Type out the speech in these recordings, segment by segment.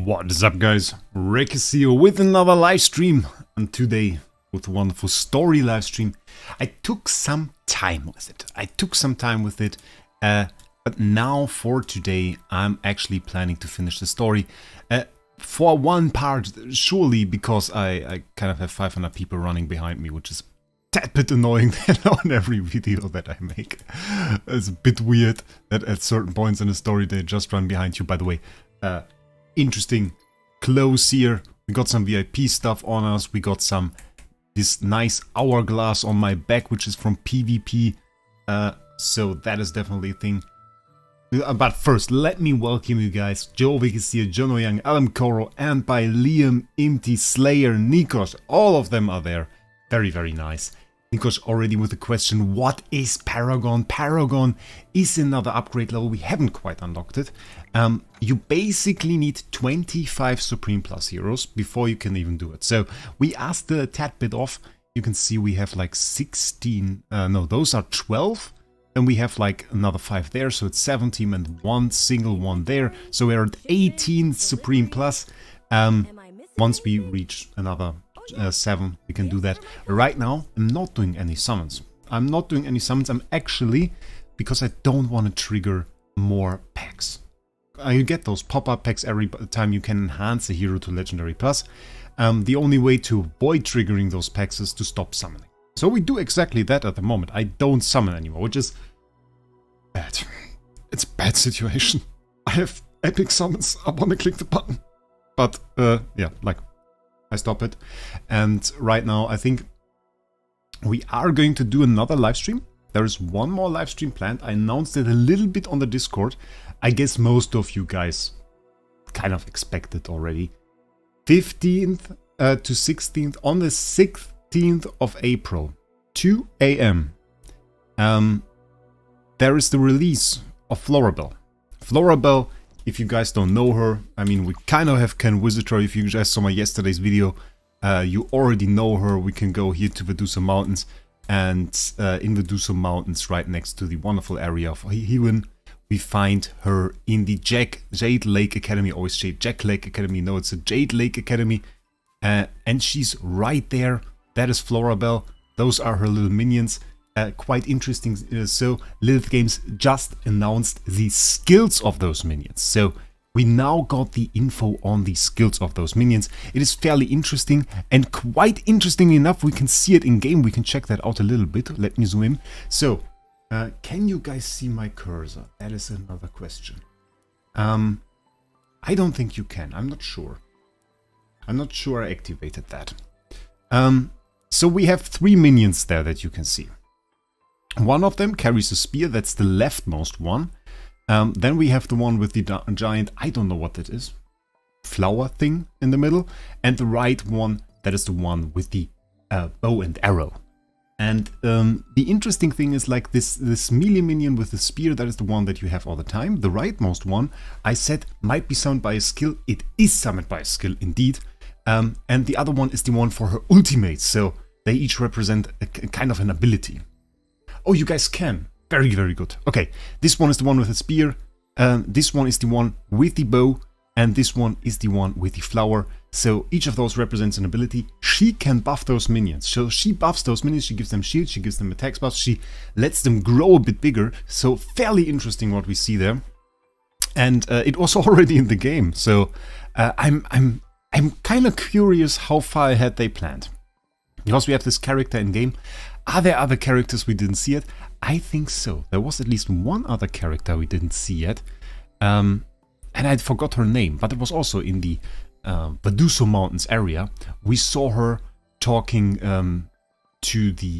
What is up, guys? Wraec is here with another live stream, and today with a wonderful story live stream. I took some time with it. But now for today I'm actually planning to finish the story for one part, surely, because I kind of have 500 people running behind me, which is a tad bit annoying on every video that I make. It's a bit weird that at certain points in the story they just run behind you. By the way, interesting clothes here. We got some VIP stuff on us. We got this nice hourglass on my back, which is from PvP. So that is definitely a thing. But first, let me welcome you guys. Joe is here, Jono Young, Alam Koro, and by Liam, Imti, Slayer, Nikos. All of them are there. Very, very nice. Nikos already with the question, what is Paragon? Paragon is another upgrade level. We haven't quite unlocked it. You basically need 25 Supreme Plus heroes before you can even do it. So we asked a tad bit off. You can see we have like 16, no, those are 12. And we have like another 5 there, so it's 17 and one single one there. So we're at 18 Supreme Plus. Once we reach another 7, we can do that. Right now, I'm not doing any summons. I'm actually, because I don't want to trigger more packs. You get those pop-up packs every time you can enhance a hero to Legendary Plus. The only way to avoid triggering those packs is to stop summoning. So we do exactly that at the moment. I don't summon anymore, which is bad. It's a bad situation. I have epic summons. I want to click the button. But, yeah, like, I stop it. And right now, I think we are going to do another live stream. There is one more live stream planned. I announced it a little bit on the Discord. I guess most of you guys kind of expect it already. 15th to 16th, on the 16th of April, 2 AM, there is the release of Flora Bell. Flora Bell, if you guys don't know her, I mean, we kind of can visit her. If you guys saw my yesterday's video, you already know her. We can go here to Vedusa Mountains, and in Vedusa Mountains, right next to the wonderful area of Hewen, we find her in the Jade Lake Academy. Always say Jack Lake Academy. No, it's a Jade Lake Academy. And she's right there. That is Flora Bell. Those are her little minions. Quite interesting. So Lilith Games just announced the skills of those minions. So we now got the info on the skills of those minions. It is fairly interesting, and quite interesting enough, we can see it in game. We can check that out a little bit. Let me zoom in. So, can you guys see my cursor? That is another question. I don't think you can. I'm not sure. I'm not sure I activated that. So we have 3 minions there that you can see. One of them carries a spear. That's the leftmost one. Then we have the one with the giant, I don't know what that is, flower thing in the middle. And the right one, that is the one with the bow and arrow. And the interesting thing is, like, this melee minion with the spear, that is the one that you have all the time. The rightmost one, I said, might be summoned by a skill. It is summoned by a skill, indeed. And the other one is the one for her ultimate. So they each represent a kind of an ability. Oh, you guys can. Very, very good. Okay, this one is the one with the spear. This one is the one with the bow. And this one is the one with the flower. So each of those represents an ability. She can buff those minions. So she buffs those minions. She gives them shields. She gives them attacks buffs. She lets them grow a bit bigger. So fairly interesting what we see there. And it was already in the game. So I'm kind of curious how far ahead they planned. Because we have this character in game. Are there other characters we didn't see yet? I think so. There was at least one other character we didn't see yet. And I forgot her name, but it was also in the Vedusa Mountains area. We saw her talking to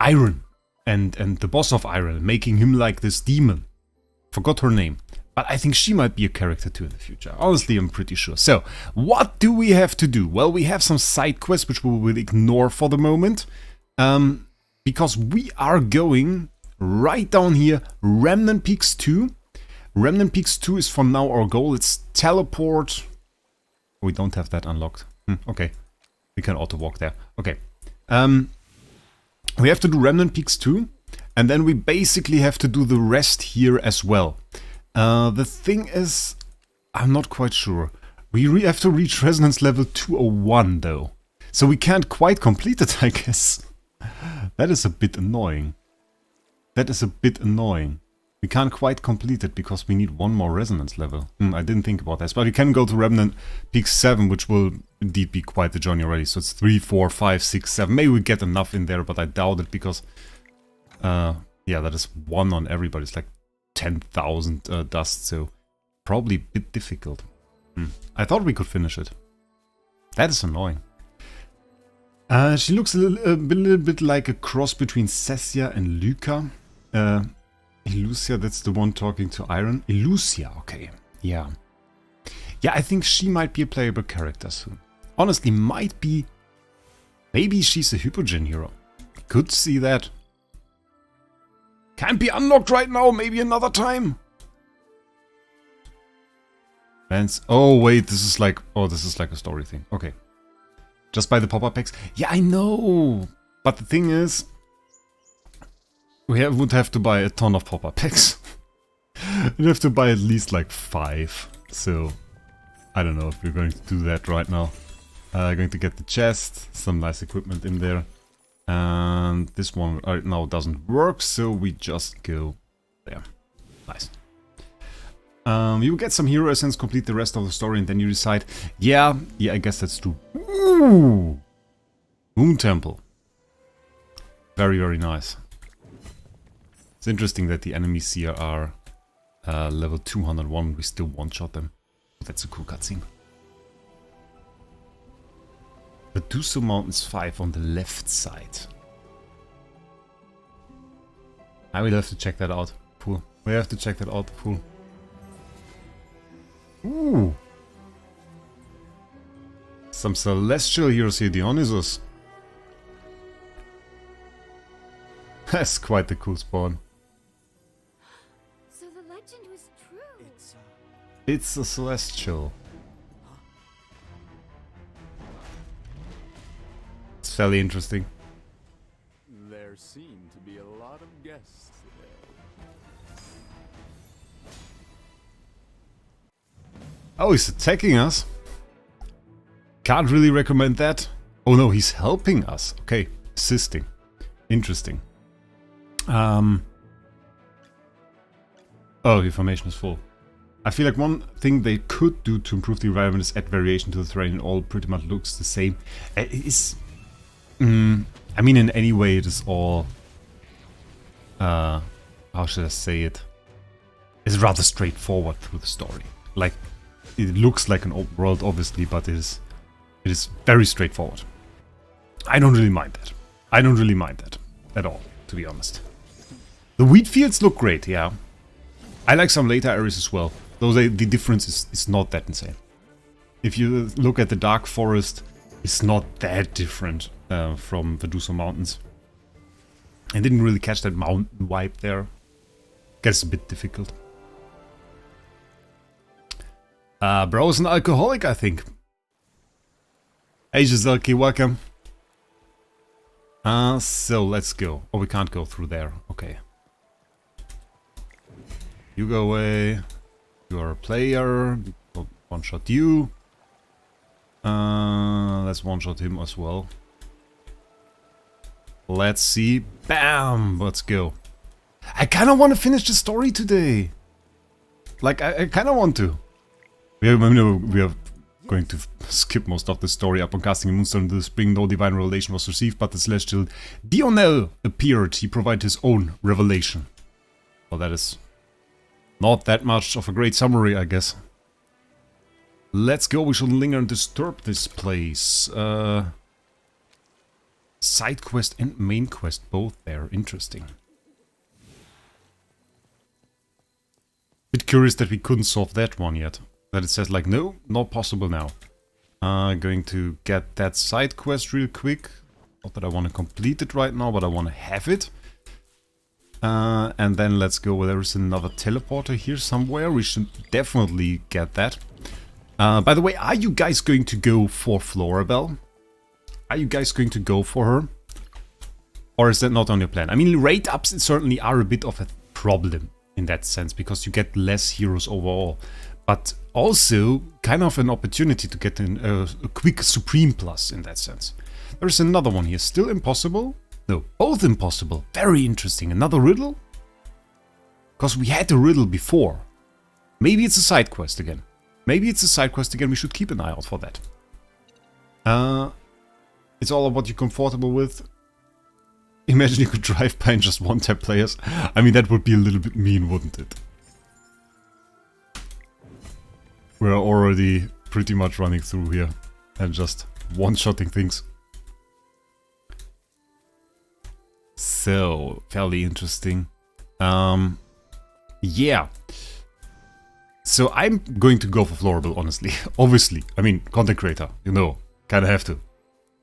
Iron and the boss of Iron, making him like this demon. Forgot her name. But I think she might be a character too in the future. Honestly, I'm pretty sure. So, what do we have to do? Well, we have some side quests which we will ignore for the moment. Because we are going right down here, Remnant Peaks 2. Remnant Peaks 2 is for now our goal. It's teleport. We don't have that unlocked. Okay. We can auto walk there. Okay. We have to do Remnant Peaks 2. And then we basically have to do the rest here as well. The thing is, I'm not quite sure. We have to reach resonance level 201 though. So we can't quite complete it, I guess. That is a bit annoying. That is a bit annoying. We can't quite complete it because we need one more resonance level. I didn't think about this. But we can go to Remnant Peak 7, which will indeed be quite the journey already. So it's 3, 4, 5, 6, 7. Maybe we get enough in there, but I doubt it because... yeah, that is 1 on everybody. It's like 10,000 dust, so probably a bit difficult. I thought we could finish it. That is annoying. She looks a little bit like a cross between Cessia and Luca. Elucia, that's the one talking to Iron. Elucia, okay. Yeah. Yeah, I think she might be a playable character soon. Honestly, might be... Maybe she's a Hypogean hero. Could see that. Can't be unlocked right now, maybe another time. Oh wait, this is like... Oh, this is like a story thing. Okay. Just buy the pop-up packs? Yeah, I know! But the thing is... We would have to buy a ton of pop-up packs. We'd have to buy at least like 5. So... I don't know if we're going to do that right now. Going to get the chest, some nice equipment in there. And this one right now doesn't work, so we just go there. Nice. You will get some hero essence, complete the rest of the story, and then you decide, yeah, I guess that's true. Ooh! Moon Temple. Very, very nice. It's interesting that the enemies here are level 201, we still one-shot them. That's a cool cutscene. Medusa Mountains 5 on the left side. I will have to check that out. Cool. We have to check that out. Cool. Ooh. Some celestial heroes here, Dionysus. That's quite the cool spawn. So the legend was true. It's a celestial. It's fairly interesting. There seem to be a lot of guests today. Oh, he's attacking us. Can't really recommend that. Oh no, he's helping us. Okay, assisting. Interesting. Oh, the information is full. I feel like one thing they could do to improve the environment is add variation to the terrain. It all pretty much looks the same. It is... I mean, in any way, it is all... how should I say it? It's rather straightforward through the story. Like, it looks like an open world, obviously, but it is very straightforward. I don't really mind that. I don't really mind that at all, to be honest. The wheat fields look great, yeah. I like some later areas as well. Though the difference is not that insane. If you look at the Dark Forest, it's not that different from the Medusa Mountains. I didn't really catch that mountain vibe there. Gets a bit difficult. Bro's an alcoholic, I think. Hey Giselki, welcome. So let's go. Oh, we can't go through there. Okay. You go away. You're a player. One shot you. Let's one shot him as well. Let's see. Bam! Let's go. I kind of want to finish the story today. Like, I kind of want to. We are going to skip most of the story. Upon casting a moonstone into the spring, no divine revelation was received, but the celestial Dionel appeared. He provided his own revelation. Well, that is not that much of a great summary, I guess. Let's go. We should linger and disturb this place. Side quest and main quest, both there. Interesting. Bit curious that we couldn't solve that one yet. That it says like, no, not possible now. Going to get that side quest real quick. Not that I want to complete it right now, but I want to have it. And then let's go. There is another teleporter here somewhere. We should definitely get that. By the way, are you guys going to go for Flora Bell? Are you guys going to go for her? Or is that not on your plan? I mean, rate ups certainly are a bit of a problem in that sense, because you get less heroes overall. but also kind of an opportunity to get a quick Supreme Plus in that sense. There's another one here, still impossible. No, both impossible. Very interesting. Another riddle? Because we had the riddle before. Maybe it's a side quest again. Maybe it's a side quest again. We should keep an eye out for that. It's all about what you're comfortable with. Imagine you could drive by and just one-tap players. I mean, that would be a little bit mean, wouldn't it? We're already pretty much running through here and just one-shotting things. So, fairly interesting. Yeah. So I'm going to go for Flora Bell, honestly. Obviously. I mean, content creator, you know, kinda have to.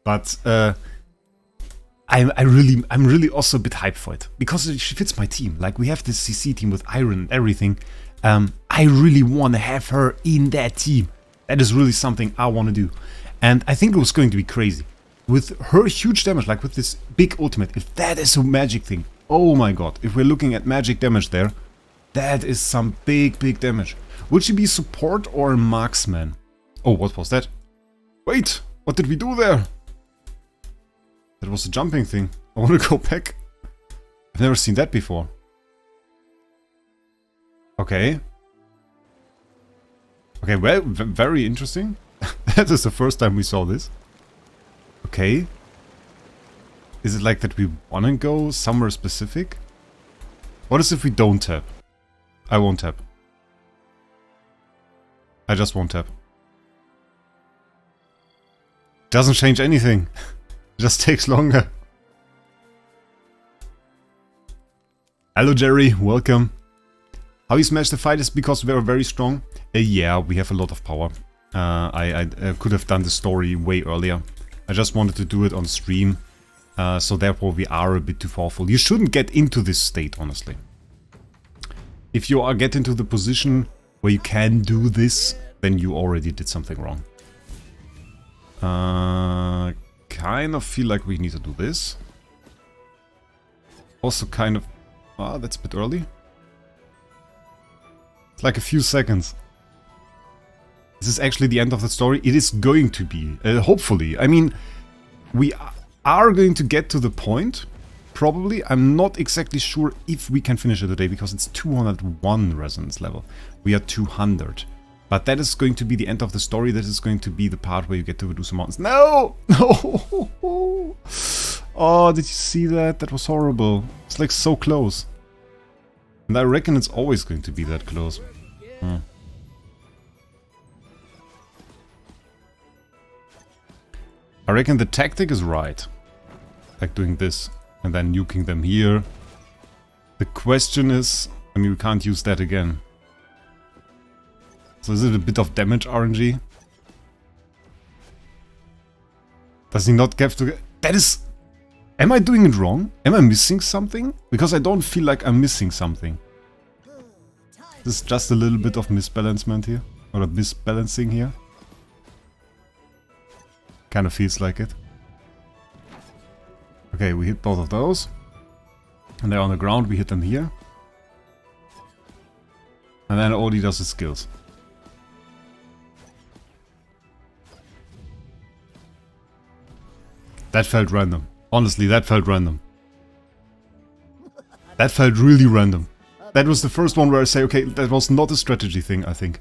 But I'm really also a bit hyped for it. Because she fits my team. Like, we have this CC team with Iron and everything. I really want to have her in that team. That is really something I want to do. And I think it was going to be crazy. With her huge damage, like with this big ultimate, if that is a magic thing, oh my god, if we're looking at magic damage there, that is some big damage. Would she be support or a marksman? Oh, what was that? Wait, what did we do there? That was a jumping thing. I want to go back. I've never seen that before. Okay. Okay, well, very interesting. That is the first time we saw this. Okay. Is it like that we want to go somewhere specific? What is if we don't tap? I won't tap. I just won't tap. Doesn't change anything. It just takes longer. Hello Jerry, welcome. How you smash the fight is because we are very strong. Yeah, we have a lot of power. I could have done the story way earlier. I just wanted to do it on stream. So therefore we are a bit too powerful. You shouldn't get into this state, honestly. If you get into the position where you can do this, then you already did something wrong. Kind of feel like we need to do this. Also kind of... Ah, that's a bit early. It's like a few seconds. This is actually the end of the story. It is going to be, hopefully. I mean, we are going to get to the point, probably. I'm not exactly sure if we can finish it today, because it's 201 resonance level. We are 200. But that is going to be the end of the story. That is going to be the part where you get to do some mountains. No! No! Oh, did you see that? That was horrible. It's like so close. And I reckon it's always going to be that close. I reckon the tactic is right. Like doing this and then nuking them here. The question is, I mean, we can't use that again. So is it a bit of damage RNG? Does he not get to... That is... Am I doing it wrong? Am I missing something? Because I don't feel like I'm missing something. This is just a little bit of misbalancement here. Or a misbalancing here. Kind of feels like it. Okay, we hit both of those. And they're on the ground, we hit them here. And then Odie does his skills. That felt random. Honestly, that felt random. That felt really random. That was the first one where I say, okay, that was not a strategy thing, I think.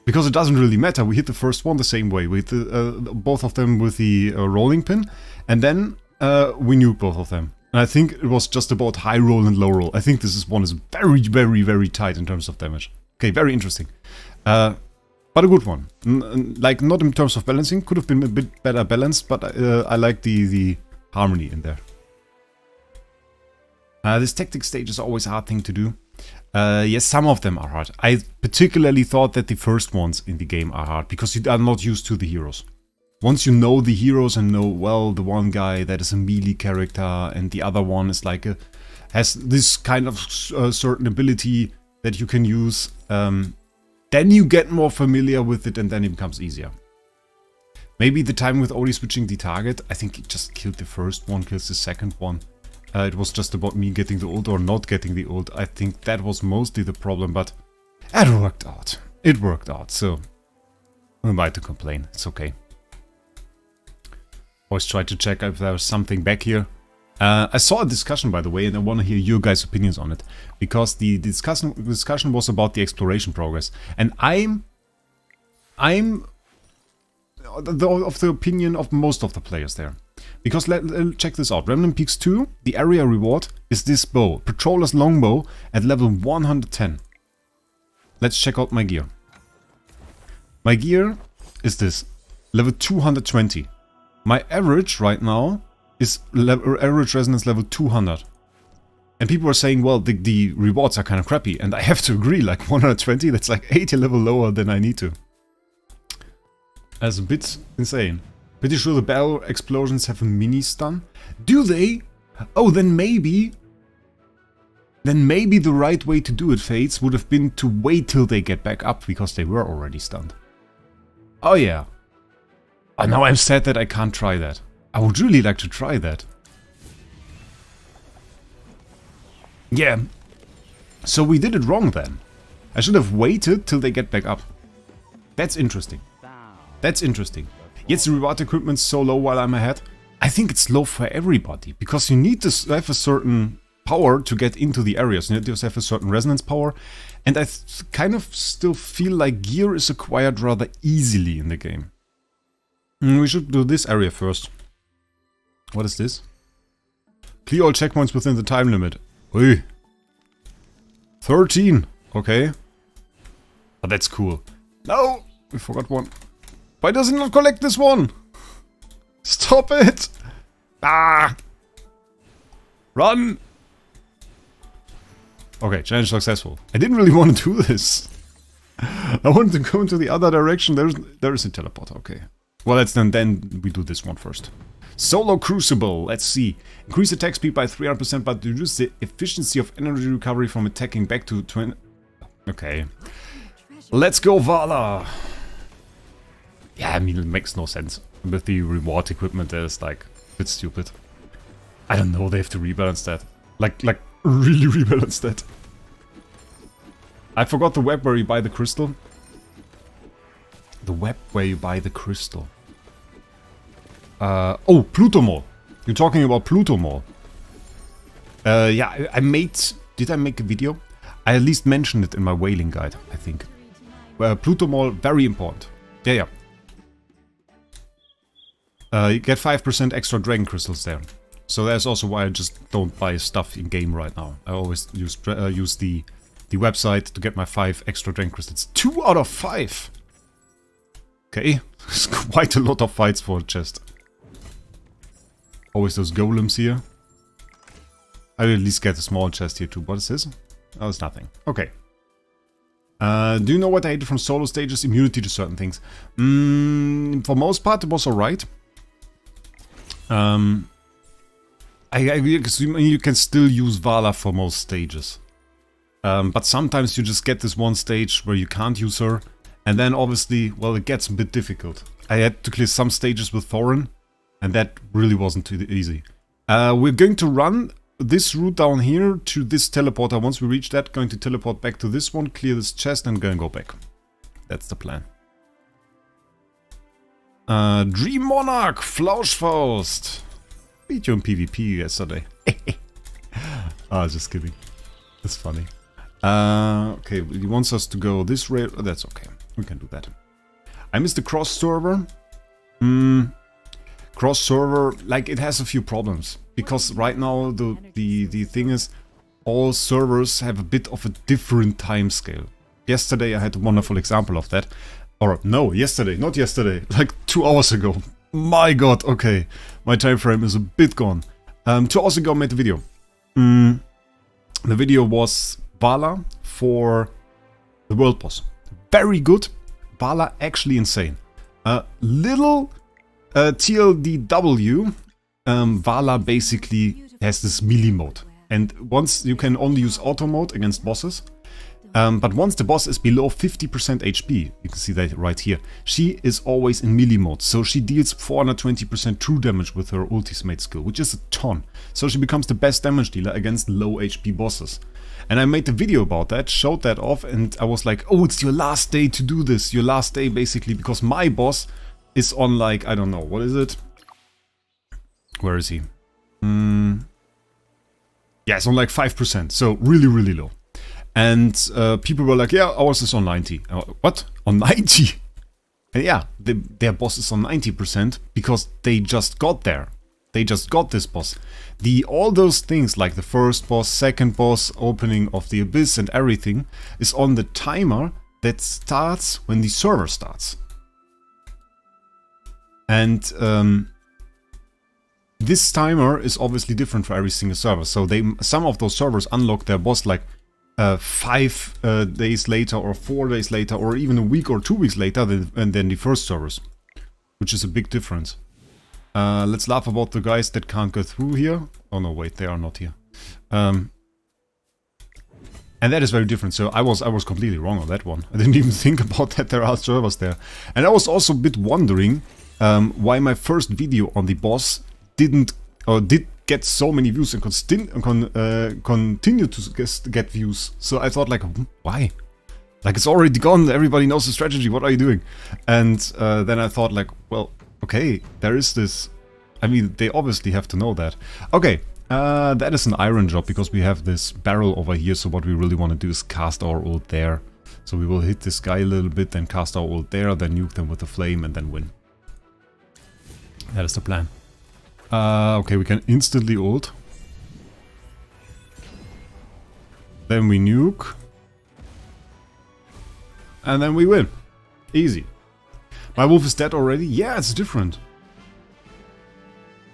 Because it doesn't really matter, we hit the first one the same way. We hit both of them with the rolling pin, and then we nuke both of them. And I think it was just about high roll and low roll. I think this one is very tight in terms of damage. Okay, very interesting. But a good one. Like, not in terms of balancing, could have been a bit better balanced, but I like the harmony in there. This tactic stage is always a hard thing to do. Yes, some of them are hard. I particularly thought that the first ones in the game are hard, because you are not used to the heroes. Once you know the heroes and know, well, the one guy that is a melee character and the other one is like has this kind of certain ability that you can use, then you get more familiar with it and then it becomes easier. Maybe the time with Odie switching the target, I think it just killed the first one, kills the second one. It was just about me getting the ult or not getting the ult. I think that was mostly the problem, but It worked out. It worked out, so who am I to complain? It's okay. Always try to check if there's something back here. I saw a discussion, by the way, and I want to hear your guys' opinions on it. Because the discussion was about the exploration progress. And I'm of the opinion of most of the players there. Because let's check this out. Remnant Peaks 2, the area reward is this bow. Patroller's longbow at level 110. Let's check out my gear. My gear is this. Level 220. My average right now is average resonance level 200. And people are saying, well, the rewards are kind of crappy. And I have to agree, like 120, that's like 80 level lower than I need to. That's a bit insane. Pretty sure the bell explosions have a mini stun. Do they? Oh, then maybe the right way to do it, Fates, would have been to wait till they get back up, because they were already stunned. Oh yeah. Oh, now I'm sad that I can't try that. I would really like to try that. Yeah. So we did it wrong then. I should have waited till they get back up. That's interesting. That's interesting. Yet the reward equipment's so low while I'm ahead. I think it's low for everybody, because you need to have a certain power to get into the areas. You need to have a certain resonance power. And I kind of still feel like gear is acquired rather easily in the game. We should do this area first. What is this? Clear all checkpoints within the time limit. Ui. 13. Okay. But that's cool. No! We forgot one. Why does it not collect this one? Stop it! Ah! Run! Okay, challenge successful. I didn't really want to do this. I wanted to go into the other direction. There is a teleport, okay. Well, then we do this one first. Solo Crucible, let's see. Increase attack speed by 300%, but reduce the efficiency of energy recovery from attacking back to 20... Okay. Let's go, Vala! Yeah, I mean, it makes no sense. With the reward equipment, there's like, a bit stupid. I don't know, they have to rebalance that. Like, really rebalance that. I forgot the web where you buy the crystal. The web where you buy the crystal. Oh, Pluto Mall. You're talking about Pluto Mall. Yeah, I made... Did I make a video? I at least mentioned it in my whaling guide, I think. Pluto Mall, very important. Yeah. You get 5% extra dragon crystals there. So that's also why I just don't buy stuff in game right now. I always use the website to get my 5 extra dragon crystals. 2 out of 5! Okay, it's quite a lot of fights for a chest. Always those golems here. I will at least get a small chest here too. What is this? Oh, it's nothing. Okay. Do you know what I hated from solo stages? Immunity to certain things. For most part, it was alright. You can still use Vala for most stages. But sometimes you just get this one stage where you can't use her. And then obviously, well, it gets a bit difficult. I had to clear some stages with Thorin. And that really wasn't too easy. We're going to run this route down here to this teleporter. Once we reach that, going to teleport back to this one, clear this chest and go back. That's the plan. Dream Monarch, Flauschfaust. Beat you in PvP yesterday. Just kidding. That's funny. Okay, he wants us to go this way. That's okay. We can do that. I missed the cross server. Cross server, like, it has a few problems. Because right now the thing is, all servers have a bit of a different time scale. Yesterday I had a wonderful example of that. Or no, yesterday, not yesterday, like 2 hours ago. My god, okay. My time frame is a bit gone. 2 hours ago I made a video. The video was Vala for the world boss. Very good. Vala actually insane. Little TLDW, Vala basically has this melee mode. And once you can only use auto mode against bosses. But once the boss is below 50% HP, you can see that right here, she is always in melee mode. So she deals 420% true damage with her ultimate skill, which is a ton. So she becomes the best damage dealer against low HP bosses. And I made a video about that, showed that off, and I was like, oh, it's your last day to do this. Your last day, basically, because my boss is on, like, I don't know, what is it? Where is he? Yeah, it's on like 5%, so really, really low. And people were like, yeah, ours is on 90. What? On 90? And yeah, their boss is on 90% because they just got there. They just got this boss. All those things like the first boss, second boss, opening of the abyss and everything is on the timer that starts when the server starts. And this timer is obviously different for every single server. So some of those servers unlock their boss like 5 days later or 4 days later or even a week or 2 weeks later than the first servers, which is a big difference. Let's laugh about the guys that can't go through here. Oh no, wait, they are not here. And that is very different. So I was completely wrong on that one. I didn't even think about that there are servers there. And I was also a bit wondering why my first video on the boss did get so many views and continue to get views. So I thought like, why? Like it's already gone, everybody knows the strategy, what are you doing? And then I thought like, well, okay, there is this, I mean, they obviously have to know that. Okay, that is an iron job because we have this barrel over here, so what we really want to do is cast our ult there. So we will hit this guy a little bit, then cast our ult there, then nuke them with the flame and then win. That is the plan. Okay, we can instantly ult. Then we nuke. And then we win. Easy. My wolf is dead already? Yeah, it's different.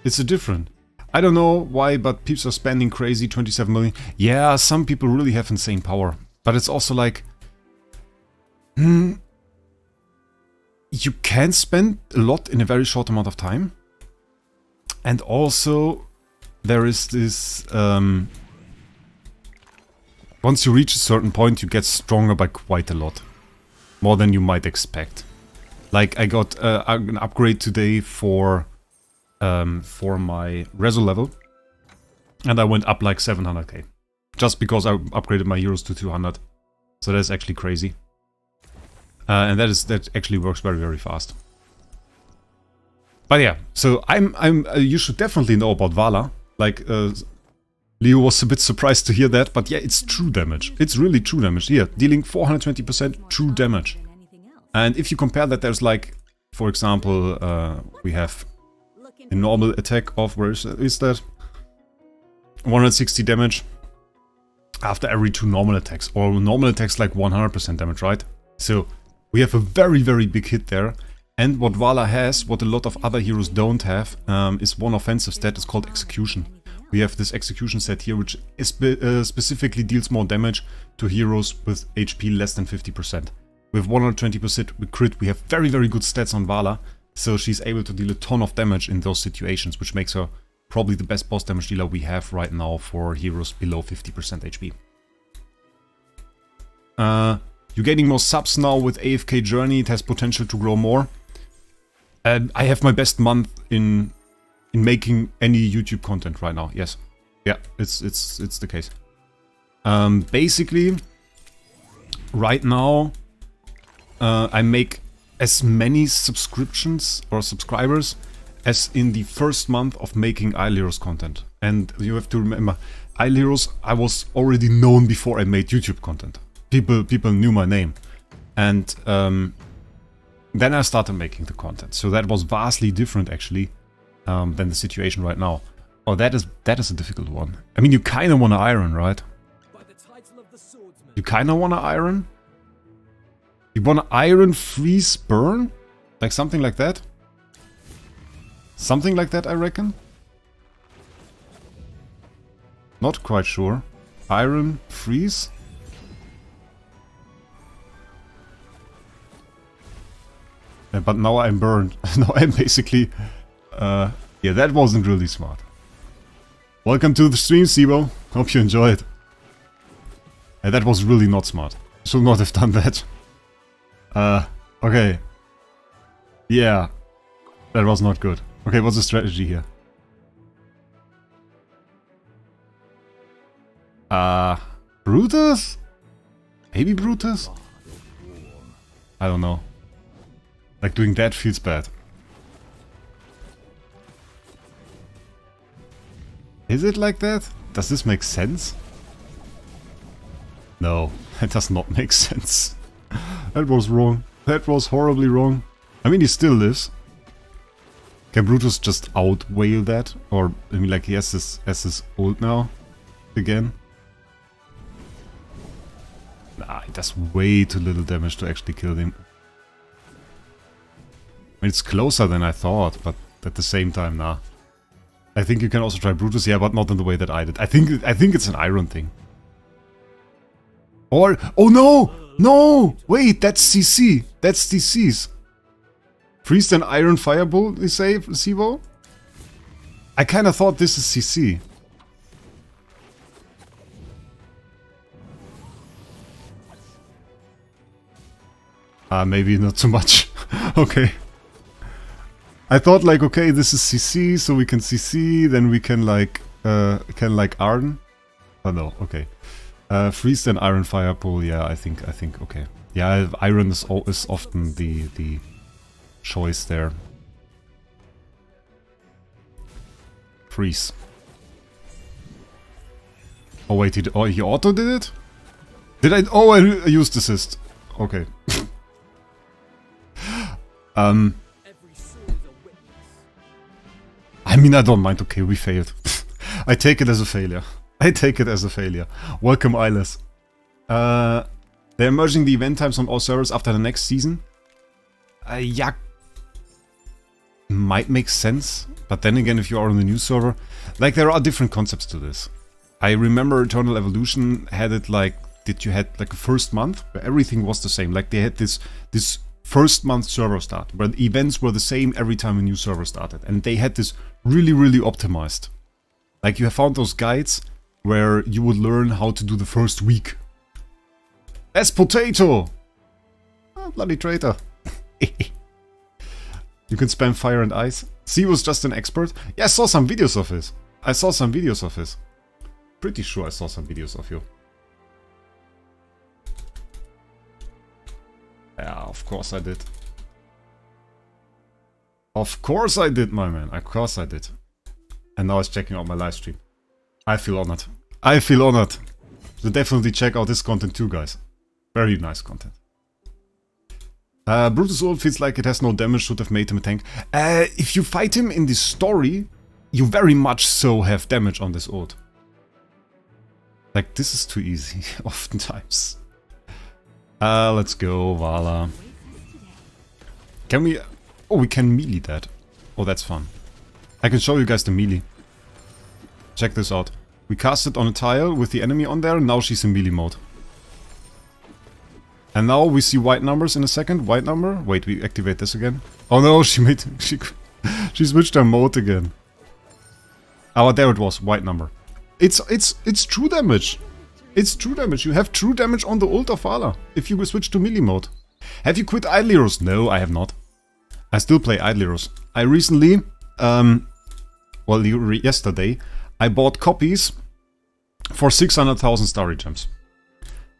It's different. I don't know why, but people are spending crazy 27 million. Yeah, some people really have insane power. But it's also like... you can spend a lot in a very short amount of time. And also, there is this... once you reach a certain point, you get stronger by quite a lot. More than you might expect. Like, I got an upgrade today for my Reso level. And I went up like 700k. Just because I upgraded my heroes to 200. So that's actually crazy. And that actually works very, very fast. But yeah, so you should definitely know about Vala. Like, Leo was a bit surprised to hear that, but yeah, it's true damage. It's really true damage. Here, dealing 420% true damage. And if you compare that, there's like, for example, we have a normal attack of, where is that? 160 damage after every 2 normal attacks. Or normal attacks like 100% damage, right? So we have a very, very big hit there. And what Vala has, what a lot of other heroes don't have, is one offensive stat. It's called Execution. We have this Execution set here, which is specifically deals more damage to heroes with HP less than 50%. With 120% crit, we have very, very good stats on Vala. So she's able to deal a ton of damage in those situations, which makes her probably the best boss damage dealer we have right now for heroes below 50% HP. You're getting more subs now with AFK Journey. It has potential to grow more. I have my best month in making any YouTube content right now. Yes, yeah, it's the case. Basically, right now, I make as many subscriptions or subscribers as in the first month of making Isle Heroes content. And you have to remember, Isle Heroes, I was already known before I made YouTube content. People knew my name. And then I started making the content. So that was vastly different actually than the situation right now. Oh, that is a difficult one. I mean, you kind of want to iron, right? You kind of want to iron? You want to iron, freeze, burn? Like something like that? Something like that, I reckon? Not quite sure. Iron, freeze? But now I'm burned. Now I'm basically... yeah, that wasn't really smart. Welcome to the stream, Sibo. Hope you enjoyed. That was really not smart. Should not have done that. Okay. Yeah. That was not good. Okay, what's the strategy here? Brutus? Maybe Brutus? I don't know. Like, doing that feels bad. Is it like that? Does this make sense? No, that does not make sense. That was wrong. That was horribly wrong. I mean, he still lives. Can Brutus just outwail that? Or, I mean, like, he has his ult now. Again. Nah, it does way too little damage to actually kill him. I mean, it's closer than I thought, but at the same time, nah. I think you can also try Brutus, yeah, but not in the way that I did. I think it's an iron thing. Or, oh no! No! Wait, that's CC. That's DC's. Priest and Iron Firebolt, they say, Sivo? I kinda thought this is CC. Maybe not too much. Okay. I thought like, okay, this is CC, so we can CC, then we can like Arden. Oh no, okay. Freeze and Iron Firebolt, yeah, I think, okay. Yeah, Iron is often the choice there. Freeze. Oh wait, he auto did it? Did I? Oh, I used assist. Okay. I mean, I don't mind. Okay, we failed. I take it as a failure. I take it as a failure. Welcome, Eyeless. They're merging the event times on all servers after the next season. Yeah. Might make sense. But then again, if you are on the new server, like, there are different concepts to this. I remember Eternal Evolution had it like, you had like a first month where everything was the same. Like, they had this first month server start, where the events were the same every time a new server started. And they had this really, really optimized. Like, you have found those guides where you would learn how to do the first week. That's potato! Oh, bloody traitor. You can spam fire and ice. C was just an expert. Yeah, I saw some videos of his. Pretty sure I saw some videos of you. Yeah, of course I did. Of course I did, my man. Of course I did. And now it's checking out my live stream. I feel honored. I feel honored. So definitely check out this content too, guys. Very nice content. Brutus ult feels like it has no damage, should have made him a tank. If you fight him in this story, you very much so have damage on this ult. Like, this is too easy, oftentimes. Let's go, Vala. Can we... Oh, we can melee that. Oh, that's fun. I can show you guys the melee. Check this out. We cast it on a tile with the enemy on there, and now she's in melee mode. And now we see white numbers in a second. White number. Wait, we activate this again. Oh no, she switched her mode again. Oh, there it was. White number. It's true damage. It's true damage. You have true damage on the ult of Vala if you switch to melee mode. Have you quit Idle Heroes? No, I have not. I still play Idle Heroes. I recently, yesterday, I bought copies for 600,000 starry gems.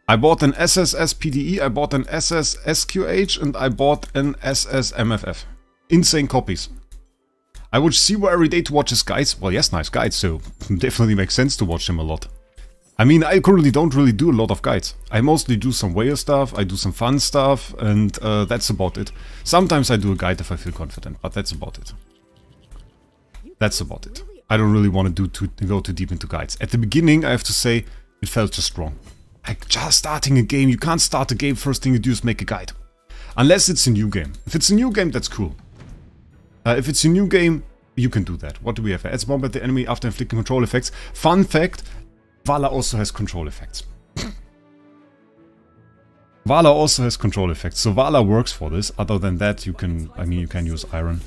I bought an SSS PDE, I bought an SS SQH, and I bought an SS MFF. Insane copies. I would see you every day to watch his guides. Well, yes, nice guides, so definitely makes sense to watch him a lot. I mean, I currently don't really do a lot of guides. I mostly do some whale stuff, I do some fun stuff, and that's about it. Sometimes I do a guide if I feel confident, but that's about it. That's about it. I don't really want to go too deep into guides. At the beginning, I have to say, it felt just wrong. Like, just starting a game, you can't start a game, first thing you do is make a guide. Unless it's a new game. If it's a new game, that's cool. If it's a new game, you can do that. What do we have? Adds bomb at the enemy after inflicting control effects. Fun fact, Vala also has control effects. Vala also has control effects, so Vala works for this. Other than that, you can use Iron.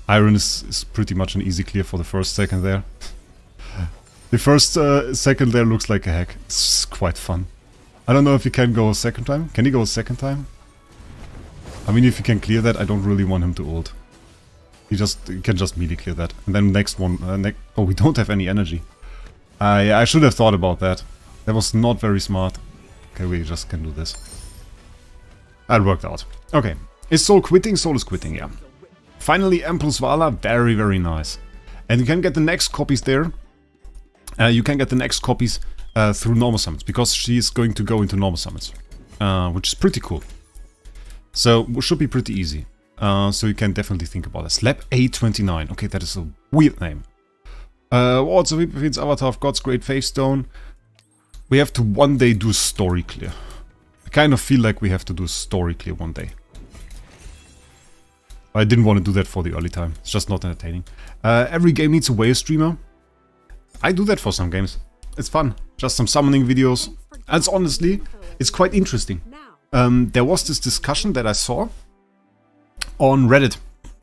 Iron is pretty much an easy clear for the first second there. The first second there looks like a hack. It's quite fun. I don't know if he can go a second time. Can he go a second time? I mean, if he can clear that, I don't really want him to ult. He can just melee clear that. And then next one... oh, we don't have any energy. Yeah, I should have thought about that. That was not very smart. Okay, we just can do this. That worked out. Okay. Is Soul quitting? Soul is quitting, yeah. Finally, M plus Vala. Very, very nice. And you can get the next copies there. You can get the next copies through normal summons. Because she's going to go into normal summons. Which is pretty cool. So, it should be pretty easy. So you can definitely think about it. Slap A29. Okay, that is a weird name. What's the Weepin's Avatar of God's Great Faith Stone? We have to one day do story clear. I kind of feel like we have to do story clear one day. I didn't want to do that for the early time. It's just not entertaining. Every game needs a whale streamer. I do that for some games. It's fun. Just some summoning videos. And it's honestly, it's quite interesting. There was this discussion that I saw on Reddit.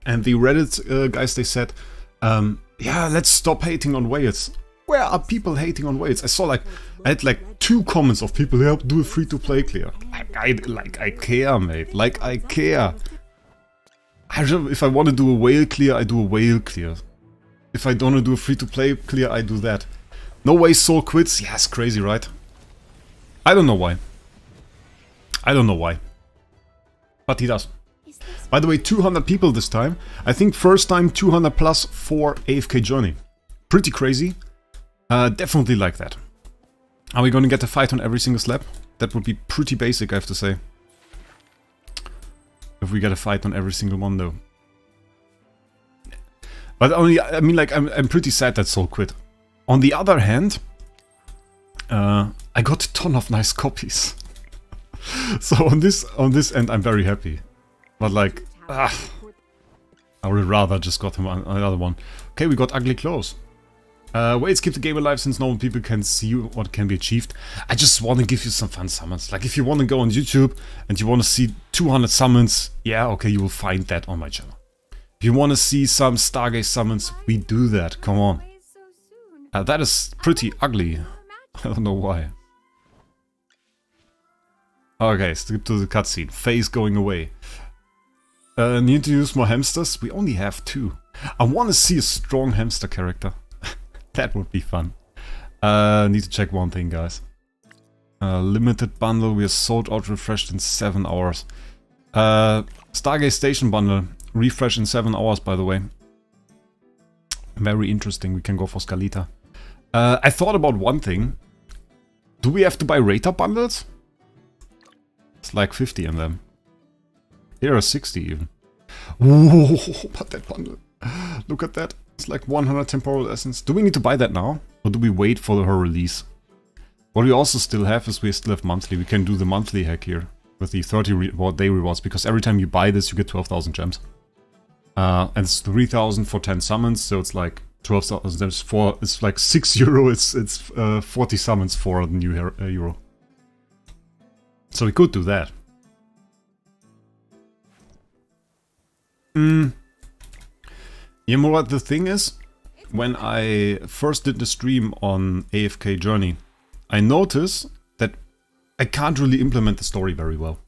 And the Reddit guys, they said, yeah, let's stop hating on whales. Where are people hating on whales? I saw I had like 2 comments of people who help do a free-to-play clear. I care, mate. Like I care. If I want to do a whale clear, I do a whale clear. If I don't want to do a free-to-play clear, I do that. No way Soul quits. Yeah, it's crazy, right? I don't know why. I don't know why. But he does. By the way, 200 people this time. I think first time 200 plus for AFK Journey. Pretty crazy. Definitely like that. Are we going to get a fight on every single slab? That would be pretty basic, I have to say. If we get a fight on every single one, though. But only, I mean, like, I'm pretty sad that Soul quit. On the other hand, I got a ton of nice copies. So on this end, I'm very happy. But like, I would rather just got him another one. Okay, we got ugly clothes. Ways keep the game alive since normal people can see what can be achieved. I just want to give you some fun summons. Like if you want to go on YouTube and you want to see 200 summons, yeah, okay, you will find that on my channel. If you want to see some Stargaze summons, we do that. Come on. That is pretty ugly. I don't know why. Okay, skip to the cutscene. Face going away. Need to use more hamsters? We only have 2. I want to see a strong hamster character. That would be fun. Need to check one thing, guys. Limited bundle. We are sold out, refreshed in 7 hours. Stargaze Station bundle. Refresh in 7 hours, by the way. Very interesting. We can go for Scalita. I thought about one thing. Do we have to buy Raider bundles? It's like 50 in them. Here are 60 even. Whoa, but that bundle. Look at that. It's like 100 temporal essence. Do we need to buy that now? Or do we wait for her release? What we also still have is we still have monthly. We can do the monthly hack here. With the 30 day rewards. Because every time you buy this you get 12,000 gems. And it's 3,000 for 10 summons. So it's like 12,000 gems for... It's like 6 euro. It's 40 summons for the new euro. So we could do that. You know what the thing is? When I first did the stream on AFK Journey, I noticed that I can't really implement the story very well.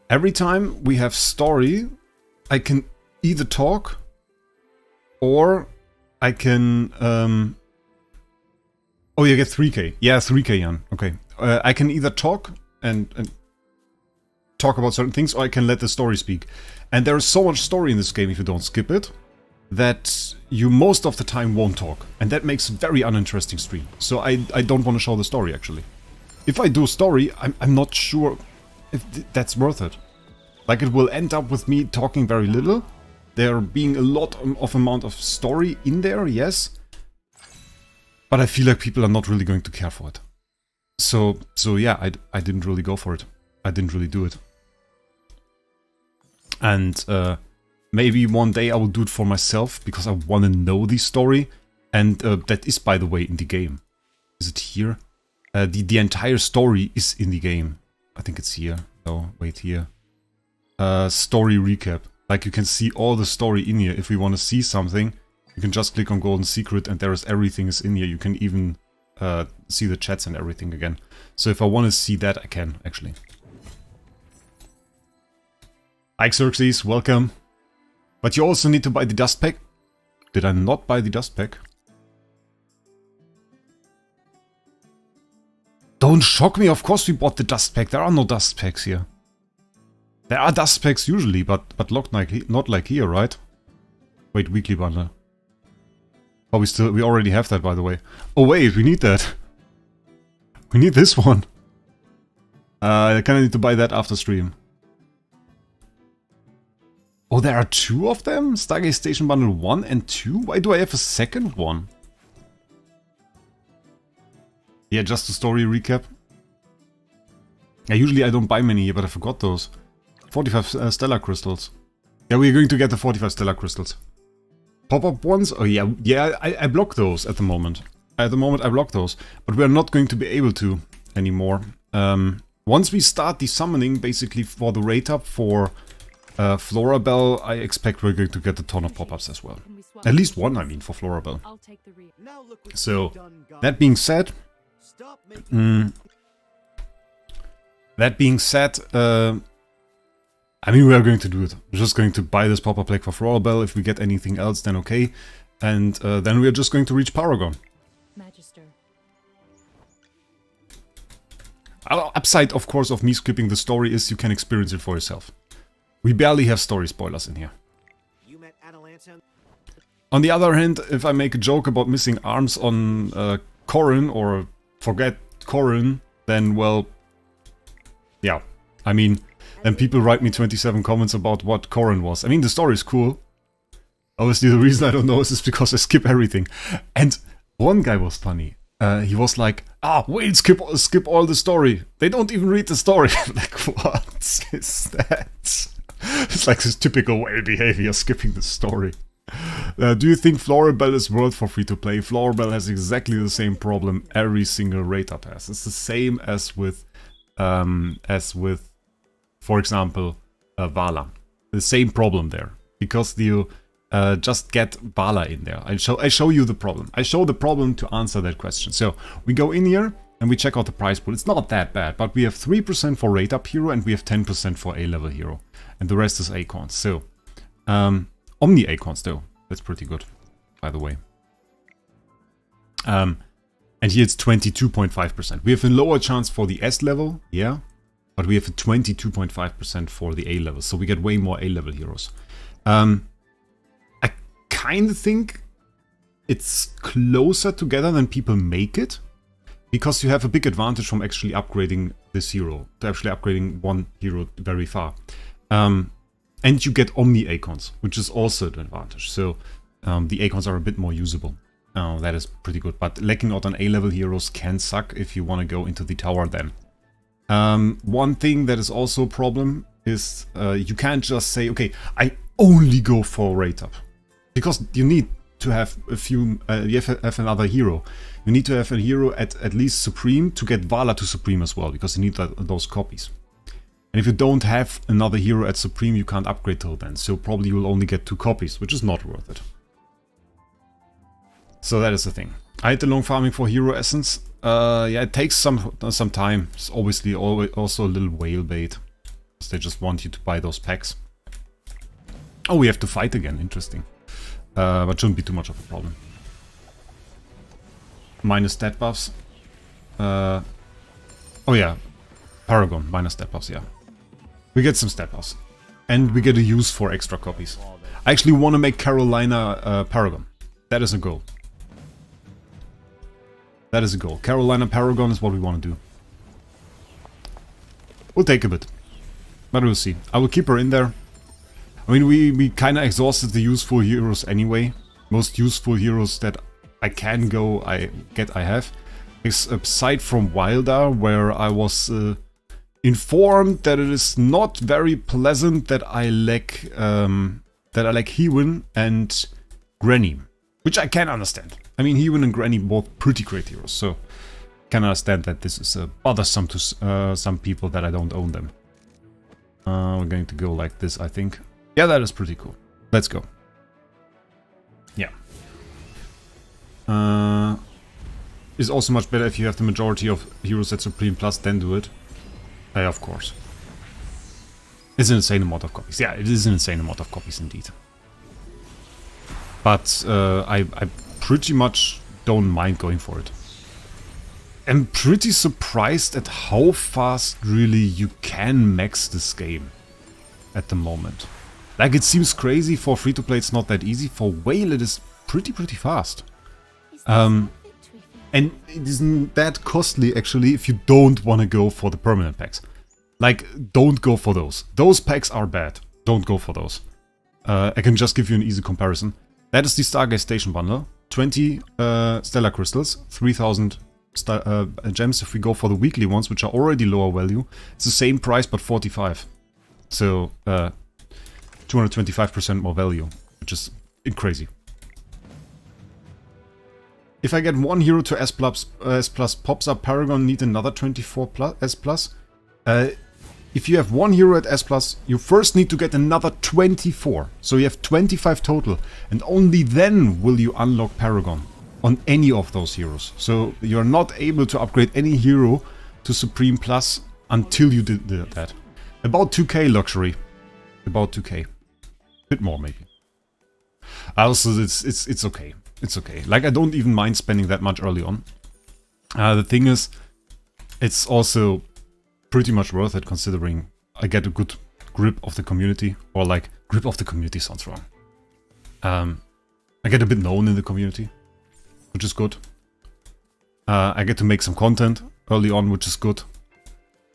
Every time we have story, I can either talk or I can... Oh, you get 3k. Yeah, 3k, Jan. Okay. I can either talk and talk about certain things, or I can let the story speak. And there is so much story in this game if you don't skip it, that you most of the time won't talk. And that makes a very uninteresting stream. So I don't want to show the story, actually. If I do story, I'm not sure if that's worth it. Like, it will end up with me talking very little. There being a lot of amount of story in there, yes. But I feel like people are not really going to care for it. So yeah, I didn't really go for it. I didn't really do it. And maybe one day I will do it for myself, because I want to know the story. And that is, by the way, in the game. Is it here? The entire story is in the game. I think it's here. No, wait, here. Story recap. Like, you can see all the story in here. If we want to see something, you can just click on Golden Secret and there is everything is in here. You can even see the chats and everything again. So if I want to see that, I can, actually. Ike Xerxes, welcome. But you also need to buy the dust pack. Did I not buy the dust pack? Don't shock me, of course we bought the dust pack. There are no dust packs here. There are dust packs usually, but not like here, right? Wait, weekly bundle. Oh, we already have that, by the way. Oh wait, we need that. We need this one. I kinda need to buy that after stream. Oh, there are 2 of them? Stargate Station Bundle 1 and 2? Why do I have a second one? Yeah, just a story recap. Yeah, usually I don't buy many here, but I forgot those. 45 Stellar Crystals. Yeah, we're going to get the 45 Stellar Crystals. Pop-up ones? Oh yeah, I block those at the moment. At the moment I block those. But we're not going to be able to anymore. Once we start the summoning, basically for the rate up for Flora Bell, I expect we're going to get a ton of pop-ups as well. At least one, I mean, for Flora Bell. So, that being said... I mean, we are going to do it. We're just going to buy this pop-up pack for Flora Bell. If we get anything else, then okay. And then we are just going to reach Paragon. Magister. Upside, of course, of me skipping the story is you can experience it for yourself. We barely have story spoilers in here. On the other hand, if I make a joke about missing arms on Corrin, or forget Corrin, then, well, yeah, I mean, then people write me 27 comments about what Corrin was. I mean, the story is cool. Obviously, the reason I don't know is because I skip everything. And one guy was funny. He was like, wait, skip all the story. They don't even read the story. Like, what is that? It's like this typical whale behavior, skipping the story. Do you think Flora Bell is worth for free to play? Flora Bell has exactly the same problem every single raid up has. It's the same as with, for example, Vala. The same problem there, because you just get Vala in there. I show you the problem. I show the problem to answer that question. So we go in here and we check out the price pool. It's not that bad, but we have 3% for rate up hero and we have 10% for A level hero, and the rest is acorns. So Omni acorns though, that's pretty good, by the way. And here it's 22.5%. We have a lower chance for the S level, yeah, but we have a 22.5% for the A level, so we get way more A level heroes. I kind of think it's closer together than people make it, because you have a big advantage from actually upgrading this hero, to actually upgrading one hero very far. And you get Omni Acorns, which is also an advantage. So the Acorns are a bit more usable. That is pretty good. But lacking out on A-level heroes can suck if you want to go into the tower then. One thing that is also a problem is you can't just say, okay, I only go for rate up. Because you need to have a few, you have another hero. You need to have a hero at least Supreme to get Vala to Supreme as well, because you need those copies. And if you don't have another hero at Supreme, you can't upgrade till then. So probably you'll only get 2 copies, which is not worth it. So that is the thing. I had the long farming for hero essence. Yeah, it takes some time. It's obviously also a little whale bait, because they just want you to buy those packs. Oh, we have to fight again. Interesting. But shouldn't be too much of a problem. Minus stat buffs. Oh yeah, Paragon, minus stat buffs, yeah. We get some stat buffs. And we get a use for extra copies. I actually want to make Carolina Paragon. That is a goal. That is a goal. Carolina Paragon is what we want to do. Will take a bit. But we'll see. I will keep her in there. I mean, we kind of exhausted the useful heroes anyway. Most useful heroes that I can go, I have. Aside from Wilder, where I was informed that it is not very pleasant that I lack Hewin and Granny, which I can understand. I mean, Hewin and Granny both pretty great heroes, so I can understand that this is bothersome to some people that I don't own them. We're going to go like this, I think. Yeah, that is pretty cool. Let's go. Yeah. is also much better if you have the majority of heroes at Supreme Plus, then do it. Of course. It's an insane amount of copies. Yeah, it is an insane amount of copies indeed. But I pretty much don't mind going for it. I'm pretty surprised at how fast really you can max this game at the moment. Like, it seems crazy for free-to-play, it's not that easy. For Whale it is pretty fast. And it isn't that costly actually if you don't want to go for the permanent packs. Like, don't go for those. Those packs are bad. Don't go for those. I can just give you an easy comparison. That is the Stargaze Station bundle. 20 Stellar Crystals, 3000 gems if we go for the weekly ones, which are already lower value. It's the same price, but 45. So, 225% more value, which is crazy. If I get one hero to S plus pops up Paragon, need another 24 plus, S plus. If you have one hero at S plus, you first need to get another 24. So you have 25 total, and only then will you unlock Paragon on any of those heroes. So you're not able to upgrade any hero to Supreme Plus until you did that. About 2k luxury. About 2k. Bit more maybe. Also, it's okay. It's okay. Like, I don't even mind spending that much early on. The thing is, it's also pretty much worth it considering I get a good grip of the community. Or like, grip of the community sounds wrong. I get a bit known in the community, which is good. I get to make some content early on, which is good.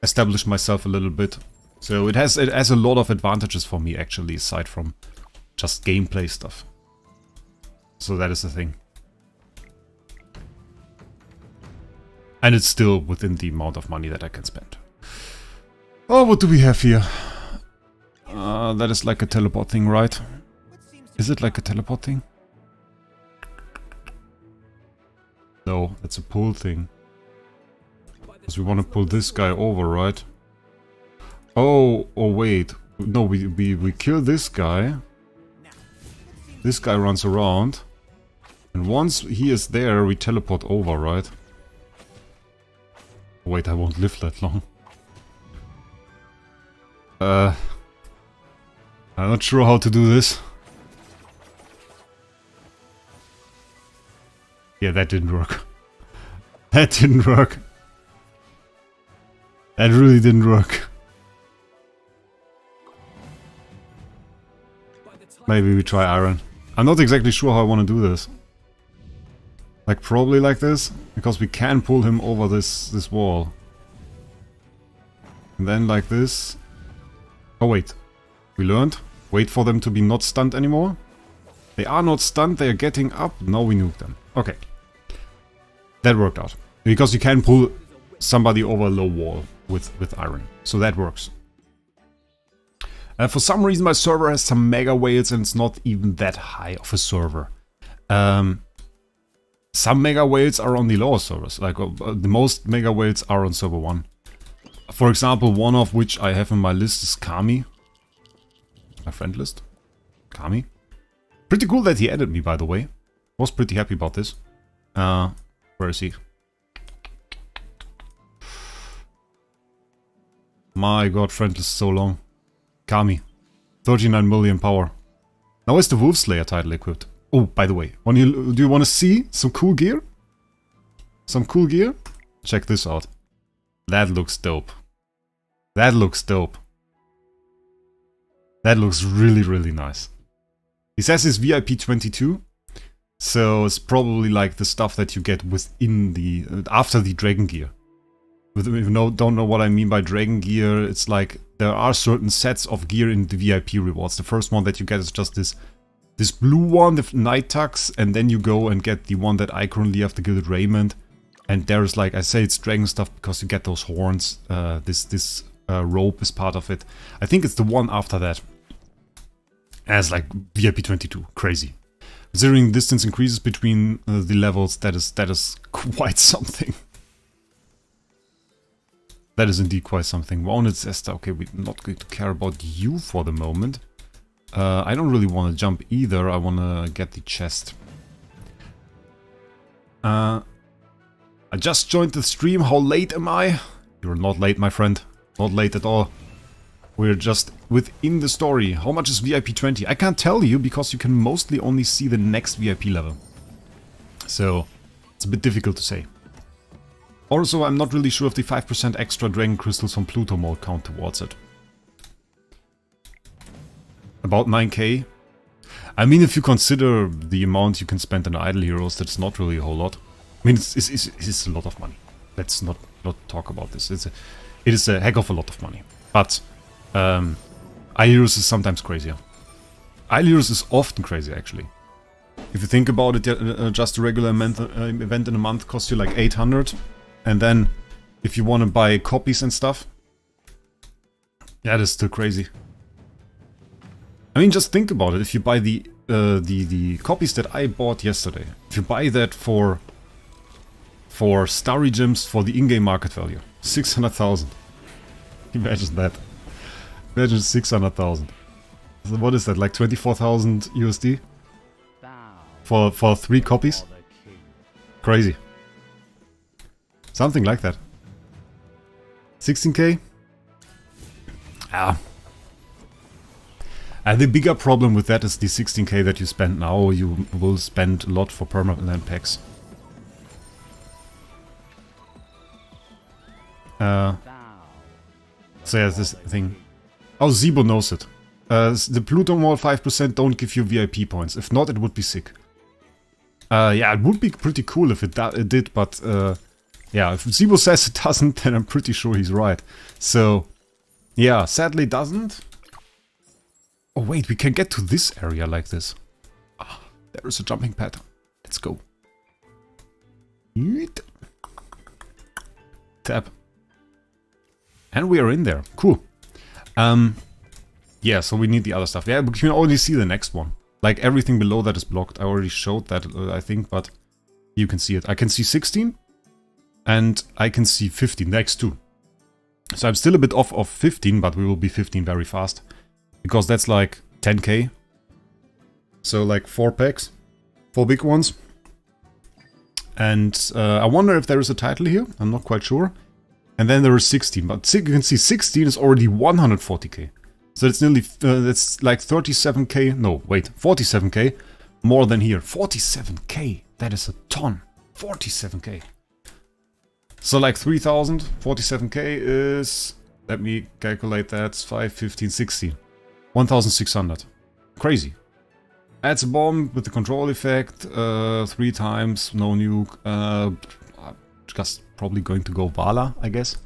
Establish myself a little bit. So it has a lot of advantages for me actually, aside from just gameplay stuff. So that is the thing. And it's still within the amount of money that I can spend. Oh, what do we have here? That is like a teleport thing, right? Is it like a teleport thing? No, that's a pull thing. Because we want to pull this guy over, right? Oh wait. No, we kill this guy. This guy runs around. And once he is there, we teleport over, right? Wait, I won't live that long. I'm not sure how to do this. Yeah, that didn't work. That didn't work. That really didn't work. Maybe we try iron. I'm not exactly sure how I want to do this. Like, probably like this, because we can pull him over this wall. And then like this. Oh wait, we learned. Wait for them to be not stunned anymore. They are not stunned, they are getting up. Now we nuke them. Okay. That worked out. Because you can pull somebody over a low wall with iron. So that works. For some reason my server has some mega whales and it's not even that high of a server. Some mega whales are on the lower servers. Like the most mega whales are on server 1. For example, one of which I have in my list is Kami. My friend list. Kami. Pretty cool that he added me, by the way. Was pretty happy about this. Where is he? My god, friend list is so long. Kami. 39 million power. Now is the Wolf Slayer title equipped. Oh, by the way, do you want to see some cool gear? Some cool gear? Check this out. That looks dope. That looks dope. That looks really, really nice. He says it's VIP 22. So it's probably like the stuff that you get within the... after the Dragon Gear. If you don't know what I mean by Dragon Gear, it's like there are certain sets of gear in the VIP rewards. The first one that you get is just this blue one, the Night Tux, and then you go and get the one that I currently have, the Gilded Raiment. And there's like, I say it's dragon stuff because you get those horns. This rope is part of it. I think it's the one after that. As like VIP 22, crazy. Considering distance increases between the levels, that is quite something. That is indeed quite something. Wounded Zesta, okay, we're not going to care about you for the moment. I don't really want to jump either, I want to get the chest. I just joined the stream. How late am I? You're not late, my friend. Not late at all. We're just within the story. How much is VIP 20? I can't tell you because you can mostly only see the next VIP level. So, it's a bit difficult to say. Also, I'm not really sure if the 5% extra Dragon Crystals from Pluto mode count towards it. About 9k. I mean, if you consider the amount you can spend on idle heroes, that's not really a whole lot. I mean, it's a lot of money. Let's not talk about this. It is a heck of a lot of money. But idle heroes is sometimes crazier. Idle heroes is often crazy, actually. If you think about it, just a regular event in a month costs you like 800. And then, if you want to buy copies and stuff, yeah, that's still crazy. I mean, just think about it. If you buy the copies that I bought yesterday, if you buy that for Starry Gems for the in-game market value, 600,000. Imagine that. Imagine 600,000. So what is that? Like 24,000 USD for 3 copies? Crazy. Something like that. 16k? Ah. And the bigger problem with that is the 16k that you spend now. You will spend a lot for permanent packs. So yeah, this thing. Oh, Zebo knows it. The Pluto Mall 5% don't give you VIP points. If not, it would be sick. Yeah, it would be pretty cool if it did, but yeah, if Zebo says it doesn't, then I'm pretty sure he's right. So, yeah, sadly doesn't. Oh wait, we can get to this area like this. Ah, there is a jumping pad. Let's go. Yeet. Tap. And we are in there. Cool. Yeah, so we need the other stuff. Yeah, but you can only see the next one. Like, everything below that is blocked. I already showed that, I think, but you can see it. I can see 16, and I can see 15, next two. So I'm still a bit off of 15, but we will be 15 very fast. Because that's like 10k. So like 4 packs. 4 big ones. And I wonder if there is a title here. I'm not quite sure. And then there is 16. But you can see 16 is already 140k. So it's nearly, that's like 37k, no, wait, 47k more than here. 47k, that is a ton. 47k. So like 3000, 47k is, let me calculate that, 5, 15, 16. 1600. Crazy. Adds a bomb with the control effect, 3 times, no nuke. Just probably going to go Vala, I guess.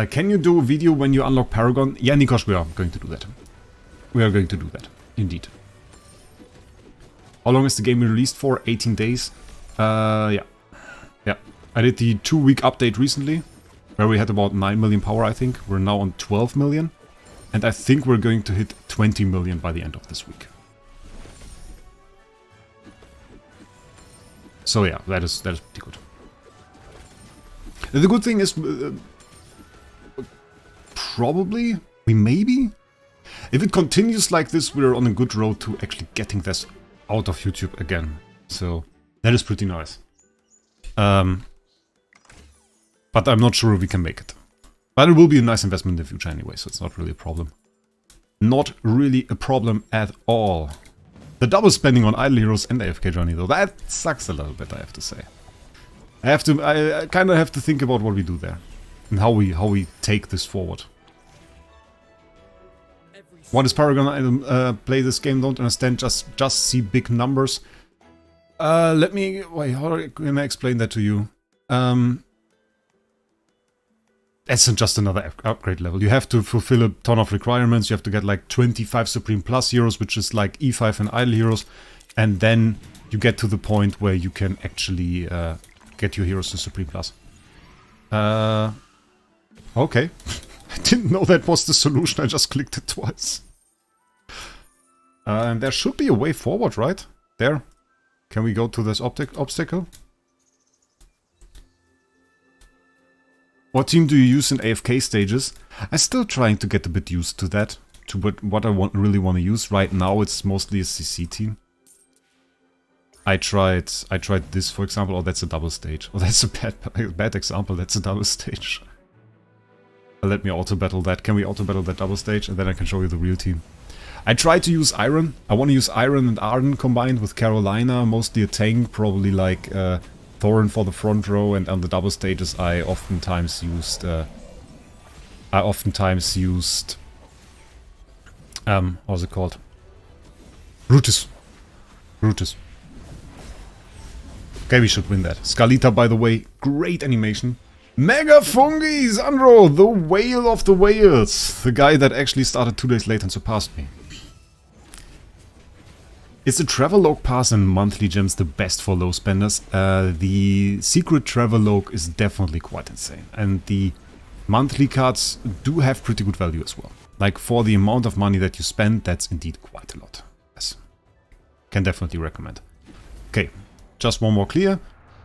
Can you do a video when you unlock Paragon? Yeah, Nikos, we are going to do that. We are going to do that, indeed. How long is the game released for? 18 days? Yeah. Yeah. I did the 2-week update recently, where we had about 9 million power, I think. We're now on 12 million. And I think we're going to hit 20 million by the end of this week. So yeah, that is pretty good. The good thing is... probably, maybe, if it continues like this, we're on a good road to actually getting this out of YouTube again. So that is pretty nice. But I'm not sure if we can make it. But it will be a nice investment in the future anyway, so it's not really a problem. Not really a problem at all. The double spending on idle heroes and AFK Journey though, that sucks a little bit, I have to say. I kind of have to think about what we do there. And how we take this forward. What is Paragon? I play this game, don't understand, just see big numbers. Let me... wait, how can I explain that to you? It's just another upgrade level. You have to fulfill a ton of requirements. You have to get like 25 Supreme Plus heroes, which is like E5 and idle heroes. And then you get to the point where you can actually get your heroes to Supreme Plus. Okay. I didn't know that was the solution, I just clicked it twice. And there should be a way forward, right? There. Can we go to this obstacle? What team do you use in AFK stages? I'm still trying to get a bit used to that. To what I really want to use. Right now it's mostly a CC team. I tried this, for example. Oh, that's a double stage. Oh, that's a bad example. That's a double stage. Let me auto-battle that. Can we auto-battle that double stage? And then I can show you the real team. I tried to use Iron. I want to use Iron and Arden combined with Carolina. Mostly a tank, probably like Thorin for the front row. And on the double stages I oftentimes used... how's it called? Brutus. Okay, we should win that. Skalita, by the way, great animation. Mega Fungi, Sandro, the whale of the whales. The guy that actually started 2 days late and surpassed me. Is the Travelogue Pass and monthly gems the best for low spenders? The secret Travelogue is definitely quite insane. And the monthly cards do have pretty good value as well. Like for the amount of money that you spend, that's indeed quite a lot. Yes. Can definitely recommend. Okay, just one more clear.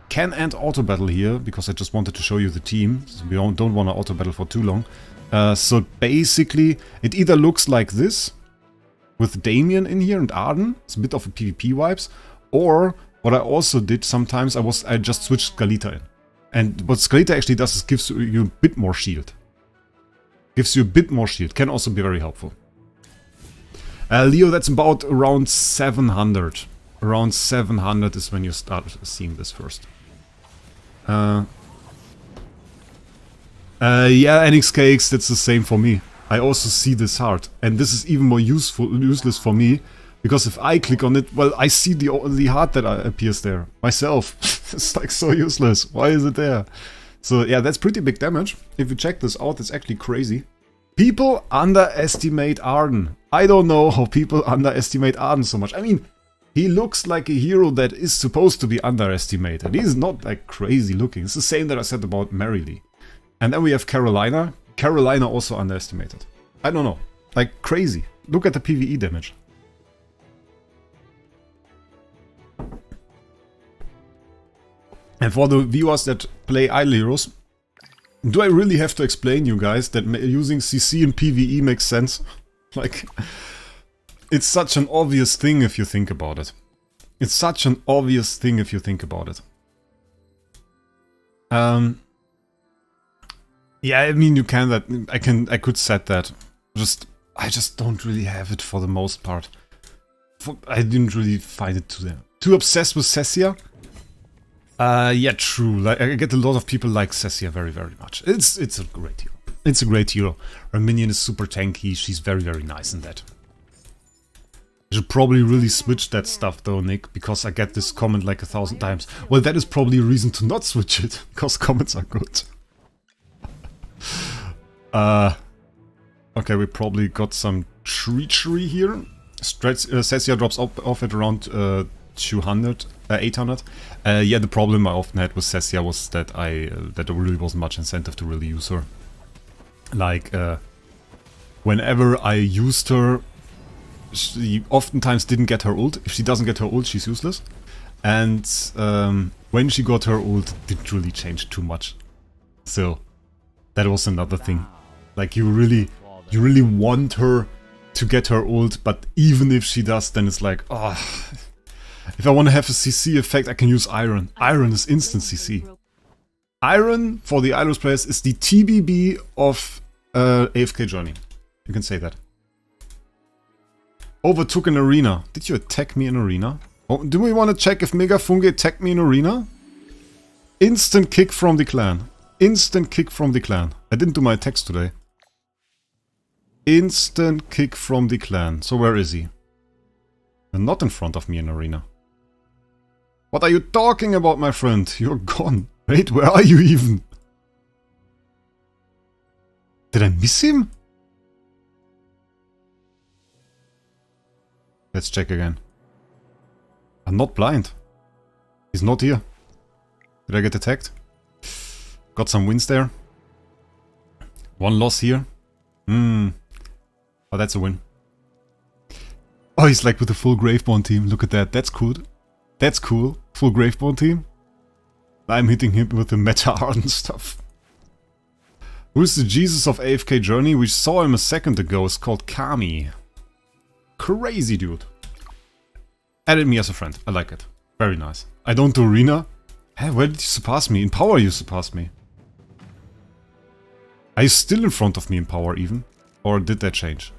Can end auto battle here because I just wanted to show you the team. So we don't want to auto battle for too long. So basically, it either looks like this with Damien in here and Arden. It's a bit of a PvP vibes. Or what I also did sometimes, I just switched Skalita in. And what Skalita actually does is gives you a bit more shield. Can also be very helpful. Leo, that's about around 700. Around 700 is when you start seeing this first. Yeah, NX Cakes, that's the same for me. I also see this hard. And this is even more useless for me. Because if I click on it, well, I see the heart that appears there. Myself. It's like so useless. Why is it there? So yeah, that's pretty big damage. If you check this out, it's actually crazy. People underestimate Arden. I don't know how people underestimate Arden so much. I mean, he looks like a hero that is supposed to be underestimated. He's not like crazy looking. It's the same that I said about Merrily. And then we have Carolina. Carolina also underestimated. I don't know. Like crazy. Look at the PvE damage. And for the viewers that play idle heroes, do I really have to explain you guys that using CC in PvE makes sense? Like, it's such an obvious thing if you think about it. Yeah, I mean, you can that. I could set that. I just don't really have it for the most part. I didn't really find it too obsessed with Cessia. Yeah, true. Like, I get a lot of people like Cessia very, very much. It's a great hero. It's a great hero. Her minion is super tanky. She's very, very nice in that. I should probably really switch that stuff though, Nick, because I get this comment like 1,000 times. Well, that is probably a reason to not switch it, because comments are good. Okay, we probably got some treachery here. Cessia drops off at around 800. Yeah, the problem I often had with Cessia was that there really wasn't much incentive to really use her. Like, whenever I used her, she oftentimes didn't get her ult. If she doesn't get her ult, she's useless. And when she got her ult, it didn't really change too much. So that was another thing. Like, you really want her to get her ult, but even if she does, then it's like, oh, if I want to have a CC effect, I can use Iron. Iron is instant CC. Iron, for the Idols players, is the TBB of AFK Journey. You can say that. Overtook an arena. Did you attack me in arena? Oh, do we want to check if Mega Fungi attacked me in arena? Instant kick from the clan. Instant kick from the clan. I didn't do my attacks today. Instant kick from the clan. So where is he? Not in front of me in arena. What are you talking about, my friend? You're gone. Wait, where are you even? Did I miss him? Let's check again. I'm not blind. He's not here. Did I get attacked? Got some wins there. One loss here. Oh, that's a win. Oh, he's like with the full Graveborn team. Look at that. That's cool. That's cool. Full Graveborn team. I'm hitting him with the meta Arden stuff. Who's the Jesus of AFK Journey? We saw him a second ago. It's called Kami. Crazy dude. Added me as a friend. I like it. Very nice. I don't do arena. Hey, where did you surpass me? In power you surpassed me. Are you still in front of me in power even? Or did that change?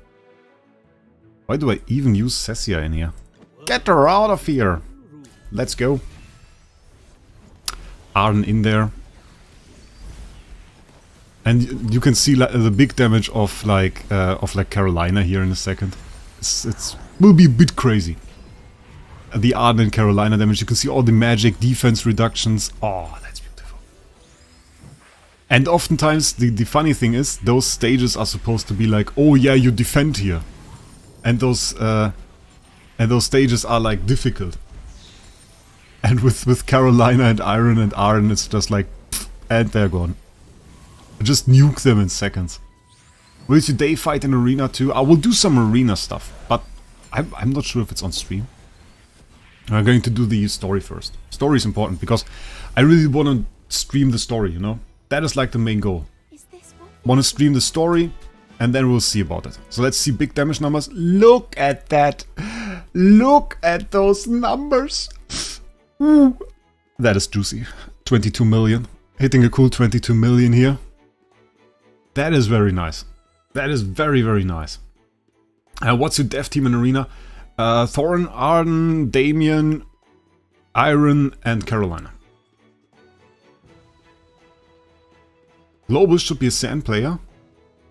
Why do I even use Cessia in here? Get her out of here! Let's go. Arden in there. And you can see the big damage of like Carolina here in a second. It's will be a bit crazy. The Arden and Carolina damage. You can see all the magic defense reductions. Oh, that's beautiful. And oftentimes the funny thing is those stages are supposed to be like, oh yeah, you defend here, and those stages are like difficult. And with Carolina and Iron and Arden, it's just like, pff, and they're gone. Just nuke them in seconds. Will you today fight in arena too? I will do some arena stuff, but I'm not sure if it's on stream. I'm going to do the story first. Story is important because I really want to stream the story, you know? That is like the main goal. Want to stream the story and then we'll see about it. So let's see big damage numbers. Look at that. Look at those numbers. Ooh. That is juicy. 22 million. Hitting a cool 22 million here. That is very nice. That is very, very nice. What's your dev team in arena? Thorin, Arden, Damien, Iron, and Carolina. Global should be a Sand player.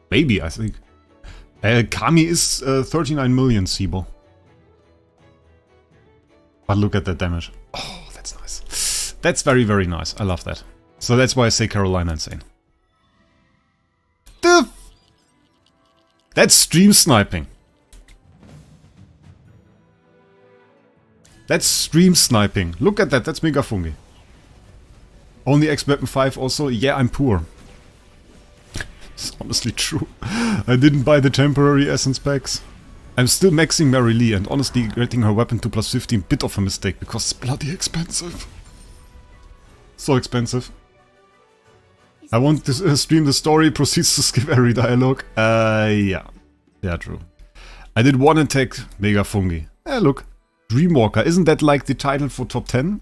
Maybe, I think. Kami is 39 million, Sibo. But look at that damage. Oh, that's nice. That's very, very nice. I love that. So that's why I say Carolina insane. That's stream sniping. That's stream sniping. Look at that. That's Mega Fungi. Only X Weapon 5 also. Yeah, I'm poor. It's honestly true. I didn't buy the temporary essence packs. I'm still maxing Mary Lee and honestly getting her weapon to plus 15 bit of a mistake because it's bloody expensive. So expensive. I want to stream the story, proceeds to skip every dialogue. Yeah. Yeah, true. I did one attack, Mega Fungi. Look. Dreamwalker. Isn't that like the title for top 10?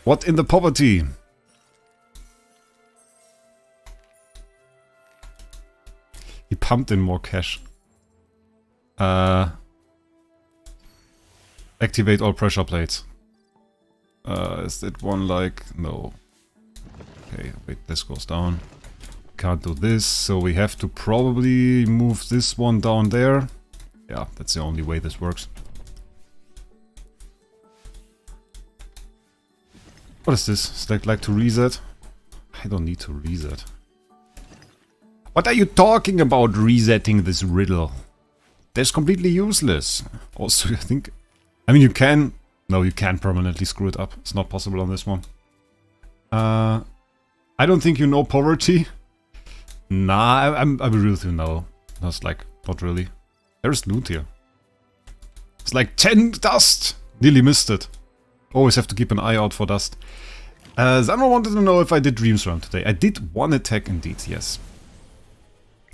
What in the poverty? He pumped in more cash. Activate all pressure plates. Is that one like... No. Okay, wait, this goes down. Can't do this, so we have to probably move this one down there. Yeah, that's the only way this works. What is this? Is that like to reset? I don't need to reset. What are you talking about resetting this riddle? That's completely useless. Also, I think... I mean, you can... No, you can't permanently screw it up. It's not possible on this one. I don't think you know poverty. Nah, I agree with you now. That's like, not really. There's loot here. It's like 10 dust! Nearly missed it. Always have to keep an eye out for dust. Zano wanted to know if I did Dreams Round today. I did one attack indeed, yes.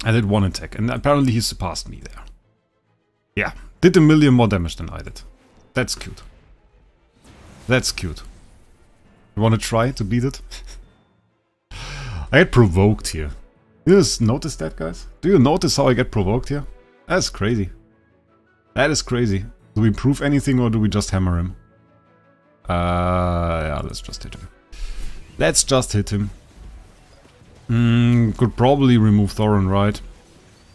I did one attack, and apparently he surpassed me there. Yeah, did 1 million more damage than I did. That's cute. That's cute. You wanna try to beat it? I get provoked here. You just notice that, guys? Do you notice how I get provoked here? That's crazy. That is crazy. Do we improve anything or do we just hammer him? Yeah, let's just hit him. Let's just hit him. Could probably remove Thorin, right?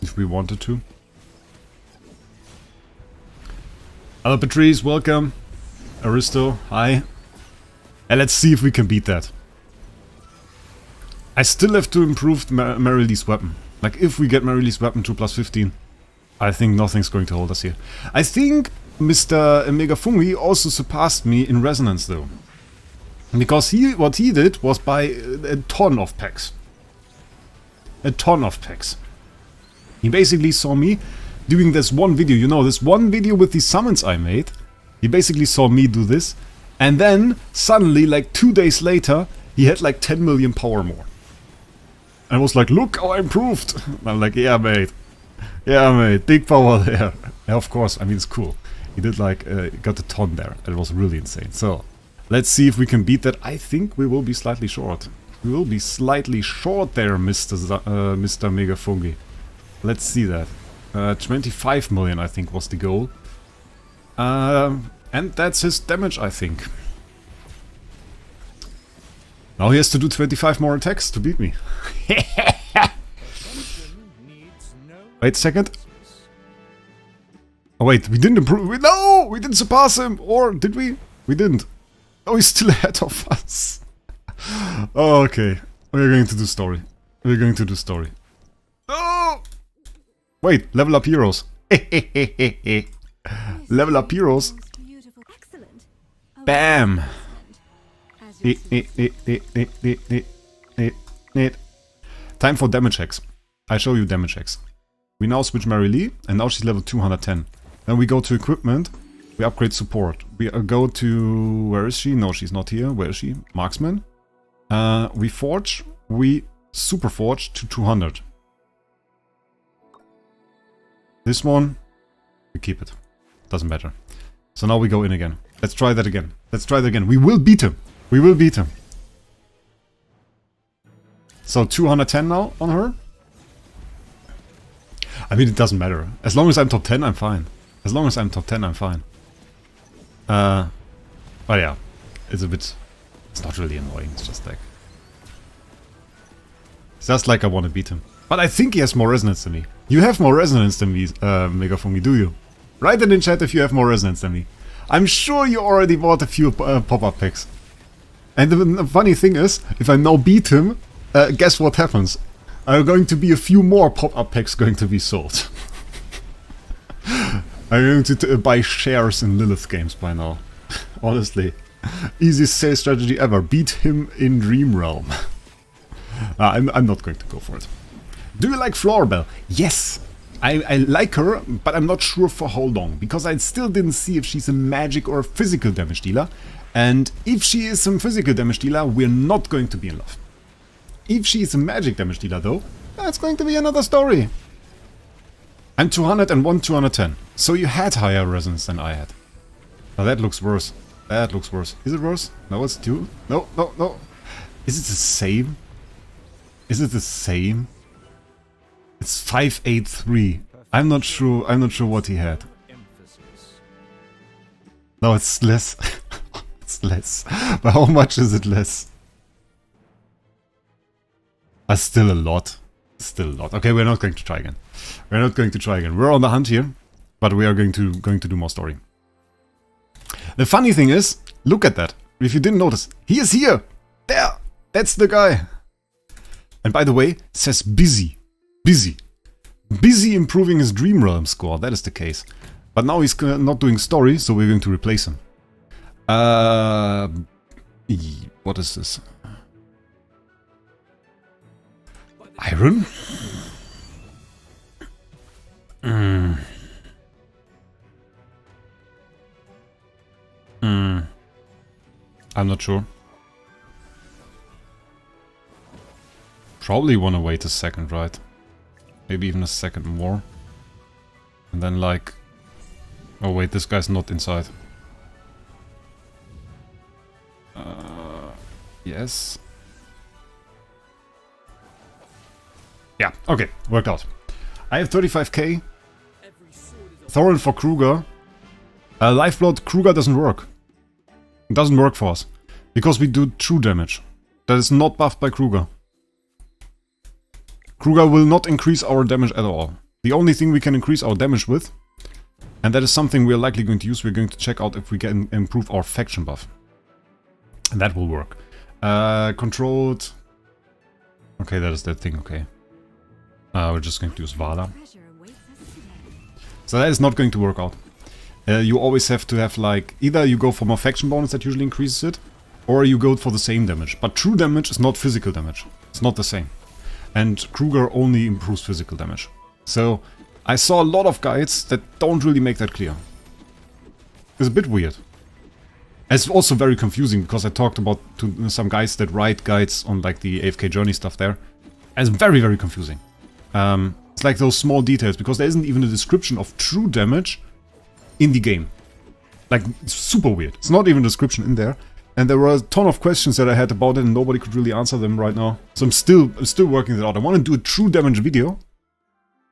If we wanted to. Hello Patrice, welcome. Aristo, hi. And let's see if we can beat that. I still have to improve Mary Lee's weapon. Like, if we get Mary Lee's weapon to plus 15, I think nothing's going to hold us here. I think Mr. Mega Fungi also surpassed me in resonance, though. Because what he did was buy a ton of packs. A ton of packs. He basically saw me doing this one video, you know, this one video with the summons I made. He basically saw me do this. And then, suddenly, like 2 days later, he had like 10 million power more. And was like, look how I improved. And I'm like, yeah, mate. Yeah, mate, big power there. Yeah, of course, I mean, it's cool. He did like, got a ton there. It was really insane. So, let's see if we can beat that. I think we will be slightly short. We will be slightly short there, Mr. Mega Fungi. Let's see that. 25 million, I think, was the goal. And that's his damage, I think. Now he has to do 25 more attacks to beat me. Wait a second. Oh wait, we didn't improve. No! We didn't surpass him! Or did we? We didn't. Oh, he's still ahead of us. Oh, okay. We're going to do story. We're going to do story. No! Wait, level up heroes. Level up heroes. Bam! Time for damage hacks. I show you damage hacks. We now switch Mary Lee, and now she's level 210. Then we go to equipment, we upgrade support. We go to... where is she? No, she's not here. Where is she? Marksman. We forge, we super forge to 200. This one, we keep it. Doesn't matter. So now we go in again. Let's try that again. Let's try that again. We will beat him. We will beat him. So 210 now on her. I mean, it doesn't matter. As long as I'm top 10, I'm fine. As long as I'm top 10, I'm fine. But yeah, it's a bit... it's not really annoying, it's just like... it's just like I want to beat him. But I think he has more resonance than me. You have more resonance than me, Megafungi, do you? Write it in chat if you have more resonance than me. I'm sure you already bought a few pop-up packs. And the funny thing is, if I now beat him, guess what happens? Are going to be a few more pop-up packs going to be sold. I'm going to buy shares in Lilith games by now. Honestly. Easiest sales strategy ever. Beat him in Dream Realm. I'm not going to go for it. Do you like Flora Bell? Yes! I like her, but I'm not sure for how long. Because I still didn't see if she's a magic or a physical damage dealer. And if she is some physical damage dealer, we're not going to be in love. If she is a magic damage dealer though, that's going to be another story. I'm 200 and 210. So you had higher resonance than I had. Now that looks worse. That looks worse. Is it worse? No, it's 2. No, no, no. Is it the same? Is it the same? It's 583. I'm not sure what he had. No, it's less. It's less. But how much is it less? That's still a lot. Still a lot. Okay, we're not going to try again. We're not going to try again. We're on the hunt here, but we are going to do more story. The funny thing is, look at that. If you didn't notice, he is here. There. That's the guy. And by the way, says busy. Busy. Busy improving his Dream Realm score. That is the case. But now he's not doing story, so we're going to replace him. What is this? Iron? I'm not sure. Probably want to wait a second, right? Maybe even a second more. And then like... oh wait, this guy's not inside. Yes. Yeah, okay, worked out. I have 35k. Thorin for Kruger. Lifeblood Kruger doesn't work. It doesn't work for us. Because we do true damage. That is not buffed by Kruger. Kruger will not increase our damage at all. The only thing we can increase our damage with, and that is something we are likely going to use, we're going to check out if we can improve our faction buff. And that will work. Controlled... okay, that is that thing, okay. We're just going to use Vala. So that is not going to work out. You always have to have like... either you go for more faction bonus that usually increases it, or you go for the same damage. But true damage is not physical damage. It's not the same. And Kruger only improves physical damage. So I saw a lot of guides that don't really make that clear. It's a bit weird. It's also very confusing because I talked about to some guys that write guides on like the AFK Journey stuff there. It's very, very confusing. It's like those small details, because there isn't even a description of true damage in the game. Like, it's super weird. It's not even a description in there. And there were a ton of questions that I had about it, and nobody could really answer them right now. So I'm still working that out. I want to do a true damage video.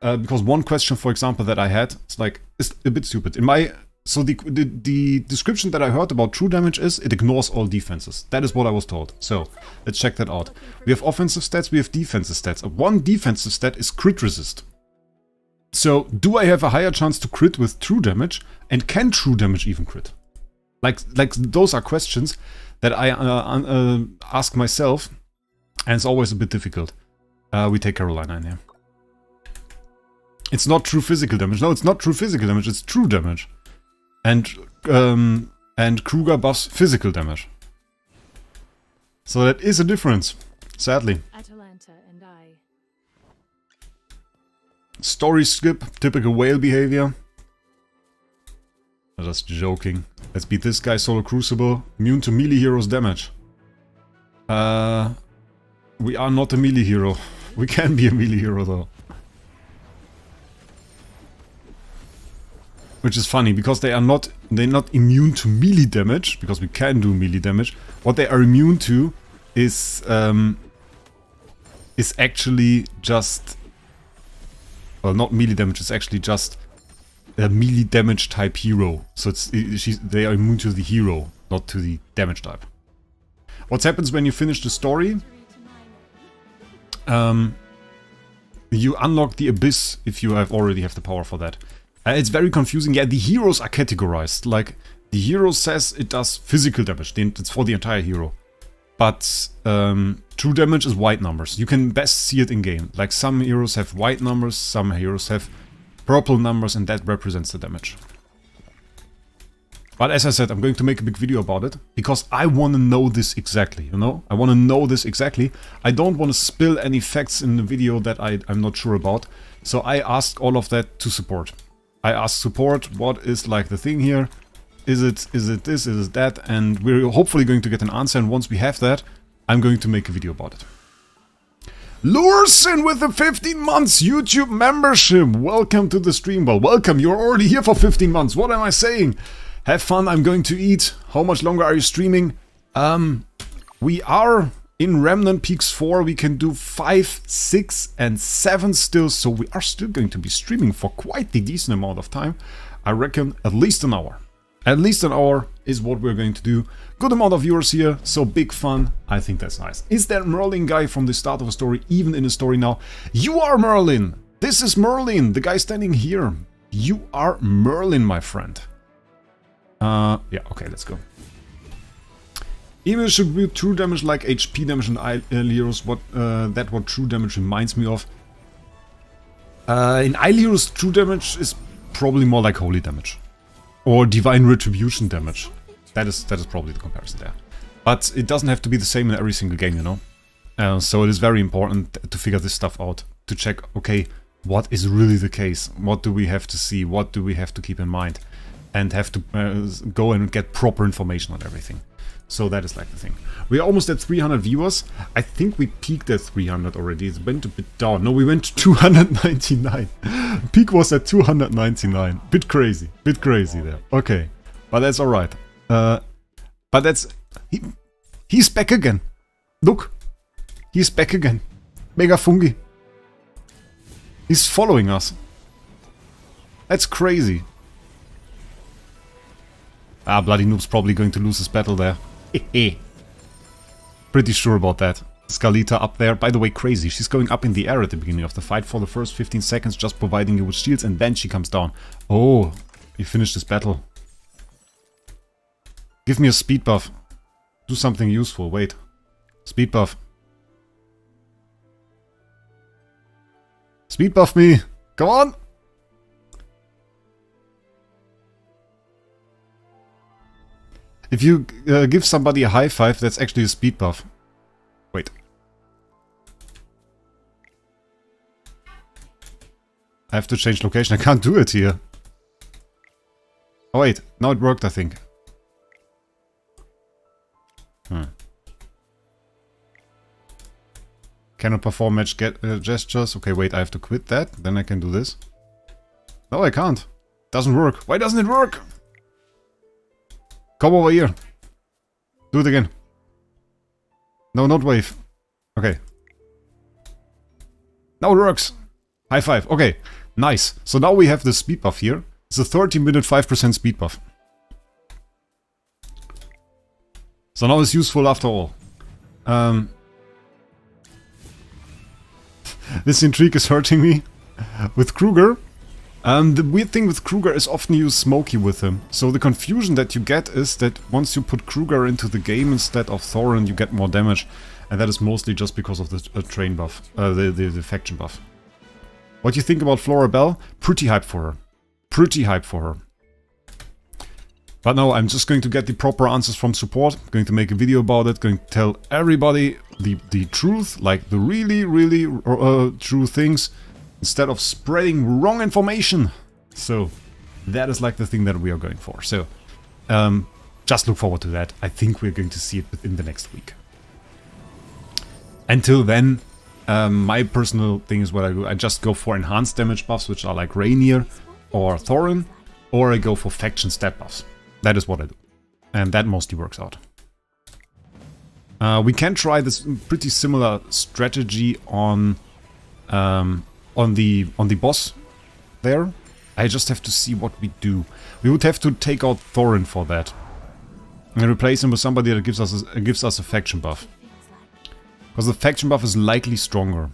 Because one question, for example, that I had, it's a bit stupid. So the description that I heard about true damage is it ignores all defenses. That is what I was told. So let's check that out. We have offensive stats, we have defensive stats. One defensive stat is crit resist. So do I have a higher chance to crit with true damage? And can true damage even crit? Like those are questions that I ask myself, and it's always a bit difficult. We take Carolina in here. It's not true physical damage. No, it's not true physical damage. It's true damage. And Kruger buffs physical damage. So that is a difference, sadly. Atalanta and I. Story skip, typical whale behavior. I'm just joking. Let's beat this guy, Solo Crucible. Immune to melee heroes damage. We are not a melee hero. We can be a melee hero though. Which is funny, because they're not immune to melee damage, because we can do melee damage. What they are immune to is actually just... Well, not melee damage, it's actually just a melee damage type hero. So they are immune to the hero, not to the damage type. What happens when you finish the story? You unlock the Abyss if you already have the power for that. It's very confusing. Yeah, the heroes are categorized. Like, the hero says it does physical damage. It's for the entire hero. But true damage is white numbers. You can best see it in-game. Like, some heroes have white numbers, some heroes have purple numbers, and that represents the damage. But as I said, I'm going to make a big video about it, because I want to know this exactly, you know? I want to know this exactly. I don't want to spill any facts in the video that I'm not sure about. So I asked all of that to support. I asked support, what is like the thing here? Is it this, is it that? And we're hopefully going to get an answer, and once we have that, I'm going to make a video about it. Lursen with the 15 months YouTube membership! Welcome to the stream. Well, welcome, you're already here for 15 months. What am I saying? Have fun, I'm going to eat. How much longer are you streaming? We are in Remnant Peaks 4. We can do 5, 6 and 7 still. So we are still going to be streaming for quite the decent amount of time. I reckon at least an hour. At least an hour is what we're going to do. Good amount of viewers here, so big fun. I think that's nice. Is that Merlin guy from the start of a story even in a story now? You are Merlin! This is Merlin, the guy standing here. You are Merlin, my friend. Yeah, okay, let's go. Even should be true damage like HP damage and Heroes. What true damage reminds me of. In Heroes, true damage is probably more like holy damage. Or divine retribution damage. That is probably the comparison there. But it doesn't have to be the same in every single game, you know. So it is very important to figure this stuff out. To check, okay, what is really the case? What do we have to see? What do we have to keep in mind? And have to go and get proper information on everything. So that is like the thing. We are almost at 300 viewers. I think we peaked at 300 already. It went a bit down. No, we went to 299. Peak was at 299. Bit crazy there. Okay, but that's all right. But that's he's back again. Look, he's back again. Mega Fungi. He's following us. That's crazy. Ah, Bloody Noob's probably going to lose his battle there. Pretty sure about that. Scalita up there. By the way, crazy. She's going up in the air at the beginning of the fight for the first 15 seconds, just providing you with shields, and then she comes down. Oh, he finished this battle. Give me a speed buff. Do something useful. Wait. Speed buff. Speed buff me. Come on. If you give somebody a high five, that's actually a speed buff. Wait. I have to change location. I can't do it here. Oh wait, now it worked, I think. Cannot perform match gestures. Okay, wait, I have to quit that. Then I can do this. No, I can't. Doesn't work. Why doesn't it work? Come over here. Do it again. No, not wave. Okay. Now it works. High five. Okay, nice. So now we have the speed buff here. It's a 30-minute 5% speed buff. So now it's useful after all. This intrigue is hurting me. With Kruger, the weird thing with Kruger is often you use Smokey with him. So the confusion that you get is that once you put Kruger into the game instead of Thorin, you get more damage. And that is mostly just because of the train buff, the faction buff. What do you think about Flora Bell? Pretty hyped for her. Pretty hyped for her. But no, I'm just going to get the proper answers from support. I'm going to make a video about it. Going to tell everybody the truth, like the really true things, instead of spreading wrong information. So that is like the thing that we are going for. So just look forward to that. I think we're going to see it within the next week. Until then, my personal thing is what I do. I just go for enhanced damage buffs, which are like Rainier or Thorin, or I go for faction stat buffs. That is what I do. And that mostly works out. We can try this pretty similar strategy on the boss there. I just have to see what we do. We would have to take out Thorin for that. And replace him with somebody that gives us a faction buff. Because the faction buff is likely stronger.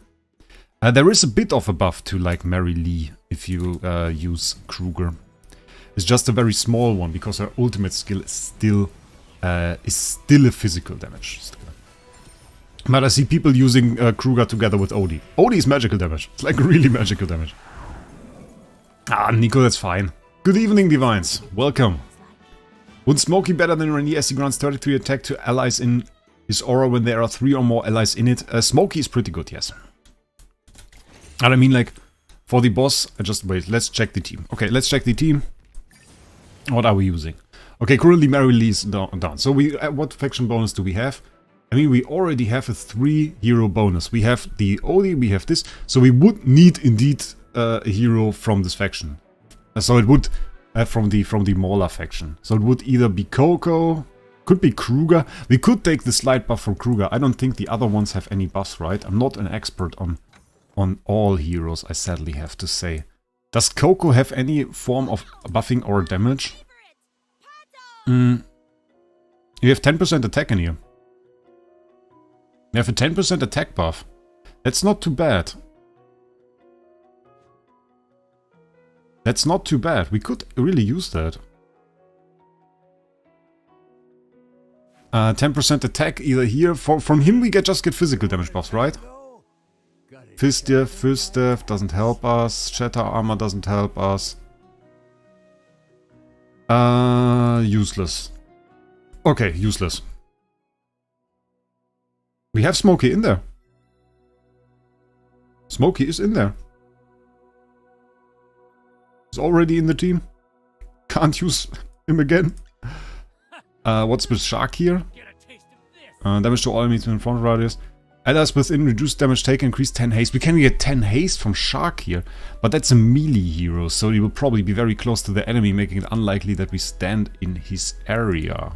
There is a bit of a buff to like Mary Lee if you use Kruger. It's just a very small one because her ultimate skill is still a physical damage. But I see people using Kruger together with Odie. Odie is magical damage. It's like really magical damage. Ah, Nico, that's fine. Good evening, Divines. Welcome. Would Smokey better than Rainier as he grants 33 attack to allies in his aura when there are 3 or more allies in it? Smokey is pretty good, yes. And I mean, like, for the boss, just wait, let's check the team. Okay, let's check the team. What are we using? Okay, currently Mary Lee is down. So we, what faction bonus do we have? I mean, we already have a 3 hero bonus. We have the Odie, we have this. So we would need indeed a hero from this faction. So it would from the Mauler faction. So it would either be Coco, could be Kruger. We could take the slight buff from Kruger. I don't think the other ones have any buffs, right? I'm not an expert on all heroes, I sadly have to say. Does Coco have any form of buffing or damage? You have 10% attack in here. You have a 10% attack buff. That's not too bad. That's not too bad. We could really use that. 10% attack either here. From him we just get physical damage buffs, right? Fist Death doesn't help us. Shatter Armor doesn't help us. Useless. Okay, useless. We have Smokey in there. Smokey is in there. He's already in the team. Can't use him again. What's with Shark here? Damage to all enemies in front radius. Allies within reduced damage taken, increase 10 haste. We can get 10 haste from Shark here, but that's a melee hero, so he will probably be very close to the enemy, making it unlikely that we stand in his area.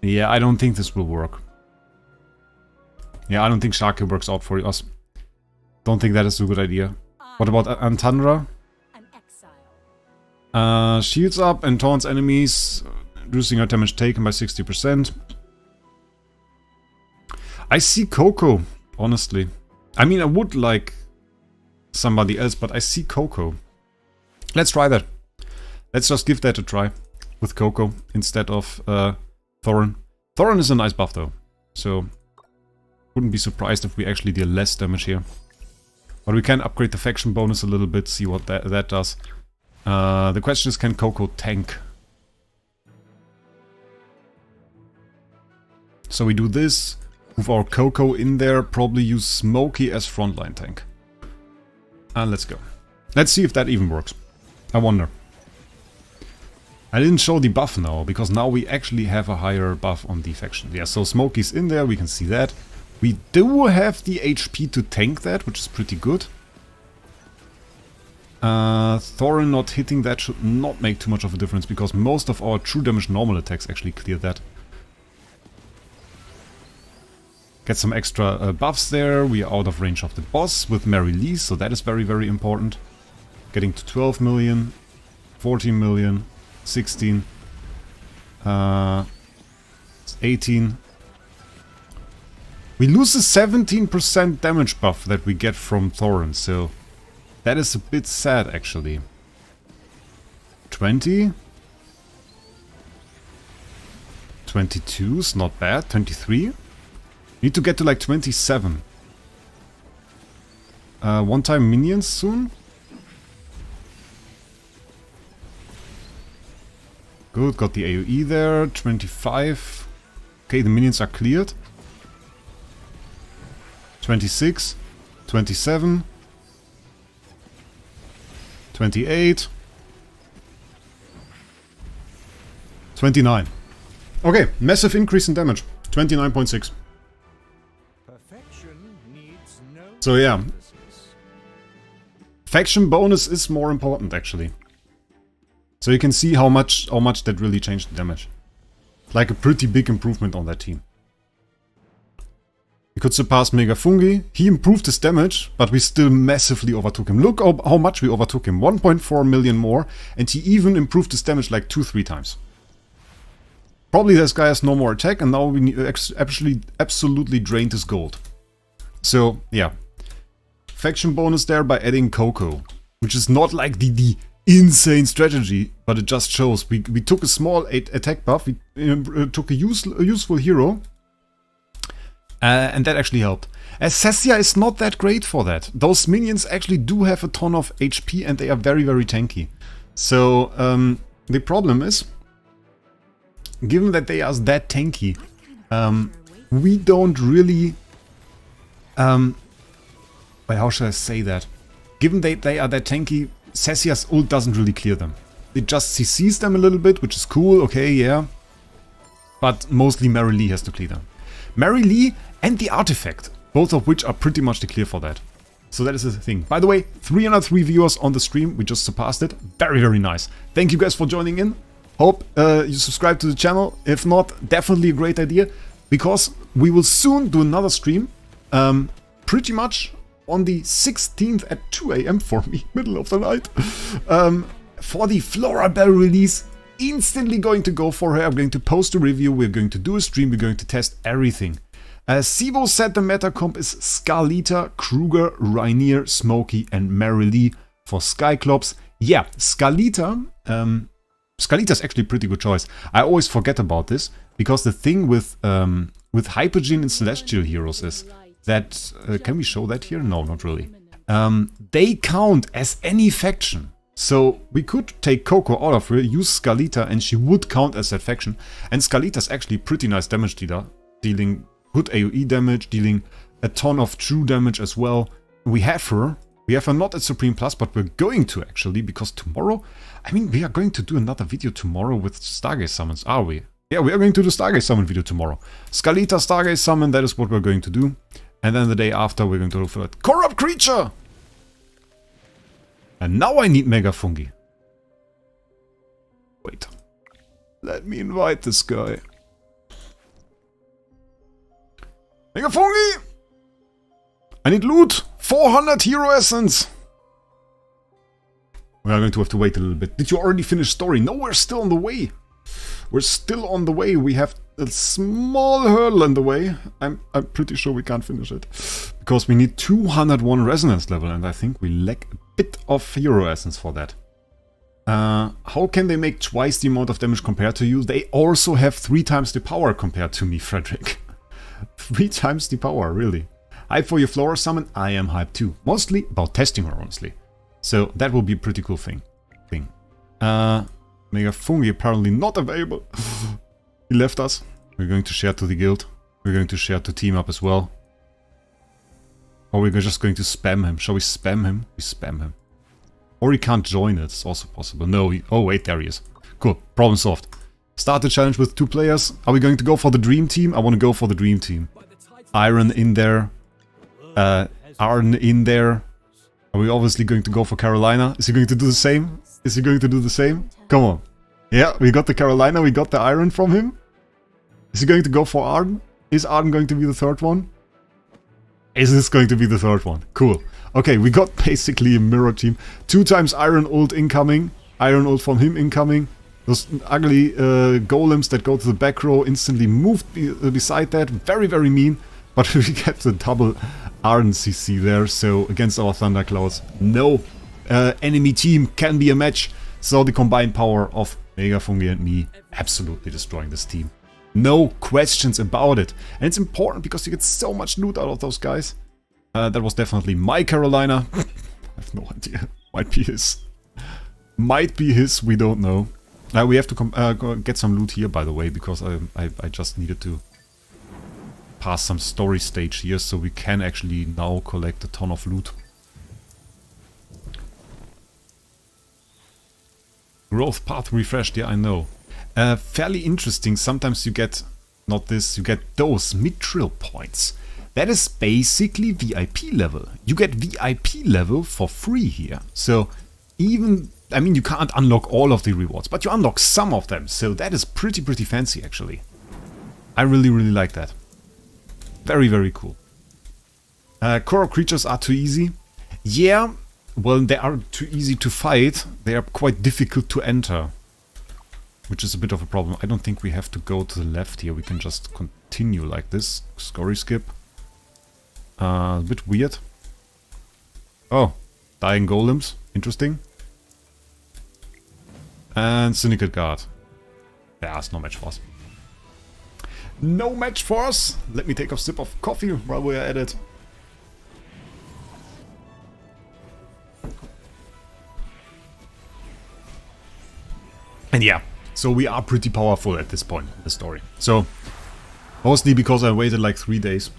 Yeah, I don't think this will work. Yeah, I don't think Shark works out for us. Don't think that is a good idea. What about Antandra? Shields up and taunts enemies, reducing her damage taken by 60%. I see Coco, honestly. I mean, I would like somebody else, but I see Coco. Let's try that. Let's just give that a try with Coco instead of Thorin. Thorin is a nice buff though, so wouldn't be surprised if we actually deal less damage here. But we can upgrade the faction bonus a little bit, see what that does. The question is, can Coco tank? So we do this, move our Coco in there, probably use Smokey as frontline tank. And let's go. Let's see if that even works. I wonder. I didn't show the buff now, because now we actually have a higher buff on defection. Yeah, so Smokey's in there, we can see that. We do have the HP to tank that, which is pretty good. Thorin not hitting that should not make too much of a difference, because most of our true damage normal attacks actually clear that. Get some extra buffs there. We are out of range of the boss with Mary Lee, so that is very, very important. Getting to 12 million, 14 million, 16, 18. We lose a 17% damage buff that we get from Thorin, so that is a bit sad actually. 20. 22 is not bad. 23. Need to get to like 27. One-time minions soon. Good, got the AoE there. 25. Okay, the minions are cleared. 26. 27. 28. 29. Okay, massive increase in damage. 29.6. So yeah, faction bonus is more important actually. So you can see how much that really changed the damage. Like a pretty big improvement on that team. We could surpass Mega Fungi. He improved his damage, but we still massively overtook him. Look how much we overtook him. 1.4 million more, and he even improved his damage like 2-3 times. Probably this guy has no more attack, and now we actually absolutely drained his gold. So yeah. Faction bonus there by adding Coco, which is not like the insane strategy, but it just shows we took a small attack buff, we took a useful hero, and that actually helped. Cessia is not that great for that. Those minions actually do have a ton of HP and they are very, very tanky. So the problem is, given that they are that tanky, we don't really... Wait, how should I say that? Given they are that tanky, Cessia's ult doesn't really clear them. It just CCs them a little bit, which is cool, okay, yeah. But mostly Mary Lee has to clear them. Mary Lee and the artifact, both of which are pretty much the clear for that. So that is the thing. By the way, 303 viewers on the stream, we just surpassed it. Very, very nice. Thank you guys for joining in. Hope you subscribe to the channel. If not, definitely a great idea. Because we will soon do another stream. Pretty much on the 16th at 2 AM for me, middle of the night, for the Flora Bell release. Instantly going to go for her. I'm going to post a review, we're going to do a stream, we're going to test everything. Sivo said the meta comp is Scarlita, Kruger, Rainier, Smokey and Mary Lee for Skyclops. Yeah, Scarlita, Scarlita's actually a pretty good choice. I always forget about this, because the thing with Hypogean and Celestial heroes is that, can we show that here? No, not really. They count as any faction. So we could take Coco out of her, use Scarlita, and she would count as that faction. And Scarlita's actually pretty nice damage dealer, dealing good AoE damage, dealing a ton of true damage as well. We have her not at Supreme Plus, but we're going to actually, because tomorrow, I mean, we are going to do another video tomorrow with Stargaze summons, are we? Yeah, we are going to do Stargaze summon video tomorrow. Scarlita Stargaze summon, that is what we're going to do. And then the day after, we're going to look for that Corrupt Creature! And now I need Mega Fungi. Wait. Let me invite this guy. Mega Fungi! I need loot! 400 Hero Essence! We are going to have to wait a little bit. Did you already finish story? No, we're still on the way. We're still on the way. We have a small hurdle in the way. I'm pretty sure we can't finish it. Because we need 201 resonance level, and I think we lack a bit of Hero Essence for that. How can they make twice the amount of damage compared to you? They also have 3 times the power compared to me, Frederick. 3 times the power, really. Hype for your Flora summon? I am hyped too. Mostly about testing her, honestly. So that will be a pretty cool thing. Mega Fungi apparently not available. He left us. We're going to share to the guild. We're going to share to team up as well. Or we're just going to spam him. Shall we spam him? We spam him. Or he can't join it, it's also possible. No, oh wait, there he is. Cool, problem solved. Start the challenge with 2 players. Are we going to go for the dream team? I want to go for the dream team. Iron in there. Arn in there. Are we obviously going to go for Carolina? Is he going to do the same? Is he going to do the same? Come on. Yeah, we got the Carolina, we got the Iron from him. Is he going to go for Arn? Is Arn going to be the third one? Is this going to be the third one? Cool. Okay, we got basically a mirror team. 2 times Iron ult incoming. Iron ult from him incoming. Those ugly golems that go to the back row instantly moved beside that. Very, very mean. But we get the double Arn CC there. So against our Thunderclouds, no enemy team can be a match. So the combined power of Megafungi and me absolutely destroying this team. No questions about it. And it's important because you get so much loot out of those guys. That was definitely my Carolina. I have no idea. Might be his. Might be his, we don't know. We have to go get some loot here, by the way, because I just needed to pass some story stage here, so we can actually now collect a ton of loot. Growth path refreshed, yeah, I know. Fairly interesting, sometimes you get, not this, you get those mithril points. That is basically VIP level. You get VIP level for free here. So even, I mean, you can't unlock all of the rewards, but you unlock some of them. So that is pretty fancy actually. I really like that. Very, very cool. Coral creatures are too easy. Yeah, well, they are too easy to fight. They are quite difficult to enter, which is a bit of a problem. I don't think we have to go to the left here. We can just continue like this. Scurry skip. A bit weird. Oh, dying golems. Interesting. And Syndicate Guard. Yeah, it's no match for us. No match for us. Let me take a sip of coffee while we're at it. And yeah, so we are pretty powerful at this point in the story. So, mostly because I waited like 3 days.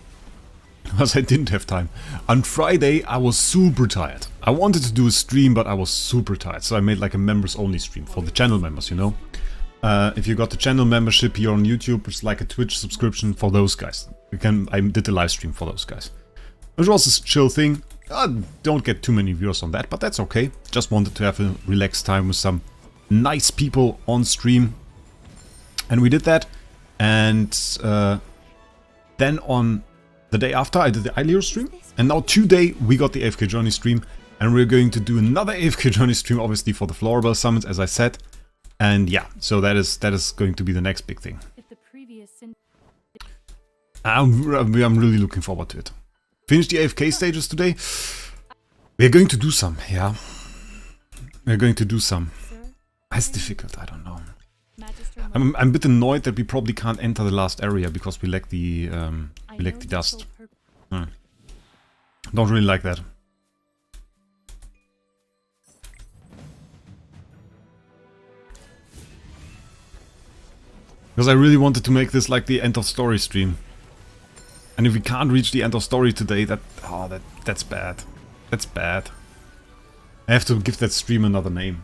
Because I didn't have time. On Friday, I was super tired. I wanted to do a stream, but I was super tired. So I made like a members only stream for the channel members, you know. If you got the channel membership here on YouTube, it's like a Twitch subscription for those guys. I did a live stream for those guys. Which was a chill thing. I don't get too many viewers on that, but that's okay. Just wanted to have a relaxed time with some nice people on stream. And we did that. And then on the day after, I did the Ilio stream. And now today, we got the AFK Journey stream. And we're going to do another AFK Journey stream, obviously, for the Flora Bell summons, as I said. And yeah, so that is going to be the next big thing. I'm really looking forward to it. Finish the AFK stages today. We're going to do some, yeah. We're going to do some. That's difficult, I don't know. I'm a bit annoyed that we probably can't enter the last area because we lack the dust. Don't really like that. Because I really wanted to make this like the end of story stream. And if we can't reach the end of story today, that's bad. That's bad. I have to give that stream another name.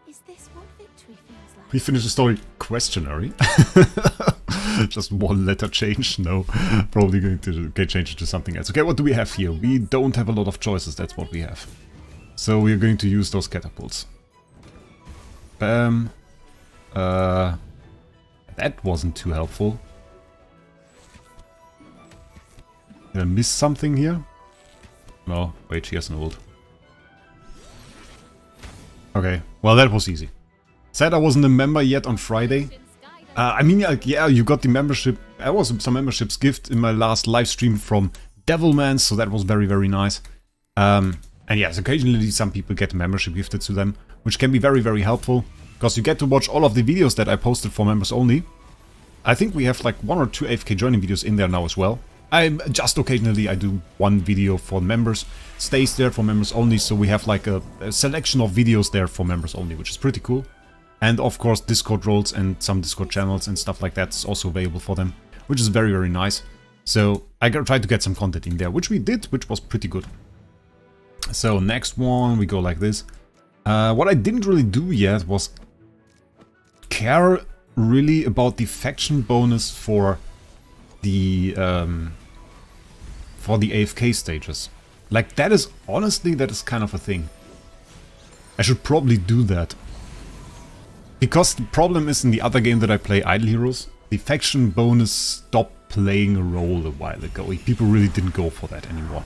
Is this what victory feels like? We finish the story questionary. Just one letter change. No, probably going to get changed to something else. Okay, what do we have here? We don't have a lot of choices. That's what we have. So we're going to use those catapults. Bam. That wasn't too helpful. Did I miss something here? No, wait, she has an ult. Okay, well that was easy. Said I wasn't a member yet on Friday. I mean, yeah, you got the membership. There was some memberships gift in my last live stream from Devilman, so that was very, very nice. And yes, occasionally some people get a membership gifted to them, which can be very, very helpful. Because you get to watch all of the videos that I posted for members only. I think we have like 1 or 2 AFK Journey videos in there now as well. Just occasionally I do one video for members. Stays there for members only, so we have like a selection of videos there for members only, which is pretty cool. And of course Discord roles and some Discord channels and stuff like that is also available for them, which is very, very nice. So I tried to get some content in there, which we did, which was pretty good. So next one, we go like this. What I didn't really do yet was care really about the faction bonus for the AFK stages. Like, that is, honestly, that is kind of a thing. I should probably do that. Because the problem is, in the other game that I play, Idle Heroes, the faction bonus stopped playing a role a while ago. People really didn't go for that anymore.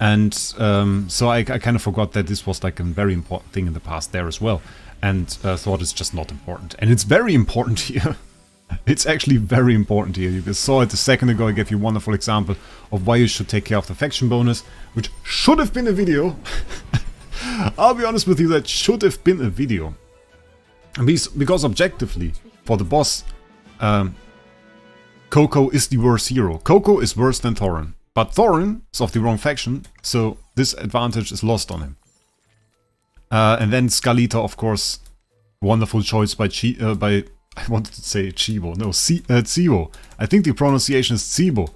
And so I kind of forgot that this was like a very important thing in the past there as well. And thought it's just not important. And it's very important here. It's actually very important here. You saw it a second ago. I gave you a wonderful example of why you should take care of the faction bonus, which should have been a video. I'll be honest with you, that should have been a video. Because objectively, for the boss, Coco is the worst hero. Coco is worse than Thorin. But Thorin is of the wrong faction, so this advantage is lost on him. And then Skalita, of course, wonderful choice by I wanted to say Chibo. No, Tsibo. I think the pronunciation is Tsibo.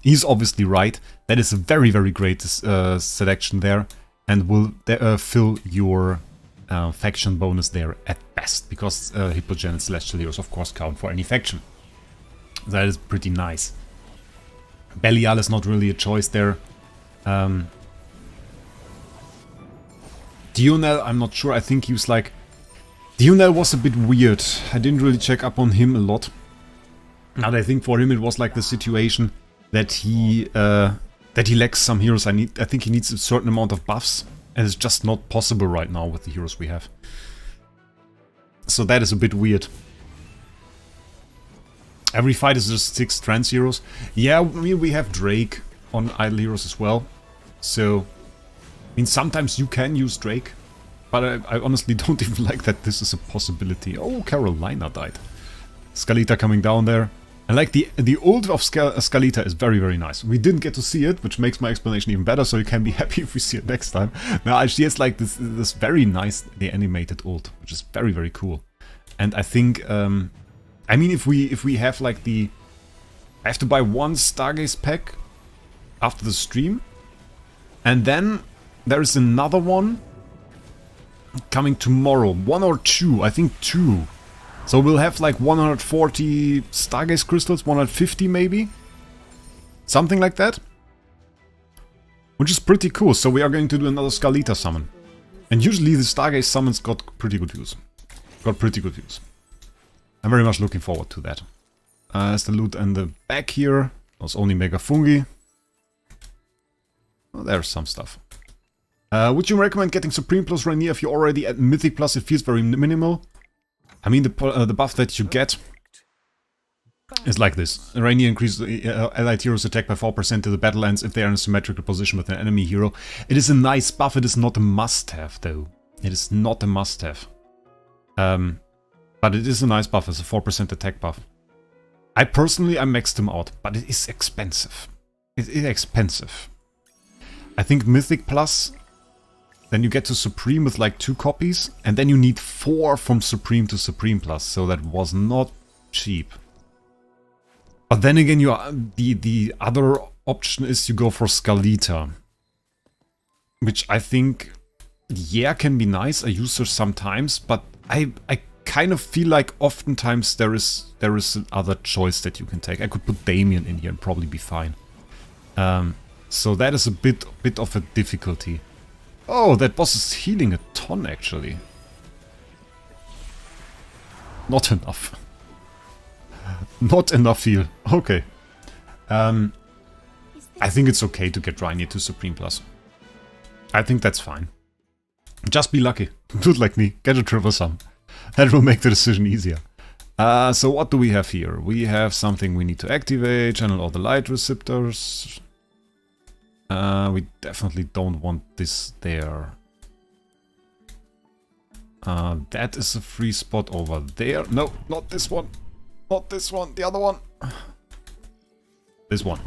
He's obviously right. That is a very, very great selection there. And will fill your faction bonus there at best. Because Hippogen and Celestial Heroes, of course, count for any faction. That is pretty nice. Belial is not really a choice there. Dionel, I'm not sure. I think he was like... Dionel was a bit weird. I didn't really check up on him a lot. And I think for him it was like the situation that he lacks some heroes. I think he needs a certain amount of buffs. And it's just not possible right now with the heroes we have. So that is a bit weird. Every fight is just 6 trans heroes. Yeah, I mean, we have Drake on Idle Heroes as well. So, I mean, sometimes you can use Drake. But I honestly don't even like that this is a possibility. Oh, Carolina died. Skalita coming down there. I like the ult of Skalita is very, very nice. We didn't get to see it, which makes my explanation even better, so you can be happy if we see it next time. Now, she has like this very nicely animated ult, which is very, very cool. And I think, I mean, if we have like I have to buy one Stargaze pack after the stream. And then there is another one coming tomorrow. 1 or 2, I think 2. So we'll have like 140 Stargaze crystals, 150 maybe? Something like that. Which is pretty cool. So we are going to do another Skalita summon. And usually the Stargaze summons got pretty good views. I'm very much looking forward to that. As the loot in the back here. There's only Mega Fungi. Oh, there's some stuff. Would you recommend getting Supreme Plus Rainier if you're already at Mythic Plus? It feels very minimal. I mean, the buff that you get is like this. Rainier increases allied heroes attack by 4% to the battle ends if they are in a symmetrical position with an enemy hero. It is a nice buff. It is not a must-have, though. It is not a must-have. But it is a nice buff. It's a 4% attack buff. I maxed him out, but it is expensive. It is expensive. I think Mythic Plus... Then you get to Supreme with like 2 copies, and then you need 4 from Supreme to Supreme Plus, so that was not cheap. But then again, the other option is you go for Skalita, which I think, yeah, can be nice. I use her sometimes, but I kind of feel like oftentimes there is another choice that you can take. I could put Damien in here and probably be fine. So that is a bit of a difficulty. Oh, that boss is healing a ton, actually. Not enough. Not enough heal. Okay. I think it's okay to get Rainier to Supreme Plus. I think that's fine. Just be lucky. Do it like me. Get a triple sum. That will make the decision easier. So what do we have here? We have something we need to activate. Channel all the light receptors. We definitely don't want this there. That is a free spot over there. No, not this one. Not this one. The other one. This one.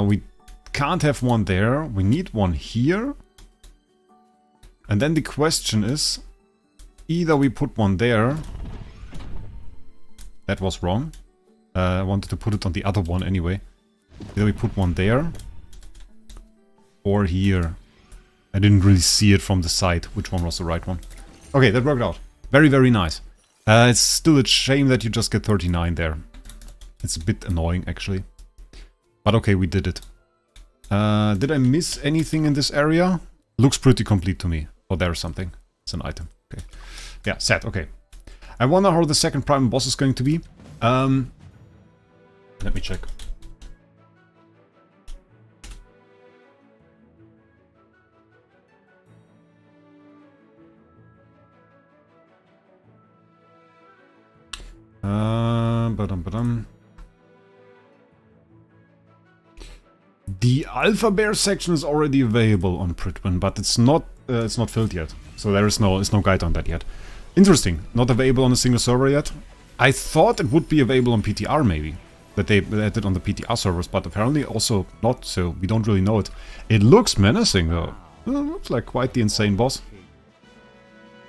We can't have one there. We need one here. And then the question is, either we put one there. That was wrong. I wanted to put it on the other one anyway. Either we put one there or here. I didn't really see it from the side, which one was the right one. Okay, that worked out. Very, very nice. It's still a shame that you just get 39 there. It's a bit annoying, actually. But okay, we did it. Did I miss anything in this area? Looks pretty complete to me. Oh, there's something. It's an item. Okay. Yeah, set. Okay. I wonder how the second prime boss is going to be. Let me check. The Alpha Bear section is already available on Pritwin, but it's not filled yet. So there is no guide on that yet. Interesting. Not available on a single server yet. I thought it would be available on PTR maybe. That they added on the PTR servers, but apparently also not, so we don't really know it. It looks menacing though. It looks like quite the insane boss.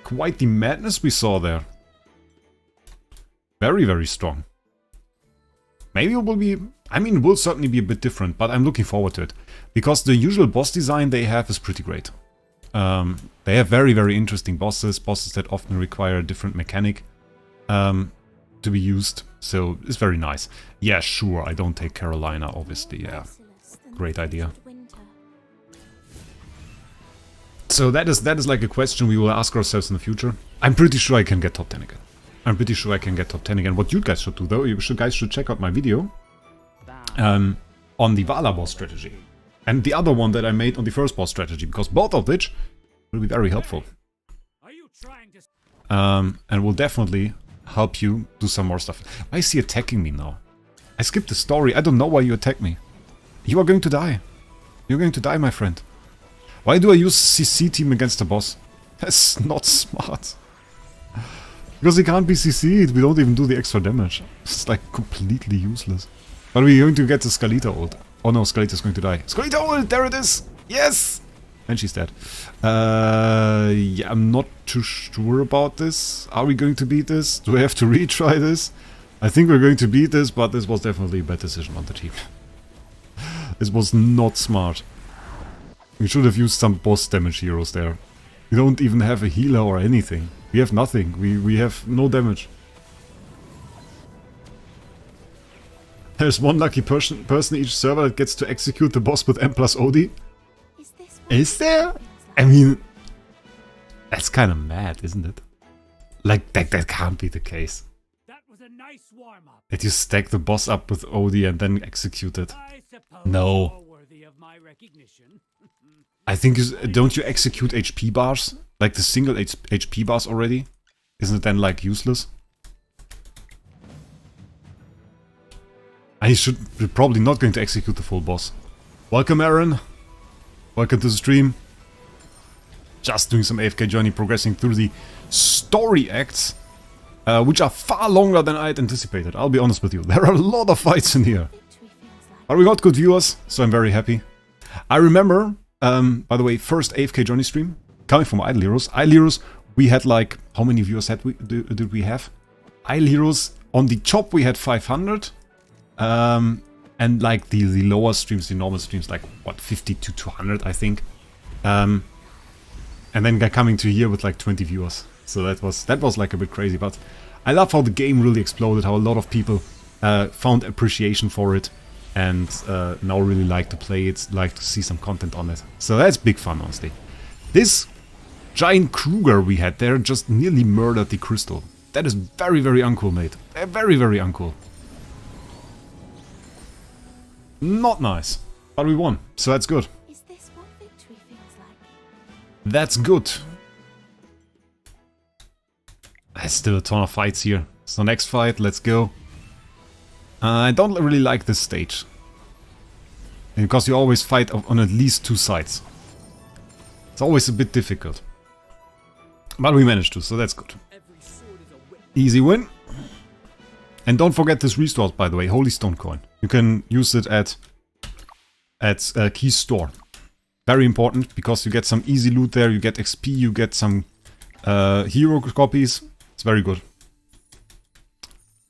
Quite the madness we saw there. Very, very strong. Maybe it will be... I mean, it will certainly be a bit different, but I'm looking forward to it. Because the usual boss design they have is pretty great. They have very, very interesting bosses. Bosses that often require a different mechanic to be used. So, it's very nice. Yeah, sure, I don't take Carolina, obviously, yeah. Great idea. So that is like a question we will ask ourselves in the future. I'm pretty sure I can get top 10 again. I'm pretty sure I can get top 10 again. What you guys should do though, guys should check out my video on the Vala boss strategy. And the other one that I made on the first boss strategy, because both of which will be very helpful. And will definitely help you do some more stuff. Why is he attacking me now? I skipped the story. I don't know why you attack me. You are going to die. You're going to die, my friend. Why do I use CC team against the boss? That's not smart. Because he can't be CC'd, we don't even do the extra damage. It's like completely useless. But we're going to get the Scalita ult. Oh no, Scalita's going to die. Scalita ult! There it is! Yes! And she's dead. Yeah, I'm not too sure about this. Are we going to beat this? Do I have to retry this? I think we're going to beat this, but this was definitely a bad decision on the team. This was not smart. We should have used some boss damage heroes there. We don't even have a healer or anything. We have nothing. We have no damage. There's one lucky person each server that gets to execute the boss with M plus OD. Is there? I mean, that's kind of mad, isn't it? Like, that can't be the case. That was a nice warm-up. That you stack the boss up with OD and then execute it. No. I think don't you execute HP bars? Like the single HP bars already? Isn't it then like useless? We're probably not going to execute the full boss. Welcome, Aaron. Welcome to the stream. Just doing some AFK Journey, progressing through the story acts, which are far longer than I had anticipated. I'll be honest with you. There are a lot of fights in here. But we got good viewers, so I'm very happy. I remember, by the way, first AFK Journey stream, coming from Idle Heroes. Idle Heroes, we had like, how many viewers did we have? Idle Heroes, on the top we had 500. And like the lower streams, the normal streams, like what, 50 to 200, I think. And then coming to here with like 20 viewers. So that was like a bit crazy, but I love how the game really exploded, how a lot of people found appreciation for it. And now really like to play it, like to see some content on it. So that's big fun, honestly. This giant Kruger we had there just nearly murdered the crystal. That is very, very uncool, mate. Very, very uncool. Not nice. But we won, so that's good. Is this what victory feels like? That's good. There's still a ton of fights here. So next fight, let's go. I don't really like this stage. Because you always fight on at least two sides. It's always a bit difficult. But we managed to, so that's good. Easy win. And don't forget this restores, by the way, Holy Stone Coin. You can use it at Key Store. Very important, because you get some easy loot there, you get XP, you get some hero copies. It's very good.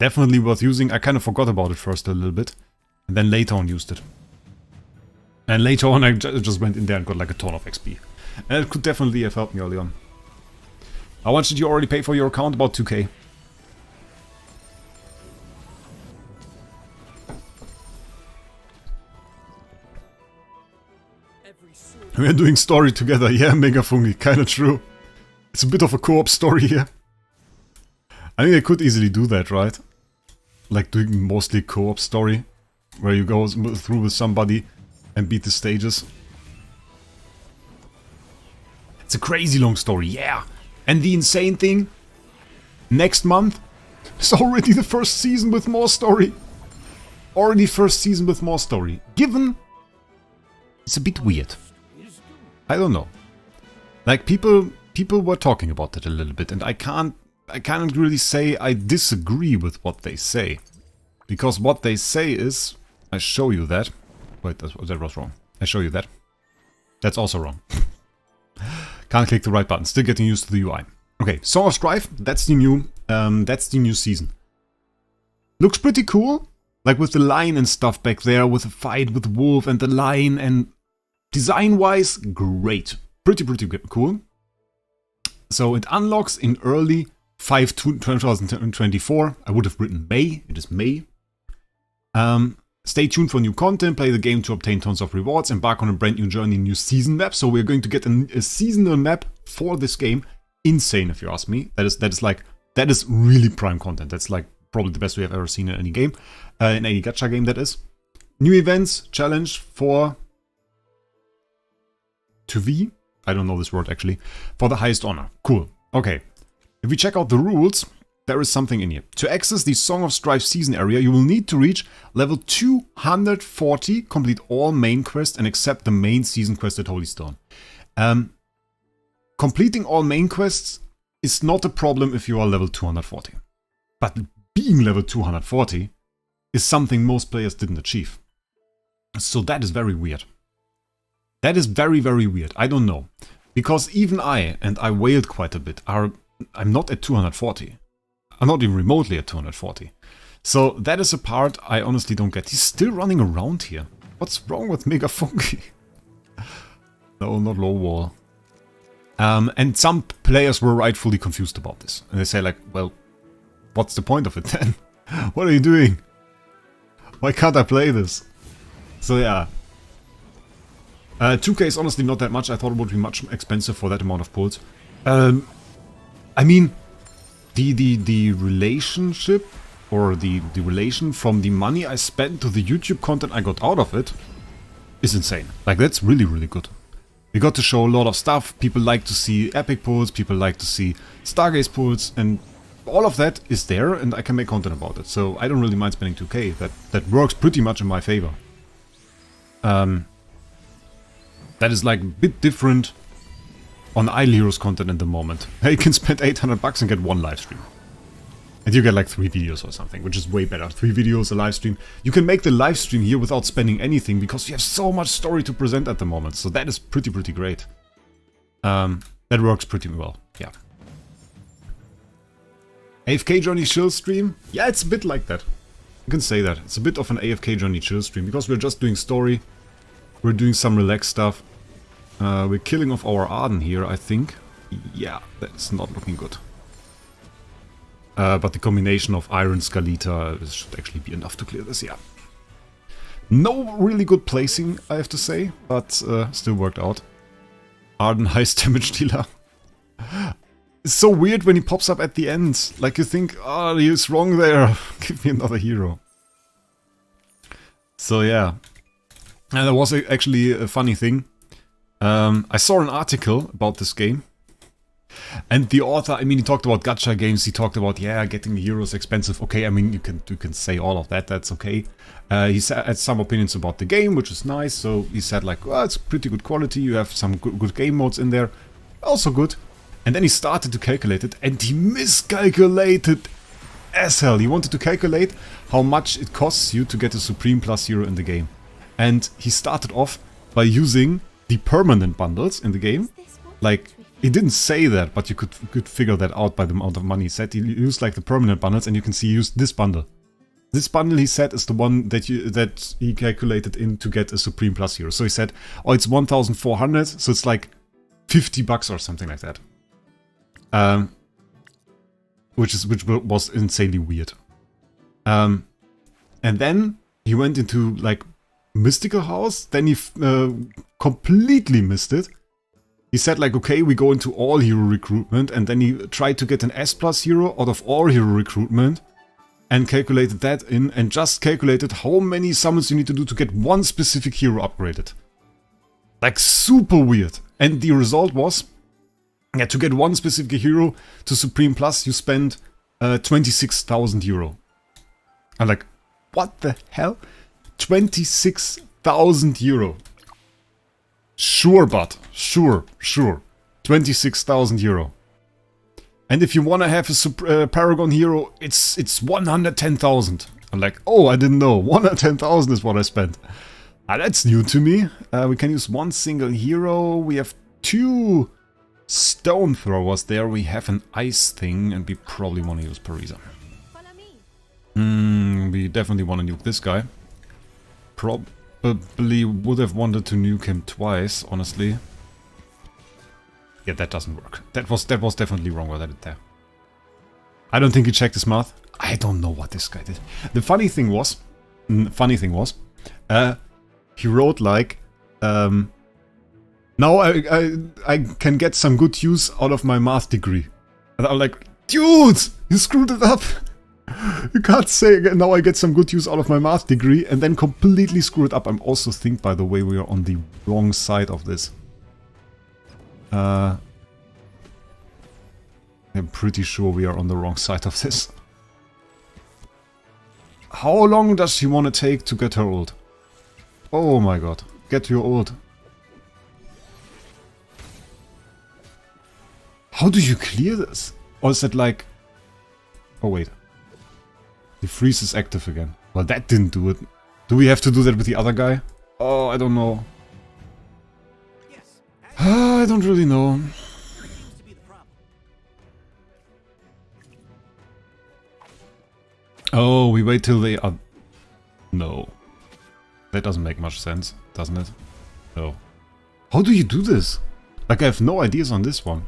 Definitely worth using. I kind of forgot about it first a little bit. And then later on used it. And later on I just went in there and got like a ton of XP. And it could definitely have helped me early on. How much did you already pay for your account? About 2k. We're doing story together. Yeah, Mega Fungi, kinda true. It's a bit of a co-op story here. I think I could easily do that, right? Like doing mostly co-op story, where you go through with somebody and beat the stages. It's a crazy long story, yeah. And the insane thing, next month is already the first season with more story. Already first season with more story. Given, it's a bit weird. I don't know. Like people were talking about it a little bit, and I can't really say I disagree with what they say. Because what they say is, I show you that. Wait, that was wrong. I show you that. That's also wrong. Can't click the right button. Still getting used to the UI. Okay, Song of Strife. That's the new season. Looks pretty cool. Like with the lion and stuff back there, with the fight with the wolf and the lion, and design-wise, great. Pretty cool. So it unlocks in early 2024. I would have written May. It is May. Stay tuned for new content, play the game to obtain tons of rewards, embark on a brand new journey, new season map. So we're going to get a seasonal map for this game. Insane, if you ask me. That is really prime content. That's like probably the best we have ever seen in any game. In any gacha game, that is. New events, challenge for... to V? I don't know this word actually. For the highest honor. Cool. Okay. If we check out the rules, there is something in here. To access the Song of Strife season area, you will need to reach level 240, complete all main quests, and accept the main season quest at Holy Stone. Completing all main quests is not a problem if you are level 240. But being level 240 is something most players didn't achieve. So that is very weird. That is very weird. I don't know. Because even and I wailed quite a bit, I'm not at 240. I'm not even remotely at 240. So that is a part I honestly don't get. He's still running around here. What's wrong with Mega Fungi? No, not low wall. And some players were rightfully confused about this. And they say like, well, what's the point of it then? What are you doing? Why can't I play this? So yeah. 2k is honestly not that much. I thought it would be much expensive for that amount of pulls. I mean, the relationship, or the relation from the money I spent to the YouTube content I got out of it is insane. Like, that's really good. We got to show a lot of stuff. People like to see epic pulls, people like to see Stargaze pulls, and all of that is there, and I can make content about it. So I don't really mind spending 2k. That works pretty much in my favor. That is like a bit different on Idle Heroes content at the moment. You can spend 800 bucks and get one live stream. And you get like 3 videos or something, which is way better. 3 videos, a live stream. You can make the live stream here without spending anything, because you have so much story to present at the moment. So that is pretty great. That works pretty well, yeah. AFK Journey chill stream? Yeah, it's a bit like that. You can say that. It's a bit of an AFK Journey chill stream, because we're just doing story. We're doing some relaxed stuff. We're killing off our Arden here, I think. Yeah, that's not looking good. But the combination of Iron Scalita should actually be enough to clear this, yeah. No really good placing, I have to say, but still worked out. Arden highest damage dealer. It's so weird when he pops up at the end. Like, you think, oh, he's wrong there. Give me another hero. So yeah. And there was actually a funny thing. I saw an article about this game. And the author, I mean, he talked about gacha games, he talked about, yeah, getting the heroes expensive. Okay, I mean, you can say all of that, that's okay. He had some opinions about the game, which is nice. So he said like, well, it's pretty good quality, you have some good game modes in there. Also good. And then he started to calculate it, and he miscalculated as hell. He wanted to calculate how much it costs you to get a Supreme Plus hero in the game. And he started off by using the permanent bundles in the game. Like, he didn't say that, but you could figure that out by the amount of money he said. He used like the permanent bundles, and you can see he used this bundle. This bundle, he said, is the one that he calculated in to get a Supreme Plus hero. So he said, oh, it's 1,400, so it's like $50 or something like that. Which was insanely weird. And then he went into like Mystical House. Then he completely missed it. He said like, okay, we go into all hero recruitment, and then he tried to get an S+ hero out of all hero recruitment and calculated that in, and just calculated how many summons you need to do to get one specific hero upgraded. Like super weird. And the result was, yeah, to get one specific hero to Supreme Plus, you spend 26,000 euro. I'm like, what the hell? 26,000 euro. Sure, bud. Sure. 26,000 euro. And if you want to have a Paragon hero, it's 110,000. I'm like, oh, I didn't know. 110,000 is what I spent. That's new to me. We can use one single hero. We have 2 stone throwers there. We have an ice thing, and we probably want to use Parisa. Follow me. We definitely want to nuke this guy. Probably would have wanted to nuke him twice, honestly. Yeah, that doesn't work. That was definitely wrong what I did there. I don't think he checked his math. I don't know what this guy did. The funny thing was, he wrote like, now I can get some good use out of my math degree. And I'm like, dude, you screwed it up. You can't say, now I get some good use out of my math degree, and then completely screw it up. I'm also think, by the way, we are on the wrong side of this. I'm pretty sure we are on the wrong side of this. How long does she want to take to get her ult? Oh my god. Get your ult. How do you clear this? Or is it like... Oh wait. The freeze is active again. Well, that didn't do it. Do we have to do that with the other guy? Oh, I don't know. I don't really know. Oh, we wait till they are... No. That doesn't make much sense, doesn't it? No. How do you do this? Like, I have no ideas on this one.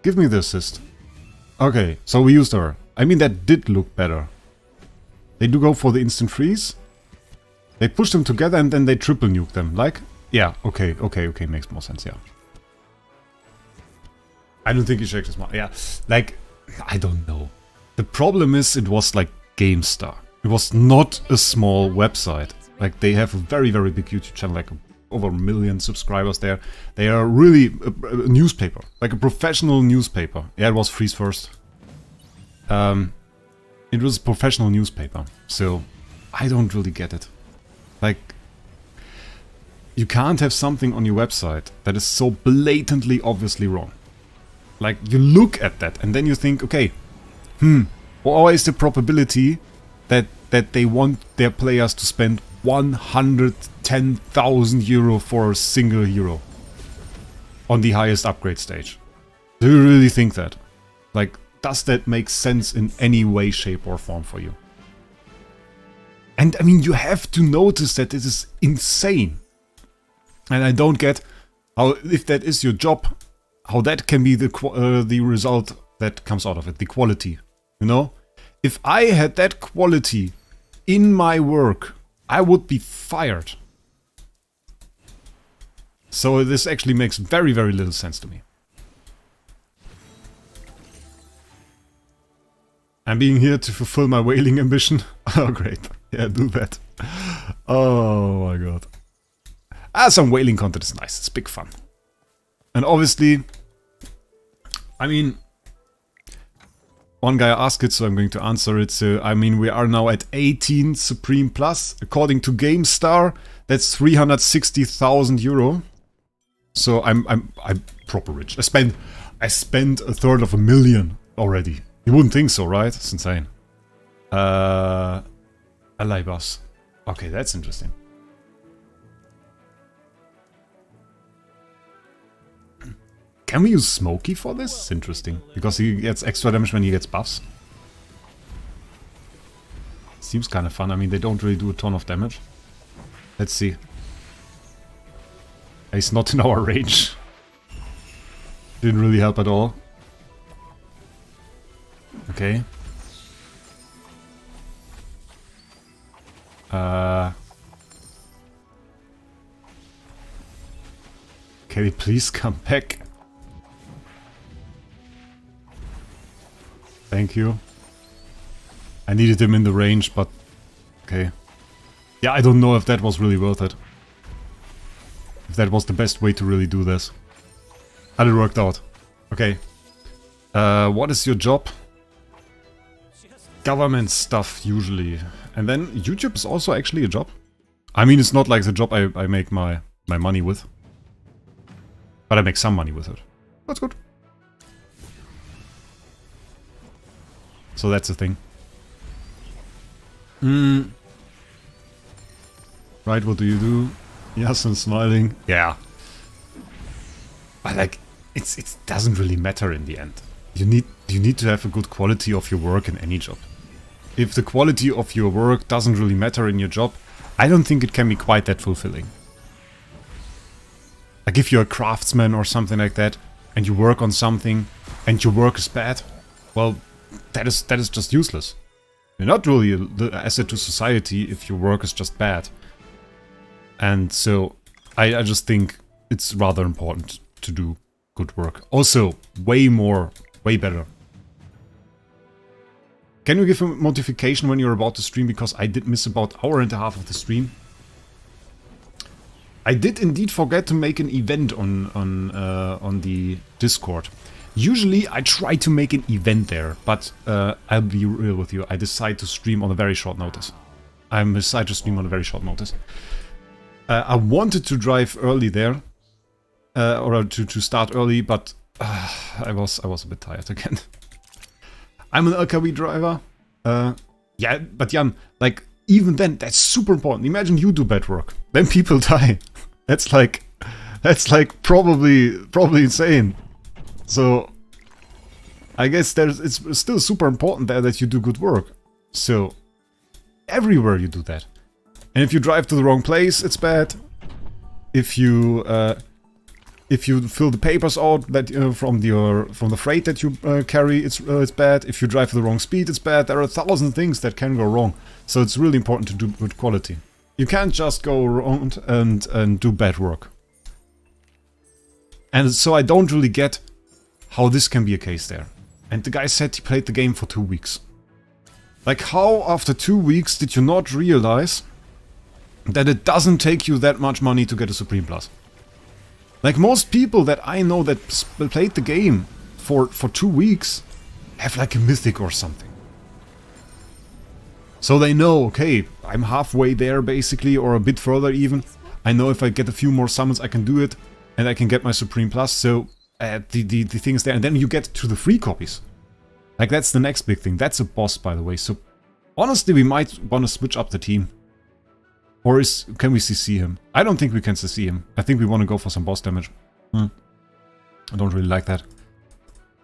Give me the assist. Okay, so we used her. I mean, that did look better. They do go for the instant freeze. They push them together and then they triple nuke them. Like, yeah, okay, makes more sense, yeah. I don't think he checked his mark. Yeah, like, I don't know. The problem is it was like GameStar. It was not a small website. Like, they have a very, very big YouTube channel, like over 1 million subscribers there. They are really a newspaper, like a professional newspaper. Yeah, it was freeze first. It was a professional newspaper, so I don't really get it. Like, you can't have something on your website that is so blatantly obviously wrong. Like, you look at that and then you think, okay, what is the probability that they want their players to spend 110,000 euro for a single hero on the highest upgrade stage? Do you really think that? Like, does that make sense in any way, shape or form for you? And I mean, you have to notice that this is insane. And I don't get how, if that is your job, how that can be the result that comes out of it, the quality, you know? If I had that quality in my work, I would be fired. So this actually makes very, very little sense to me. I'm being here to fulfill my whaling ambition. Oh, great. Yeah, do that. Oh my god. Some whaling content is nice. It's big fun. And obviously, I mean, one guy asked it, so I'm going to answer it. I mean, we are now at 18 Supreme Plus. According to GameStar, that's 360,000 euro. So I'm proper rich. I spent a third of a million already. You wouldn't think so, right? It's insane. Ally boss. Okay, that's interesting. Can we use Smokey for this? It's interesting. Because he gets extra damage when he gets buffs. Seems kind of fun. I mean, they don't really do a ton of damage. Let's see. He's not in our range. Didn't really help at all. Okay. Can he please come back? Thank you. I needed him in the range, but... Okay. Yeah, I don't know if that was really worth it. If that was the best way to really do this. But it worked out. Okay. What is your job? Government stuff, usually. And then YouTube is also actually a job. I mean, it's not like the job I make my money with. But I make some money with it. That's good. So that's the thing. Right, what do you do? Yes, I'm smiling. Yeah. But like, it doesn't really matter in the end. You need to have a good quality of your work in any job. If the quality of your work doesn't really matter in your job, I don't think it can be quite that fulfilling. Like if you're a craftsman or something like that, and you work on something, and your work is bad, well, that is just useless. You're not really the asset to society if your work is just bad. And so, I just think it's rather important to do good work. Also, way better. Can you give a notification when you're about to stream? Because I did miss about an hour and a half of the stream. I did indeed forget to make an event on the Discord. Usually I try to make an event there, but I'll be real with you. I decide to stream on a very short notice. I decide to stream on a very short notice. I wanted to drive early there, or to start early, but I was a bit tired again. I'm an LKW driver. Yeah, but Jan, like, even then, that's super important. Imagine you do bad work, then people die. That's like probably insane. So, I guess it's still super important there that you do good work. So, everywhere you do that. And if you drive to the wrong place, it's bad. If you fill the papers out that from the freight that you carry, it's bad. If you drive at the wrong speed, it's bad. There are 1,000 things that can go wrong. So it's really important to do good quality. You can't just go around and do bad work. And so I don't really get how this can be a case there. And the guy said he played the game for 2 weeks. Like, how after 2 weeks did you not realize that it doesn't take you that much money to get a Supreme Plus? Like, most people that I know that played the game for 2 weeks have like a mythic or something. So they know, okay, I'm halfway there basically, or a bit further even. I know if I get a few more summons I can do it, and I can get my Supreme Plus, so the thing is there. And then you get to the free copies. Like, that's the next big thing. That's a boss, by the way. So, honestly, we might want to switch up the team. Or can we CC him? I don't think we can CC him. I think we want to go for some boss damage. I don't really like that.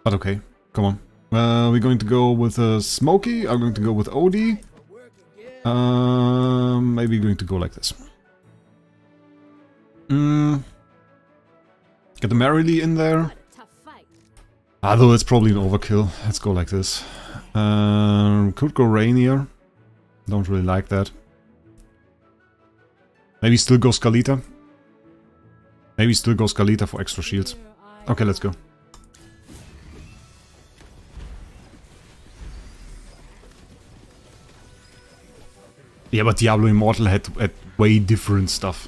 But okay, come on. We're going to go with Smokey. I'm going to go with Odie. Maybe going to go like this. Get the Merrily in there. Although it's probably an overkill. Let's go like this. Could go Rainier. Don't really like that. Maybe still go Scalita. Maybe still go Scalita for extra shields. Okay, let's go. Yeah, but Diablo Immortal had way different stuff.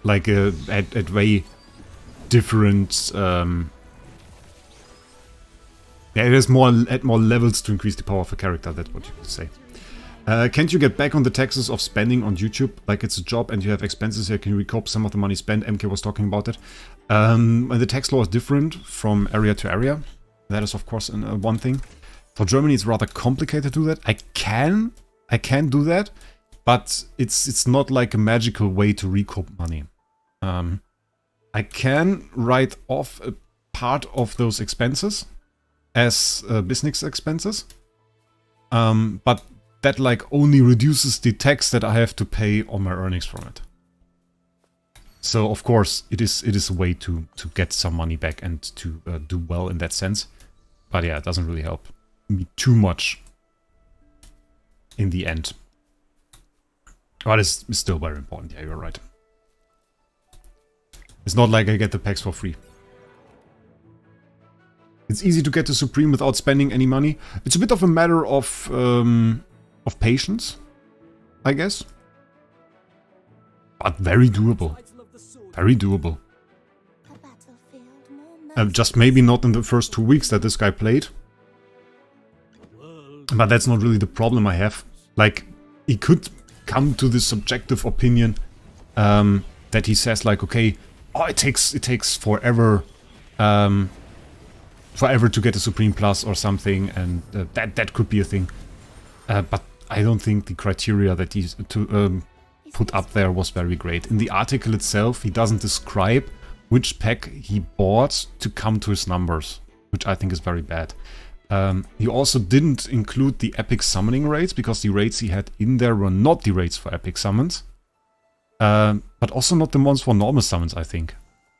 Like, at way different... yeah, it has more levels to increase the power of a character, that's what you could say. Can't you get back on the taxes of spending on YouTube? Like, it's a job and you have expenses here. Can you recoup some of the money spent? MK was talking about it. The tax law is different from area to area. That is, of course, one thing. For Germany, it's rather complicated to do that. I can do that, but it's not like a magical way to recoup money. I can write off a part of those expenses as business expenses, but that like only reduces the tax that I have to pay on my earnings from it. So of course it is a way to get some money back and to do well in that sense. But yeah, it doesn't really help me too much in the end. But it's still very important. Yeah, you're right. It's not like I get the packs for free. It's easy to get to Supreme without spending any money. It's a bit of a matter of patience, I guess. But very doable. Very doable. Just maybe not in the first 2 weeks that this guy played. But that's not really the problem I have. Like, he could come to this subjective opinion that he says like, okay, oh, it takes forever forever to get a Supreme Plus or something, and that could be a thing. But I don't think the criteria that he's put up there was very great. In the article itself, he doesn't describe which pack he bought to come to his numbers, which I think is very bad. He also didn't include the epic summoning raids, because the raids he had in there were not the raids for epic summons. But also not the ones for normal summons, I think.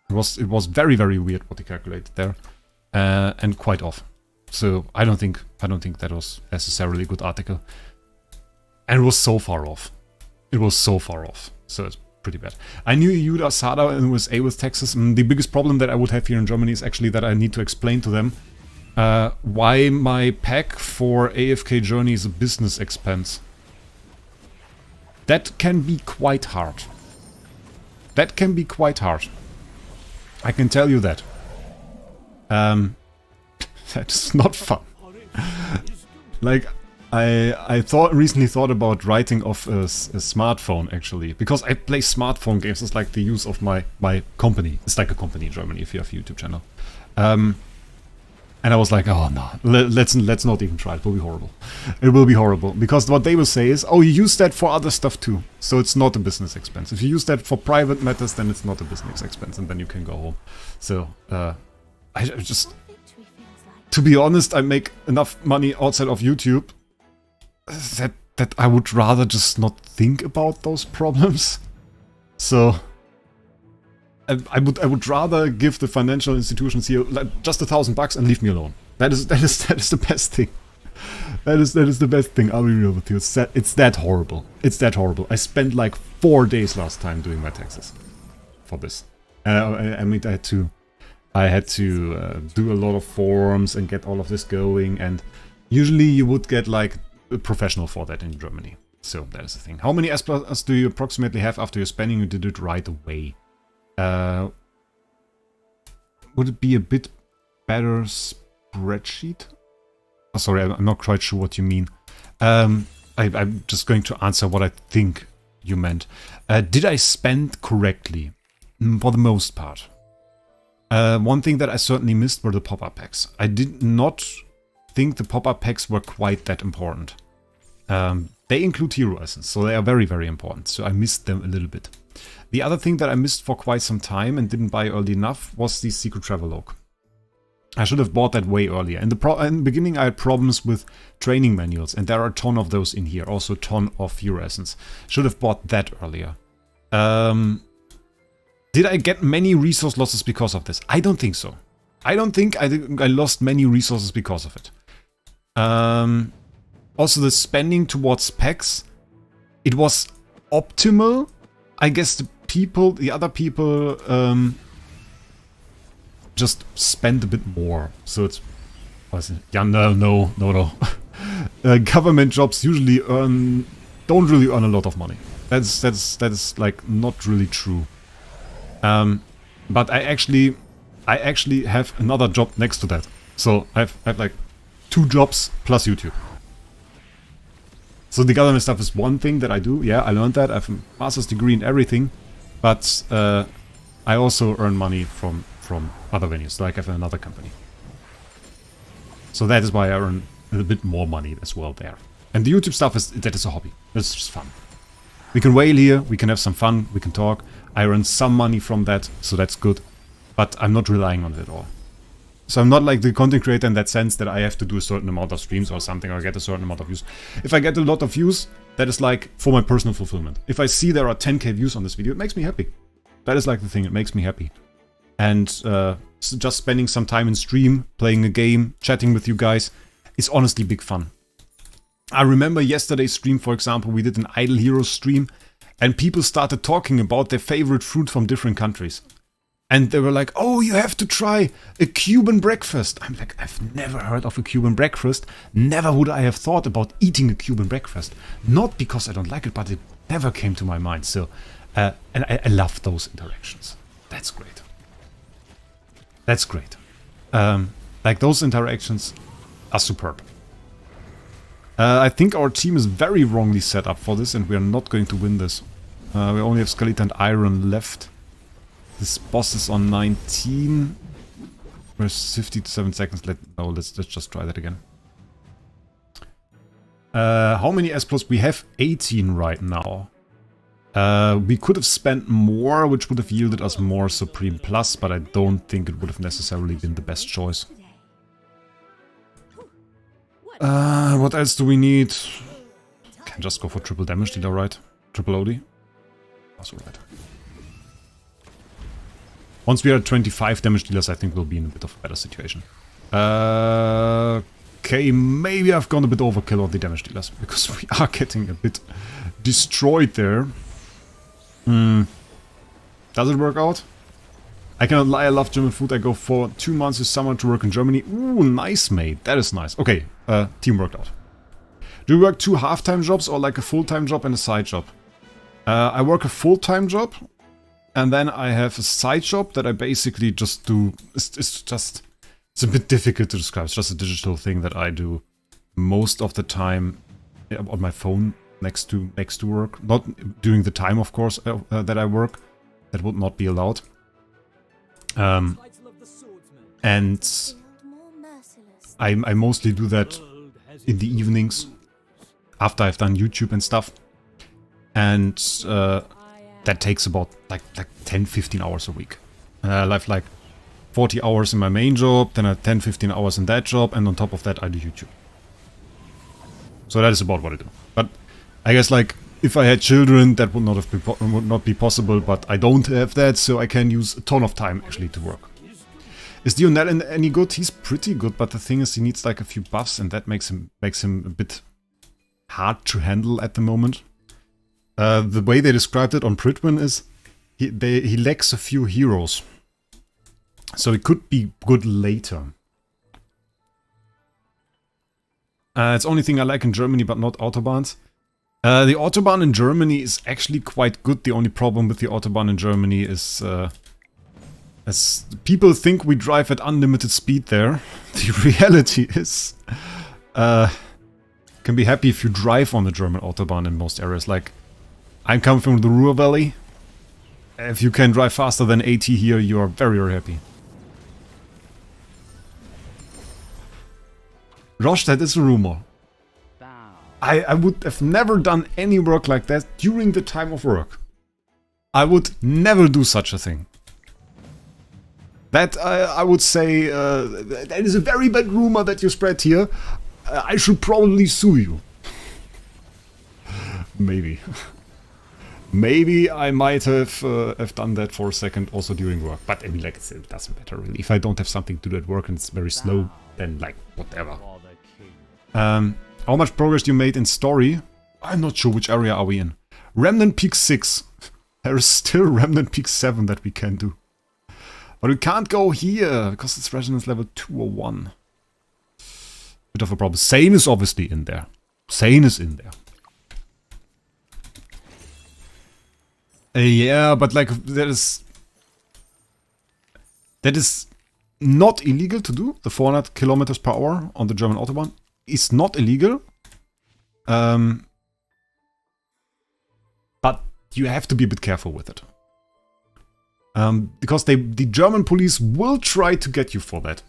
It was very, very weird what he calculated there. And quite off. So I don't think that was necessarily a good article. And it was so far off. It was so far off. So it's pretty bad. I knew you used Asada in USA with Texas. The biggest problem that I would have here in Germany is actually that I need to explain to them why my pack for AFK Journey is a business expense. That can be quite hard. That can be quite hard. I can tell you that. That's not fun. Like, I recently thought about writing off a smartphone, actually, because I play smartphone games. It's like the use of my company. It's like a company in Germany if you have a YouTube channel. And I was like, oh no, let's not even try. It will be horrible. It will be horrible, because what they will say is, oh, you use that for other stuff too, so it's not a business expense. If you use that for private matters, then it's not a business expense, and then you can go home. So I just, to be honest, I make enough money outside of YouTube that I would rather just not think about those problems. So I would rather give the financial institutions here like just $1,000 and leave me alone. That is the best thing. That is the best thing. I'll be real with you. It's that horrible. It's that horrible. I spent like 4 days last time doing my taxes for this. I mean, I had to do a lot of forms and get all of this going, and usually you would get like a professional for that in Germany. So that is the thing. How many S+ do you approximately have after you're spending? You did it right away. Would it be a bit better spreadsheet? Oh, sorry, I'm not quite sure what you mean. I'm just going to answer what I think you meant. Did I spend correctly? For the most part. One thing that I certainly missed were the pop-up packs. I did not think the pop-up packs were quite that important. They include hero essence, so they are very, very important. So I missed them a little bit. The other thing that I missed for quite some time and didn't buy early enough was the Secret Travelogue. I should have bought that way earlier. In the beginning I had problems with training manuals, and there are a ton of those in here. Also a ton of hero essence. Should have bought that earlier. Did I get many resource losses because of this? I don't think so. I don't think I lost many resources because of it. Also the spending towards packs, it was optimal. I guess the other people just spend a bit more. So it's, yeah, no. Government jobs usually don't really earn a lot of money. That is like not really true. But I actually have another job next to that. So I have like 2 jobs plus YouTube. So the government stuff is one thing that I do. Yeah, I learned that. I have a master's degree in everything. But I also earn money from other venues, like I have another company. So that is why I earn a little bit more money as well there. And the YouTube stuff is a hobby. It's just fun. We can whale here, we can have some fun, we can talk. I earn some money from that, so that's good. But I'm not relying on it at all. So I'm not like the content creator in that sense that I have to do a certain amount of streams or something, or get a certain amount of views. If I get a lot of views, that is like for my personal fulfillment. If I see there are 10k views on this video, it makes me happy. That is like the thing, it makes me happy. And just spending some time in stream, playing a game, chatting with you guys, is honestly big fun. I remember yesterday's stream, for example, we did an Idle Heroes stream, and people started talking about their favorite fruit from different countries. And they were like, oh, you have to try a Cuban breakfast. I'm like, I've never heard of a Cuban breakfast. Never would I have thought about eating a Cuban breakfast. Not because I don't like it, but it never came to my mind. So, and I love those interactions. That's great. That's great. Like, those interactions are superb. I think our team is very wrongly set up for this, and we are not going to win this. We only have Skeleton and Iron left. This boss is on 19. Where's 57 seconds? Let's just try that again. How many S+? We have 18 right now. We could have spent more, which would have yielded us more Supreme Plus, but I don't think it would have necessarily been the best choice. What else do we need? Can just go for triple damage dealer, right? Triple OD. Also right. Once we are at 25 damage dealers, I think we'll be in a bit of a better situation. Okay, maybe I've gone a bit overkill on the damage dealers, because we are getting a bit destroyed there. Does it work out? I cannot lie, I love German food. I go for 2 months this summer to work in Germany. Ooh, nice, mate. That is nice. Okay, team worked out. Do you work 2 half-time jobs or like a full-time job and a side job? I work a full-time job, and then I have a side job that I basically just do. It's a bit difficult to describe. It's just a digital thing that I do most of the time on my phone next to work. Not during the time, of course, that I work. That would not be allowed. And I mostly do that in the evenings after I've done YouTube and stuff. And that takes about like 10-15 hours a week. I have like 40 hours in my main job, then I have 10-15 hours in that job, and on top of that I do YouTube. So that is about what I do. But I guess like if I had children, that would not be possible, but I don't have that, so I can use a ton of time actually to work. Is Dionel any good? He's pretty good, but the thing is he needs like a few buffs, and that makes him a bit hard to handle at the moment. The way they described it on Pridwin is he lacks a few heroes. So it could be good later. It's the only thing I like in Germany, but not Autobahns. The Autobahn in Germany is actually quite good. The only problem with the Autobahn in Germany is as people think we drive at unlimited speed there. The reality is can be happy if you drive on the German Autobahn in most areas. Like, I'm coming from the Ruhr Valley. If you can drive faster than 80 here, you are very, very happy. Rosh, that is a rumor. I would have never done any work like that during the time of work. I would never do such a thing. That, I would say, that is a very bad rumor that you spread here. I should probably sue you. Maybe. Maybe I might have done that for a second also during work. But I mean, like, it doesn't matter really. If I don't have something to do at work and it's very slow, then like, whatever. How much progress you made in story? I'm not sure which area are we in. Remnant Peak 6. There is still Remnant Peak 7 that we can do. But we can't go here because it's resonance level 2 or 1. Bit of a problem. Sane is obviously in there. Sane is in there. Yeah, but like that is not illegal to do. The 400 kilometers per hour on the German Autobahn is not illegal. But you have to be a bit careful with it. Because the German police will try to get you for that.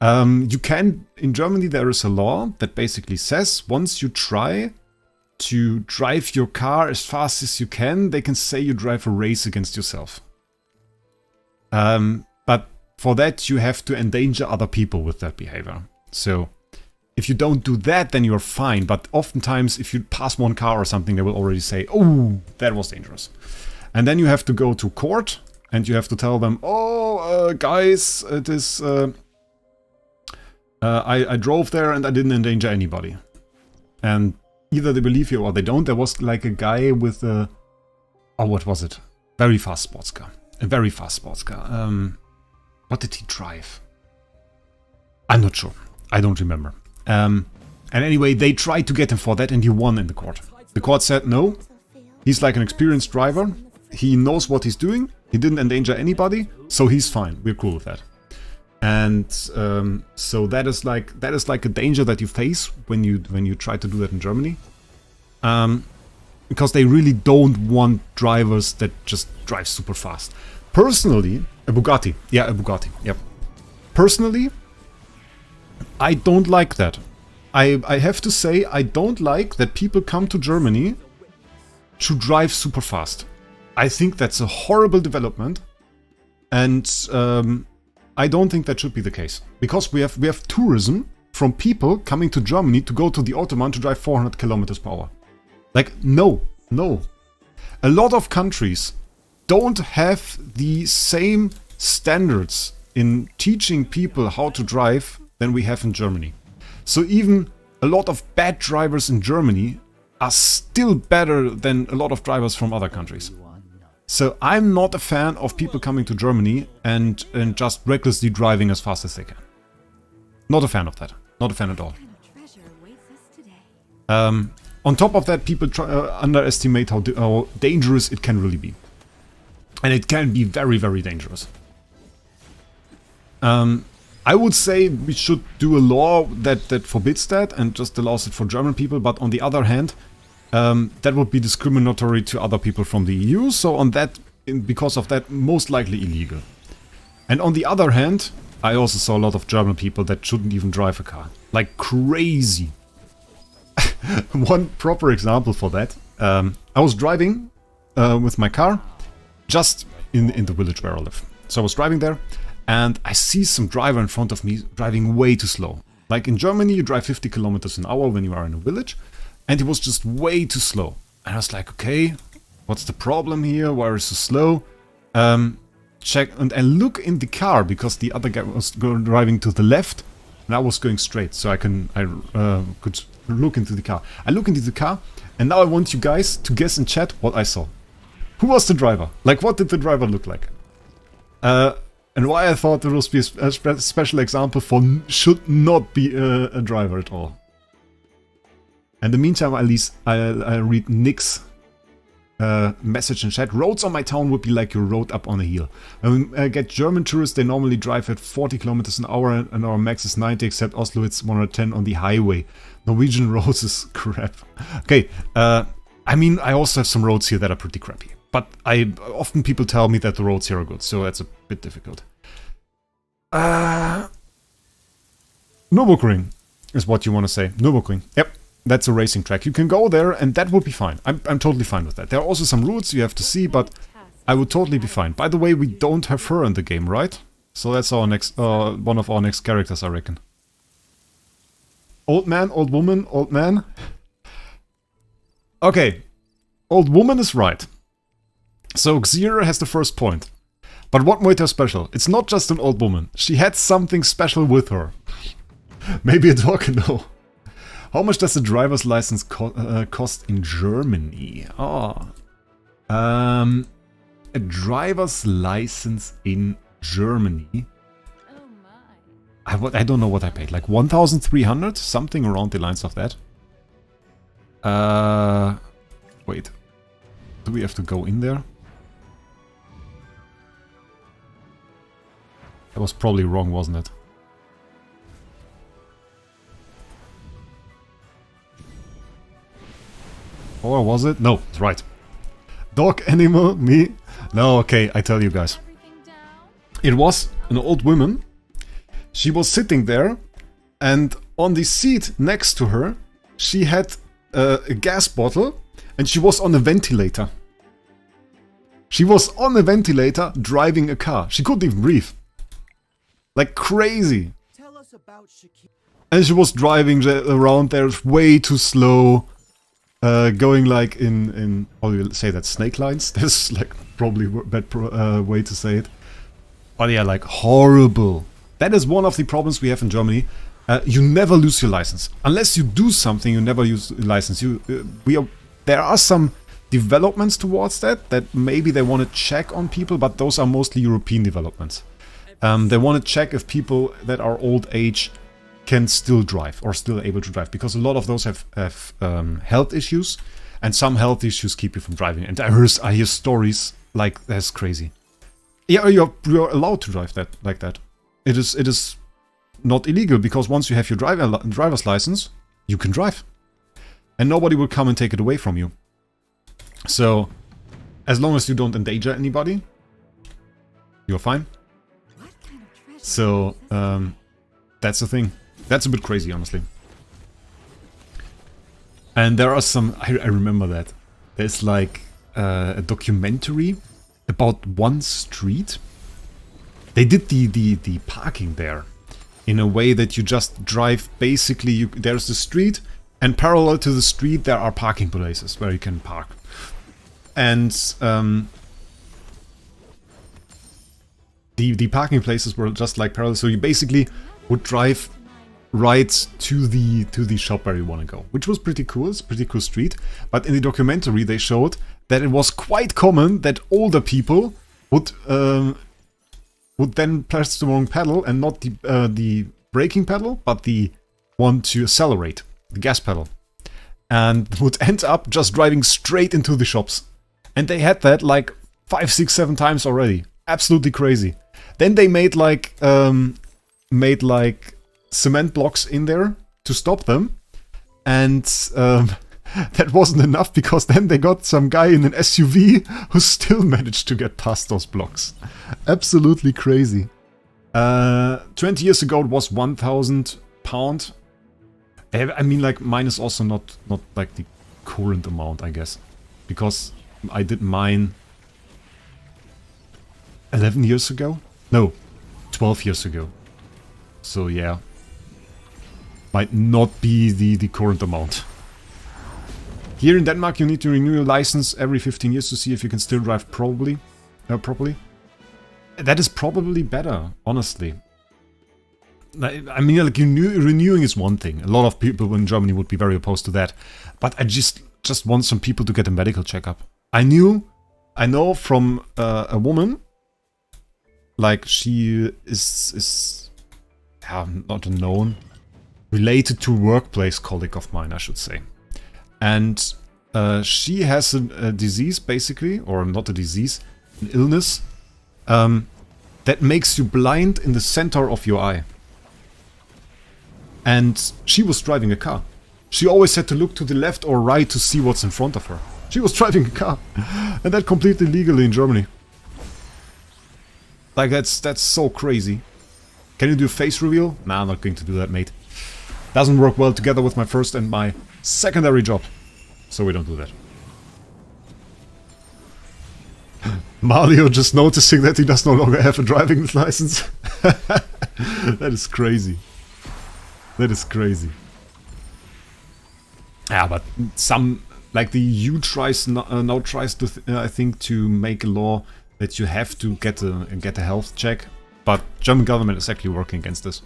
You can, in Germany there is a law that basically says once you try to drive your car as fast as you can, they can say you drive a race against yourself. But for that you have to endanger other people with that behavior. So if you don't do that, then you're fine. But oftentimes if you pass one car or something, they will already say, oh, that was dangerous. And then you have to go to court and you have to tell them, oh, guys, it is... I drove there and I didn't endanger anybody. And either they believe you or they don't. There was like a guy with a... Oh, what was it? Very fast sports car. A very fast sports car. What did he drive? I'm not sure. I don't remember. And anyway, they tried to get him for that and he won in the court. The court said no. He's like an experienced driver. He knows what he's doing. He didn't endanger anybody, so he's fine. We're cool with that. And so that is like a danger that you face when you try to do that in Germany, because they really don't want drivers that just drive super fast. Personally, a Bugatti, yep. Personally, I don't like that. I have to say I don't like that people come to Germany to drive super fast. I think that's a horrible development, and I don't think that should be the case, because we have tourism from people coming to Germany to go to the Autobahn to drive 400 kilometers per hour. Like, no. A lot of countries don't have the same standards in teaching people how to drive than we have in Germany. So even a lot of bad drivers in Germany are still better than a lot of drivers from other countries. So I'm not a fan of people coming to Germany and just recklessly driving as fast as they can. Not a fan of that. Not a fan at all. On top of that, people underestimate how dangerous it can really be. And it can be very, very dangerous. I would say we should do a law that forbids that and just allows it for German people, but on the other hand, that would be discriminatory to other people from the EU, so because of that, most likely illegal. And on the other hand, I also saw a lot of German people that shouldn't even drive a car. Like crazy. One proper example for that, I was driving with my car just in the village where I live. So I was driving there and I see some driver in front of me driving way too slow. Like in Germany, you drive 50 kilometers an hour when you are in a village. And he was just way too slow. And I was like, okay, what's the problem here? Why is he so slow? Check and I look in the car because the other guy was driving to the left and I was going straight. So I could look into the car. I look into the car and now I want you guys to guess in chat what I saw. Who was the driver? Like, what did the driver look like? And why I thought there was be a special example for should not be a driver at all. In the meantime, at least I read Nick's message in chat. Roads on my town would be like your road up on a hill. When I get German tourists, they normally drive at 40 kilometers an hour and our max is 90, except Oslo it's 110 on the highway. Norwegian roads is crap. Okay, I mean, I also have some roads here that are pretty crappy. But often people tell me that the roads here are good, so that's a bit difficult. Nürburgring is what you want to say. Nürburgring, yep. That's a racing track. You can go there and that would be fine. I'm totally fine with that. There are also some routes you have to see, but I would totally be fine. By the way, we don't have her in the game, right? So that's our next, one of our next characters, I reckon. Old man, old woman, old man. Okay, old woman is right. So Xera has the first point. But what made her special? It's not just an old woman. She had something special with her. Maybe a dog, no. How much does a driver's license cost in Germany? Oh. A driver's license in Germany? I don't know what I paid. Like 1,300? Something around the lines of that. Wait. Do we have to go in there? That was probably wrong, wasn't it? Or was it? No, it's right. Dog, animal, me. No, okay, I tell you guys. It was an old woman. She was sitting there and on the seat next to her, she had a gas bottle and she was on a ventilator. She was on a ventilator driving a car. She couldn't even breathe. Like crazy. Tell us about And she was driving around there way too slow. going like in how do you say that, snake lines? That's like probably a bad way to say it. But yeah, like horrible. That is one of the problems we have in Germany. You never lose your license. Unless you do something, you never use your license. There are some developments towards that maybe they want to check on people, but those are mostly European developments. They want to check if people that are old age can still drive or still able to drive, because a lot of those have health issues, and some health issues keep you from driving. And I hear stories like that's crazy. Yeah, you're allowed to drive that like that. It is not illegal, because once you have your driver's license, you can drive, and nobody will come and take it away from you. So, as long as you don't endanger anybody, you're fine. So, that's the thing. That's a bit crazy, honestly. And there are some... I remember that. There's like a documentary about one street. They did the parking there in a way that you just drive, basically, there's the street, and parallel to the street there are parking places where you can park. And the parking places were just like parallel, so you basically would drive right to the shop where you want to go, which was pretty cool. It's a pretty cool street. But in the documentary they showed that it was quite common that older people would then press the wrong pedal, and not the braking pedal, but the one to accelerate, the gas pedal, and would end up just driving straight into the shops. And they had that like 5, 6, 7 times already. Absolutely crazy. Then they made like cement blocks in there to stop them, and that wasn't enough, because then they got some guy in an SUV who still managed to get past those blocks. Absolutely crazy. 20 years ago it was £1,000. I mean, like, mine is also not like the current amount, I guess, because I did mine 11 years ago? No, 12 years ago. So yeah, might not be the current amount. Here in Denmark you need to renew your license every 15 years to see if you can still drive properly. That is probably better, honestly. I mean, like, renewing is one thing. A lot of people in Germany would be very opposed to that. But I just want some people to get a medical checkup. I know from a woman, like, she is not known, related to a workplace colleague of mine, I should say. And she has a disease, basically, or not a disease, an illness, that makes you blind in the center of your eye. And she was driving a car. She always had to look to the left or right to see what's in front of her. She was driving a car. And that completely legally in Germany. Like, that's so crazy. Can you do a face reveal? Nah, I'm not going to do that, mate. Doesn't work well together with my first and my secondary job. So we don't do that. Mario just noticing that he does no longer have a driving license. That is crazy. That is crazy. Yeah, but some, like, the EU tries now tries to I think to make a law that you have to get a health check, but German government is actually working against this.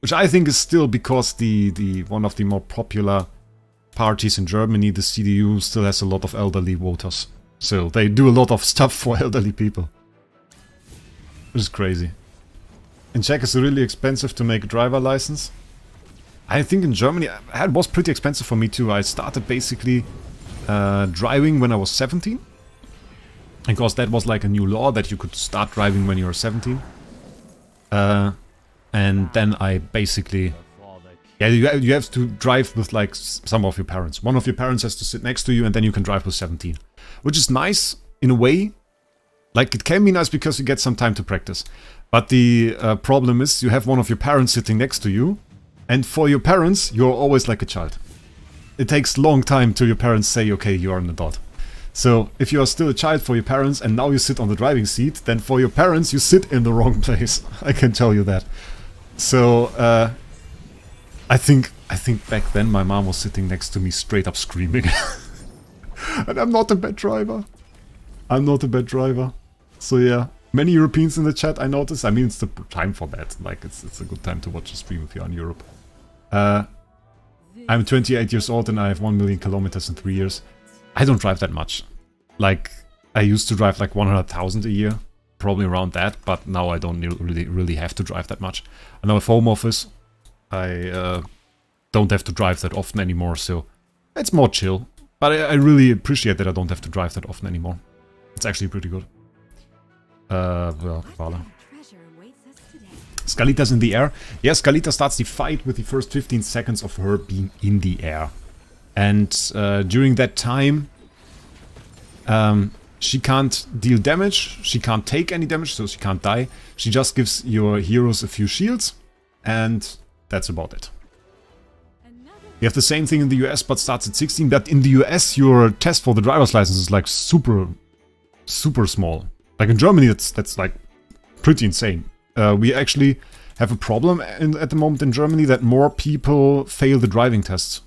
Which I think is still because the one of the more popular parties in Germany, the CDU, still has a lot of elderly voters. So they do a lot of stuff for elderly people. Which is crazy. In Czech it's really expensive to make a driver license. I think in Germany it was pretty expensive for me too. I started basically driving when I was 17. Because that was like a new law that you could start driving when you were 17. And then I basically... Yeah, you have to drive with like some of your parents. One of your parents has to sit next to you, and then you can drive with 17. Which is nice in a way. Like, it can be nice because you get some time to practice. But the problem is you have one of your parents sitting next to you, and for your parents you're always like a child. It takes a long time till your parents say, okay, you are an adult. So if you are still a child for your parents and now you sit on the driving seat, then for your parents you sit in the wrong place. I can tell you that. So I think I think back then my mom was sitting next to me straight up screaming. And I'm not a bad driver. I'm not a bad driver. So yeah, many Europeans in the chat, I noticed. I mean, it's the time for that. Like, it's a good time to watch a stream if you're in Europe. I'm 28 years old and I have 1 million kilometers in 3 years. I don't drive that much. Like, I used to drive like 100,000 a year. Probably around that, but now I don't really have to drive that much. I now have home office. I don't have to drive that often anymore, so it's more chill. But I really appreciate that I don't have to drive that often anymore. It's actually pretty good. Well, Vala. Scalita's in the air. Yeah, Scalita starts the fight with the first 15 seconds of her being in the air. And during that time, she can't deal damage, she can't take any damage, so she can't die. She just gives your heroes a few shields, and that's about it. You have the same thing in the US, but starts at 16. But in the US, your test for the driver's license is like super small. Like in Germany, that's like pretty insane. We actually have a problem at the moment in Germany that more people fail the driving tests.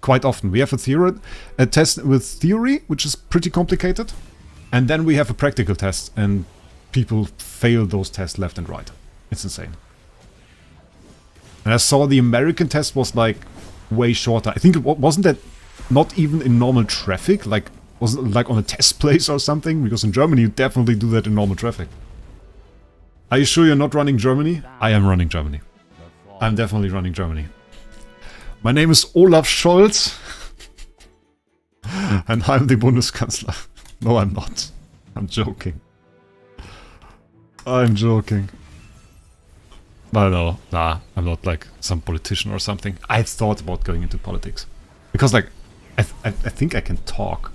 Quite often. We have a test with theory, which is pretty complicated. And then we have a practical test, and people fail those tests left and right. It's insane. And I saw the American test was like way shorter. I think it wasn't that not even in normal traffic, like was it like on a test place or something? Because in Germany you definitely do that in normal traffic. Are you sure you're not running Germany? I am running Germany. I'm definitely running Germany. My name is Olaf Scholz. And I'm the Bundeskanzler. No, I'm not. I'm joking. I'm joking. No, nah, I'm not like some politician or something. I thought about going into politics. Because like, I think I can talk.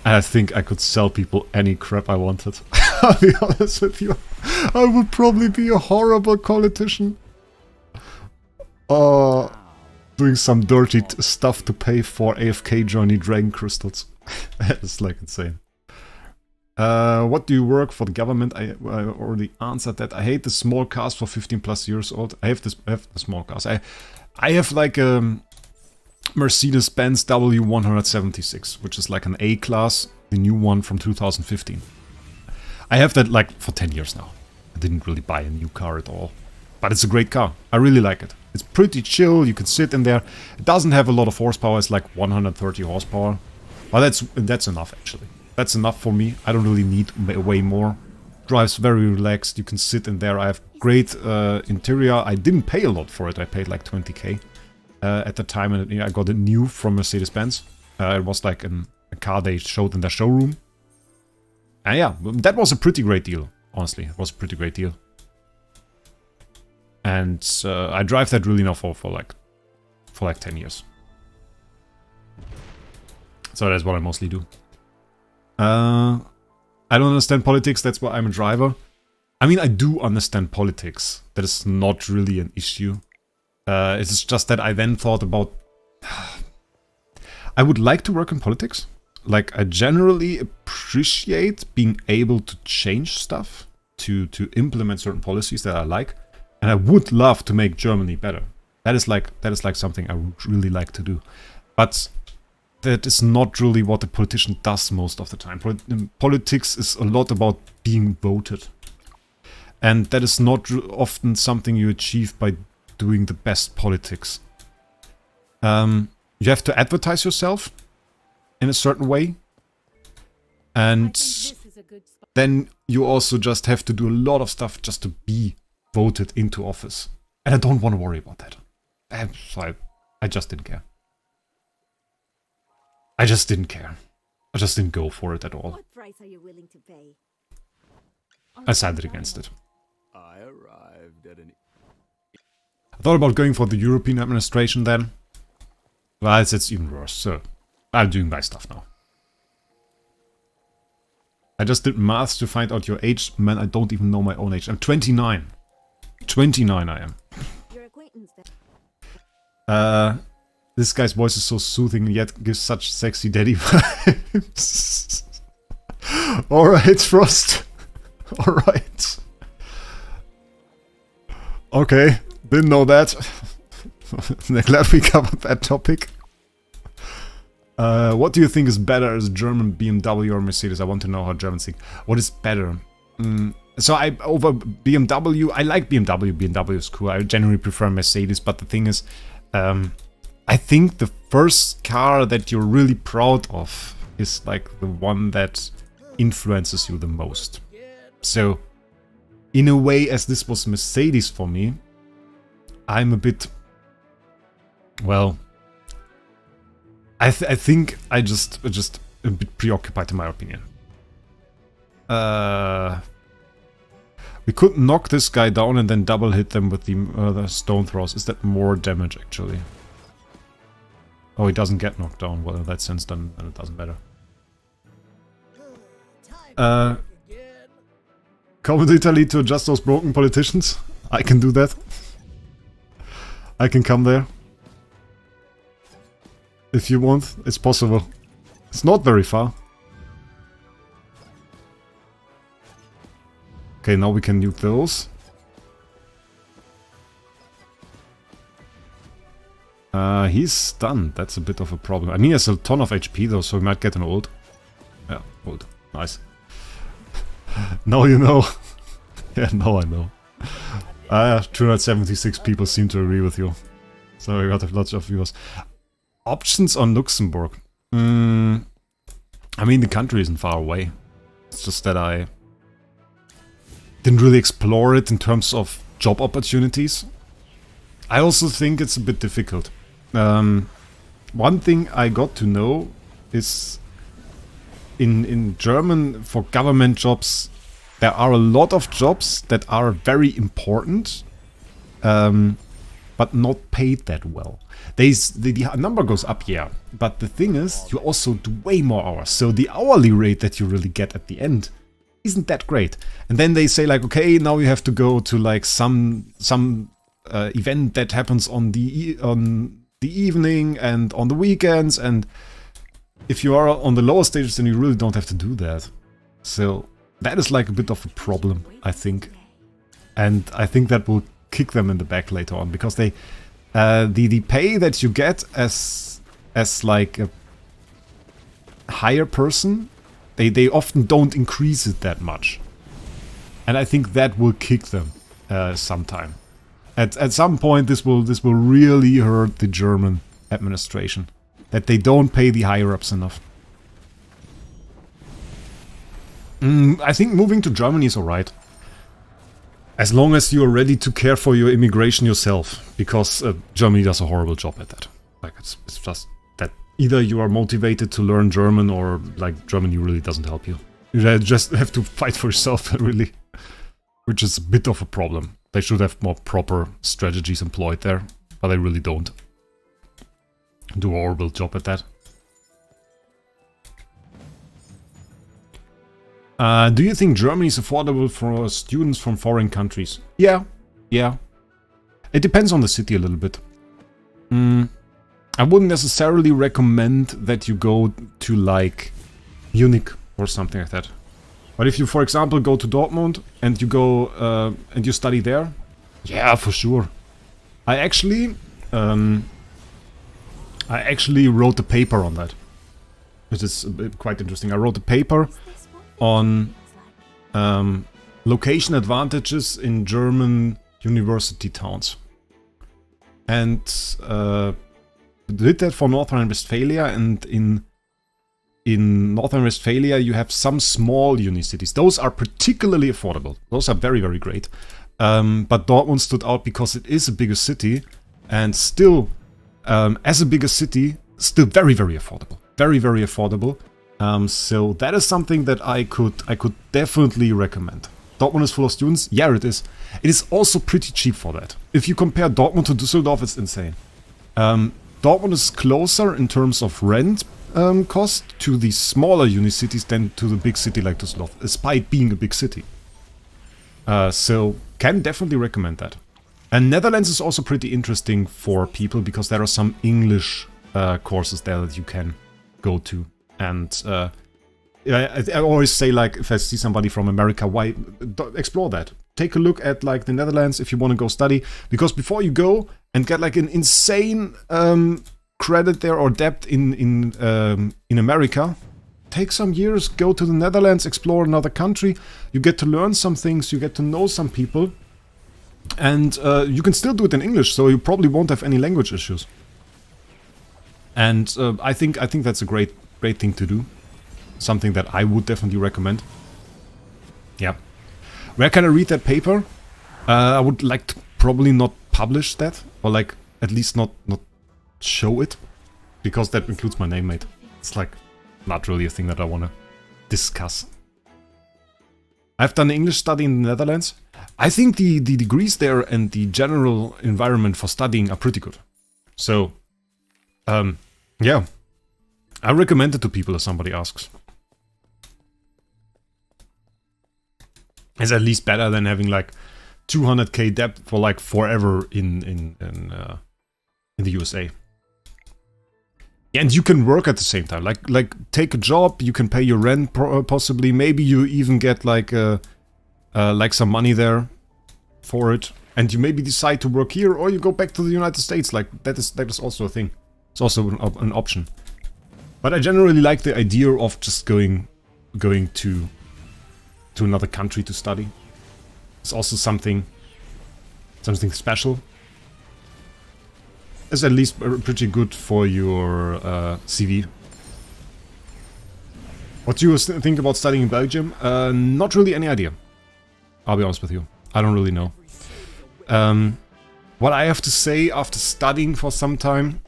And I think I could sell people any crap I wanted. I'll be honest with you. I would probably be a horrible politician. Doing some dirty stuff to pay for AFK Journey Dragon Crystals. It's like insane. What do you work for the government? I already answered that. I hate the small cars for 15 plus years old. I have the small cars. I have like a Mercedes-Benz W176, which is like an A class, the new one from 2015. I have that like for 10 years now. I didn't really buy a new car at all. But it's a great car. I really like it. It's pretty chill, you can sit in there. It doesn't have a lot of horsepower, it's like 130 horsepower. But that's enough actually. That's enough for me. I don't really need way more. Drives very relaxed, you can sit in there. I have great interior. I didn't pay a lot for it, I paid like 20k at the time. And I got it new from Mercedes-Benz. It was like a car they showed in their showroom. And yeah, that was a pretty great deal, honestly. It was a pretty great deal. And I drive that really now for like 10 years. So that's what I mostly do. I don't understand politics, that's why I'm a driver. I mean, I do understand politics. That is not really an issue. It's just that I then thought about... I would like to work in politics. Like, I generally appreciate being able to change stuff. To implement certain policies that I like. And I would love to make Germany better. That is like something I would really like to do. But that is not really what a politician does most of the time. Politics is a lot about being voted. And that is not often something you achieve by doing the best politics. You have to advertise yourself in a certain way. And then you also just have to do a lot of stuff just to be voted into office. And I don't want to worry about that. So I just didn't care. I just didn't care. I just didn't go for it at all. What price are you willing to pay? I decided against it. I arrived at an... I thought about going for the European administration then. Well, it's even worse, so I'm doing my stuff now. I just did maths to find out your age. Man, I don't even know my own age. I'm 29. 29 I am. Your acquaintance then. This guy's voice is so soothing yet gives such sexy daddy vibes. Alright, Frost. Alright. Okay. Didn't know that. Glad we covered that topic. What do you think is better, as German, BMW or Mercedes? I want to know how Germans think. What is better? So over BMW, I like BMW. BMW is cool. I generally prefer Mercedes, but the thing is, I think the first car that you're really proud of is like the one that influences you the most. So, in a way, as this was Mercedes for me, I'm a bit, well, I think I just a bit preoccupied in my opinion. We could knock this guy down and then double hit them with the stone throws. Is that more damage actually? Oh, he doesn't get knocked down. Well, in that sense, then it doesn't matter. Come to Italy to adjust those broken politicians. I can do that. I can come there. If you want, it's possible. It's not very far. Okay, now we can nuke those. He's stunned. That's a bit of a problem. I mean, he has a ton of HP though, so he might get an ult. Yeah, ult. Nice. Now you know. Yeah, now I know. 276 people seem to agree with you. So we got lots of viewers. Options on Luxembourg. I mean, the country isn't far away. It's just that I didn't really explore it in terms of job opportunities. I also think it's a bit difficult. One thing I got to know is in German, for government jobs, there are a lot of jobs that are very important, but not paid that well. The number goes up, yeah, but the thing is, you also do way more hours, so the hourly rate that you really get at the end isn't that great. And then they say like, okay, now you have to go to like some event that happens on the evening and on the weekends, and if you are on the lower stages, then you really don't have to do that. So that is like a bit of a problem, I think, and I think that will kick them in the back later on, because they the pay that you get as like a higher person, they often don't increase it that much, and I think that will kick them sometime. At some point, this will really hurt the German administration, that they don't pay the higher ups enough. I think moving to Germany is alright, as long as you're ready to care for your immigration yourself, because Germany does a horrible job at that. Like it's just that either you are motivated to learn German, or like Germany really doesn't help you. You just have to fight for yourself, really, which is a bit of a problem. They should have more proper strategies employed there, but they really don't. Do a horrible job at that. Do you think Germany is affordable for students from foreign countries? Yeah. It depends on the city a little bit. I wouldn't necessarily recommend that you go to like Munich or something like that. But if you, for example, go to Dortmund and you go and you study there, yeah, for sure. I actually wrote a paper on that, which is quite interesting. I wrote a paper on location advantages in German university towns, and did that for North Rhine-Westphalia. And in North Rhine-Westphalia you have some small uni cities. Those are particularly affordable. Those are very, very great. But Dortmund stood out because it is a bigger city, and still, as a bigger city, still very, very affordable. Very, very affordable. So that is something that I could definitely recommend. Dortmund is full of students? Yeah, it is. It is also pretty cheap for that. If you compare Dortmund to Düsseldorf, it's insane. Dortmund is closer in terms of rent cost to the smaller uni cities than to the big city like Düsseldorf, despite being a big city. So can definitely recommend that. And Netherlands is also pretty interesting for people, because there are some English courses there that you can go to. And I always say, like, if I see somebody from America, why explore that? take a look at like the Netherlands if you want to go study, because before you go and get like an insane credit there or debt in America, take some years, go to the Netherlands, explore another country. You get to learn some things, you get to know some people, and you can still do it in English, so you probably won't have any language issues. And I think that's a great thing to do. Something that I would definitely recommend. Yeah. Where can I read that paper? I would like to probably not publish that, or like at least not show it, because that includes my name, mate. It's like not really a thing that I want to discuss. I've done English study in the Netherlands. I think the degrees there and the general environment for studying are pretty good. So, yeah. I recommend it to people if somebody asks. It's at least better than having like 200k debt for like forever in the USA. And you can work at the same time. Like take a job, you can pay your rent possibly. Maybe you even get like some money there for it, and you maybe decide to work here, or you go back to the United States. Like that is also a thing. It's also an option. But I generally like the idea of just going to another country to study. It's also something special. It's at least pretty good for your CV. What do you think about studying in Belgium? Not really any idea. I'll be honest with you. I don't really know. What I have to say after studying for some time,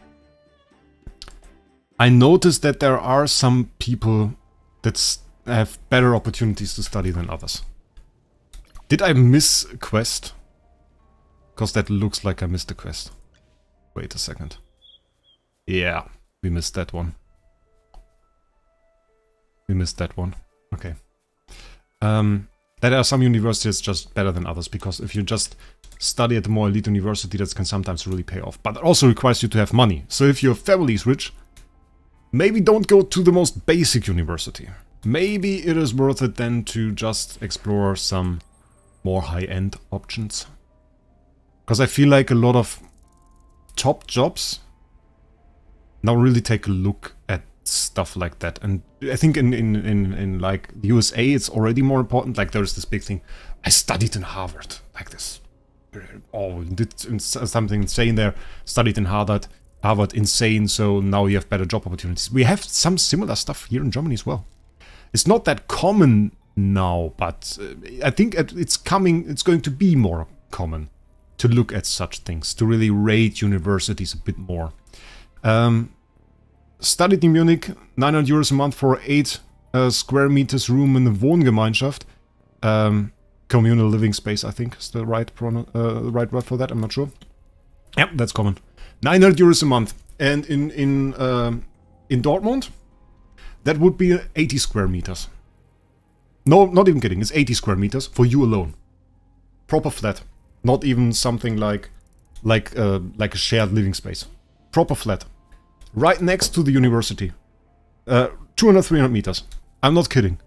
I noticed that there are some people that have better opportunities to study than others. Did I miss a quest? Because that looks like I missed a quest. Wait a second. Yeah, we missed that one. We missed that one. Okay. There are some universities just better than others, because if you just study at a more elite university, that can sometimes really pay off. But that also requires you to have money. So if your family is rich, maybe don't go to the most basic university. Maybe it is worth it then to just explore some more high-end options. Because I feel like a lot of top jobs now really take a look at stuff like that. And I think in like the USA it's already more important. Like there's this big thing, I studied in Harvard, like this. Oh, did something insane there, studied in Harvard, insane, so now you have better job opportunities. We have some similar stuff here in Germany as well. It's not that common now, but I think it's going to be more common to look at such things, to really rate universities a bit more. Studied in Munich, 900 euros a month for 8 square meters room in the Wohngemeinschaft. Communal living space, I think is the right word for that, I'm not sure. Yep, that's common. 900 euros a month. And in Dortmund, that would be 80 square meters. No, not even kidding, it's 80 square meters for you alone. Proper flat. Not even something like a shared living space. Proper flat. Right next to the university. 200-300 meters. I'm not kidding.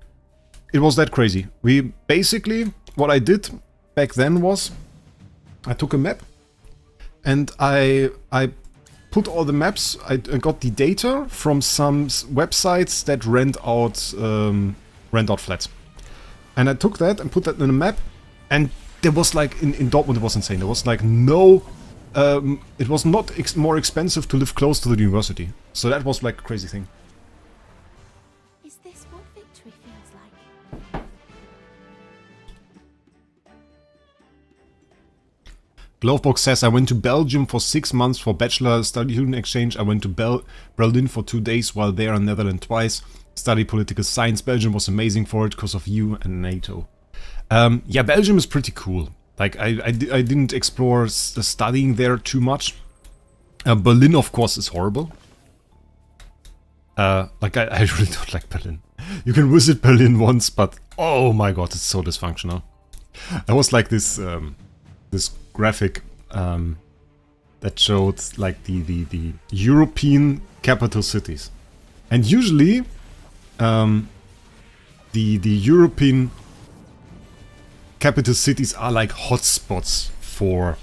It was that crazy. We basically, what I did back then was, I took a map and I put all the maps, I got the data from some websites that rent out flats. And I took that and put that in a map, and there was like, in Dortmund it was insane. There was like no, it was not more expensive to live close to the university. So that was like a crazy thing. Is this what victory feels like? Glovebox says, I went to Belgium for 6 months for bachelor student exchange. I went to Berlin for 2 days while there, in Netherlands twice. Studied political science. Belgium was amazing for it because of you and NATO. Yeah, Belgium is pretty cool. Like, I didn't explore the studying there too much. Berlin, of course, is horrible. Like, I really don't like Berlin. You can visit Berlin once, but oh my god, it's so dysfunctional. There was like this this graphic that showed like the European capital cities, and usually the European capital cities are like hotspots for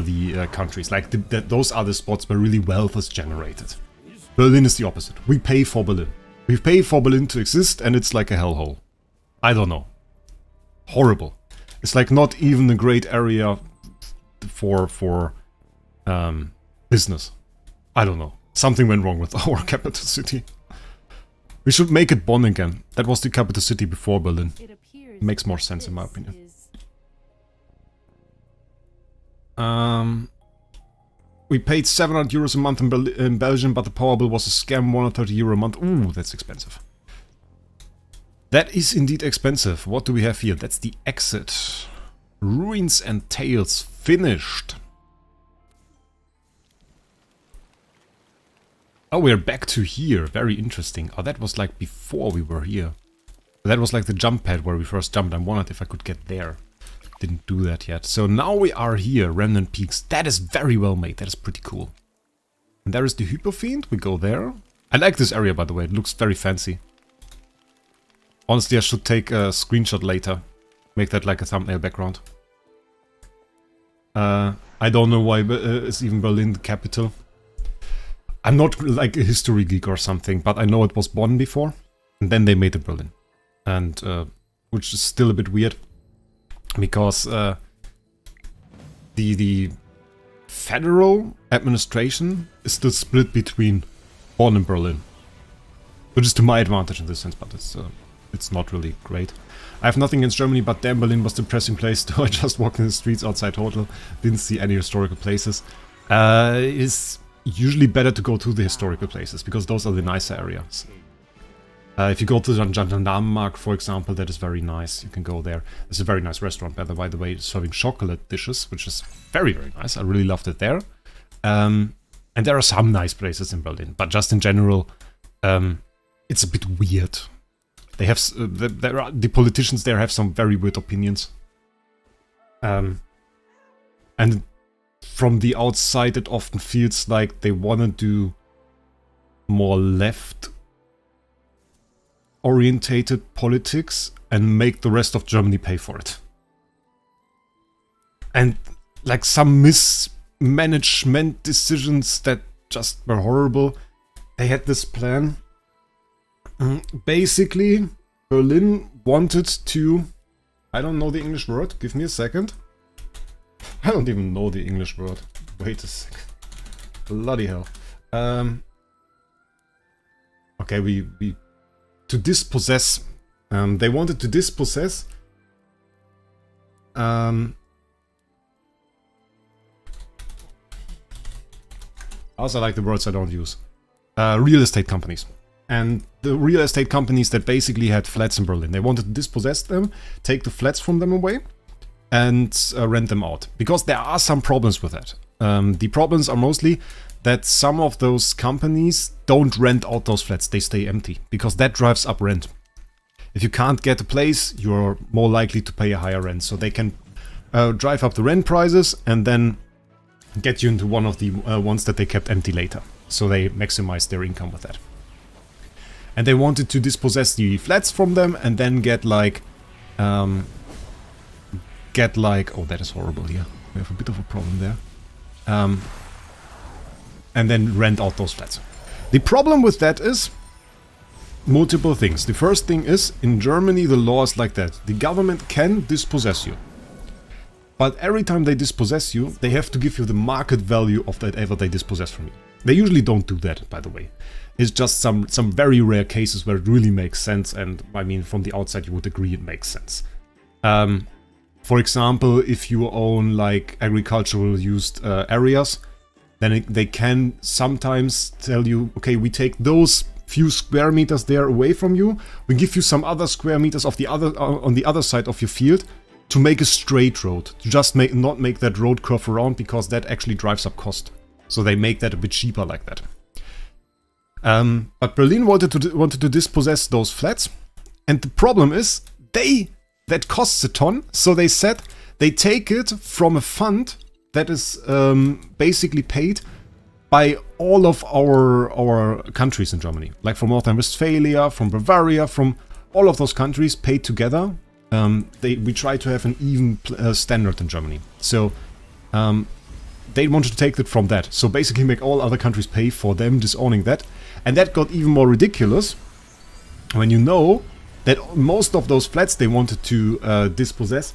the countries. Like those are the spots where really wealth is generated. Berlin is the opposite. We pay for Berlin. We pay for Berlin to exist, and it's like a hellhole. I don't know. Horrible. It's like not even a great area for business. I don't know. Something went wrong with our capital city. We should make it Bonn again. That was the capital city before Berlin. Makes more sense in my opinion. We paid 700 euros a month in Belgium, but the power bill was a scam, 130 euro a month. Ooh, that's expensive. That is indeed expensive. What do we have here? That's the exit. Ruins and Tales finished. Oh, we're back to here. Very interesting. Oh, that was like before we were here. That was like the jump pad where we first jumped. I wondered if I could get there. Didn't do that yet. So now we are here, Remnant Peaks. That is very well made. That is pretty cool. And there is the Hyperfiend. We go there. I like this area, by the way. It looks very fancy. Honestly, I should take a screenshot later. Make that like a thumbnail background. I don't know why is even Berlin the capital. I'm not like a history geek or something, but I know it was Bonn before. And then they made it Berlin. And which is still a bit weird. Because the federal administration is still split between Bonn and Berlin. Which is to my advantage in this sense, but it's not really great. I have nothing against Germany, but damn, Berlin was a depressing place. I just walked in the streets outside hotel, didn't see any historical places. It's usually better to go to the historical places, because those are the nicer areas. If you go to the Gendarmenmarkt, for example, that is very nice. You can go there. It's a very nice restaurant, by the way, serving chocolate dishes, which is very, very nice. I really loved it there. And there are some nice places in Berlin, but just in general, it's a bit weird. They have the politicians there have some very weird opinions. And from the outside, it often feels like they want to do more left orientated politics and make the rest of Germany pay for it. And like some mismanagement decisions that just were horrible. They had this plan. Basically, Berlin wanted to... I don't know the English word. Give me a second. I don't even know the English word. Wait a second. Bloody hell. Okay, we to dispossess. They wanted to dispossess. Also, I like the words I don't use. Real estate companies. And the real estate companies that basically had flats in Berlin. They wanted to dispossess them, take the flats from them away, and rent them out. Because there are some problems with that. The problems are mostly that some of those companies don't rent out those flats, they stay empty, because that drives up rent. If you can't get a place, you're more likely to pay a higher rent, so they can drive up the rent prices and then get you into one of the ones that they kept empty later. So they maximize their income with that. And they wanted to dispossess the flats from them and then get like... oh, that is horrible here. We have a bit of a problem there. And then rent out those flats. The problem with that is multiple things. The first thing is, in Germany the law is like that. The government can dispossess you. But every time they dispossess you, they have to give you the market value of whatever they dispossess from you. They usually don't do that, by the way. It's just some very rare cases where it really makes sense, and I mean, from the outside you would agree it makes sense. For example, if you own like agricultural used areas, then they can sometimes tell you, okay, we take those few square meters there away from you, we give you some other square meters of the other on the other side of your field to make a straight road, to just not make that road curve around, because that actually drives up cost. So they make that a bit cheaper like that. But Berlin wanted to dispossess those flats, and the problem is that costs a ton. So they said they take it from a fund that is basically paid by all of our countries in Germany, like from North Rhine-Westphalia, from Bavaria, from all of those countries paid together, we try to have an even standard in Germany. So they wanted to take it from that. So basically make all other countries pay for them disowning that. And that got even more ridiculous when you know that most of those flats they wanted to dispossess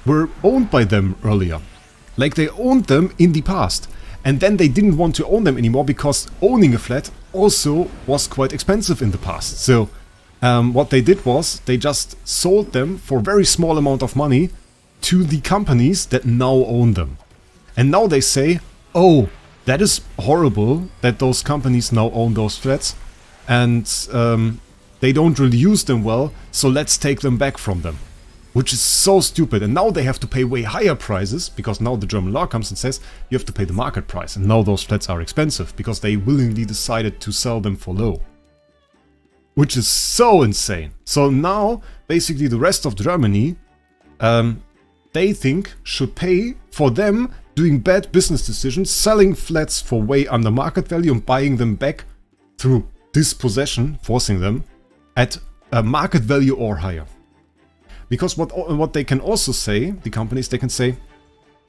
were owned by them earlier. Like they owned them in the past. And then they didn't want to own them anymore because owning a flat also was quite expensive in the past. So what they did was they just sold them for a very small amount of money to the companies that now own them. And now they say, oh, that is horrible that those companies now own those flats and they don't really use them well, so let's take them back from them. Which is so stupid. And now they have to pay way higher prices because now the German law comes and says you have to pay the market price. And now those flats are expensive because they willingly decided to sell them for low. Which is so insane. So now basically the rest of Germany, they think should pay for them doing bad business decisions, selling flats for way under market value and buying them back through dispossession, forcing them at a market value or higher. Because what they can also say, the companies, they can say,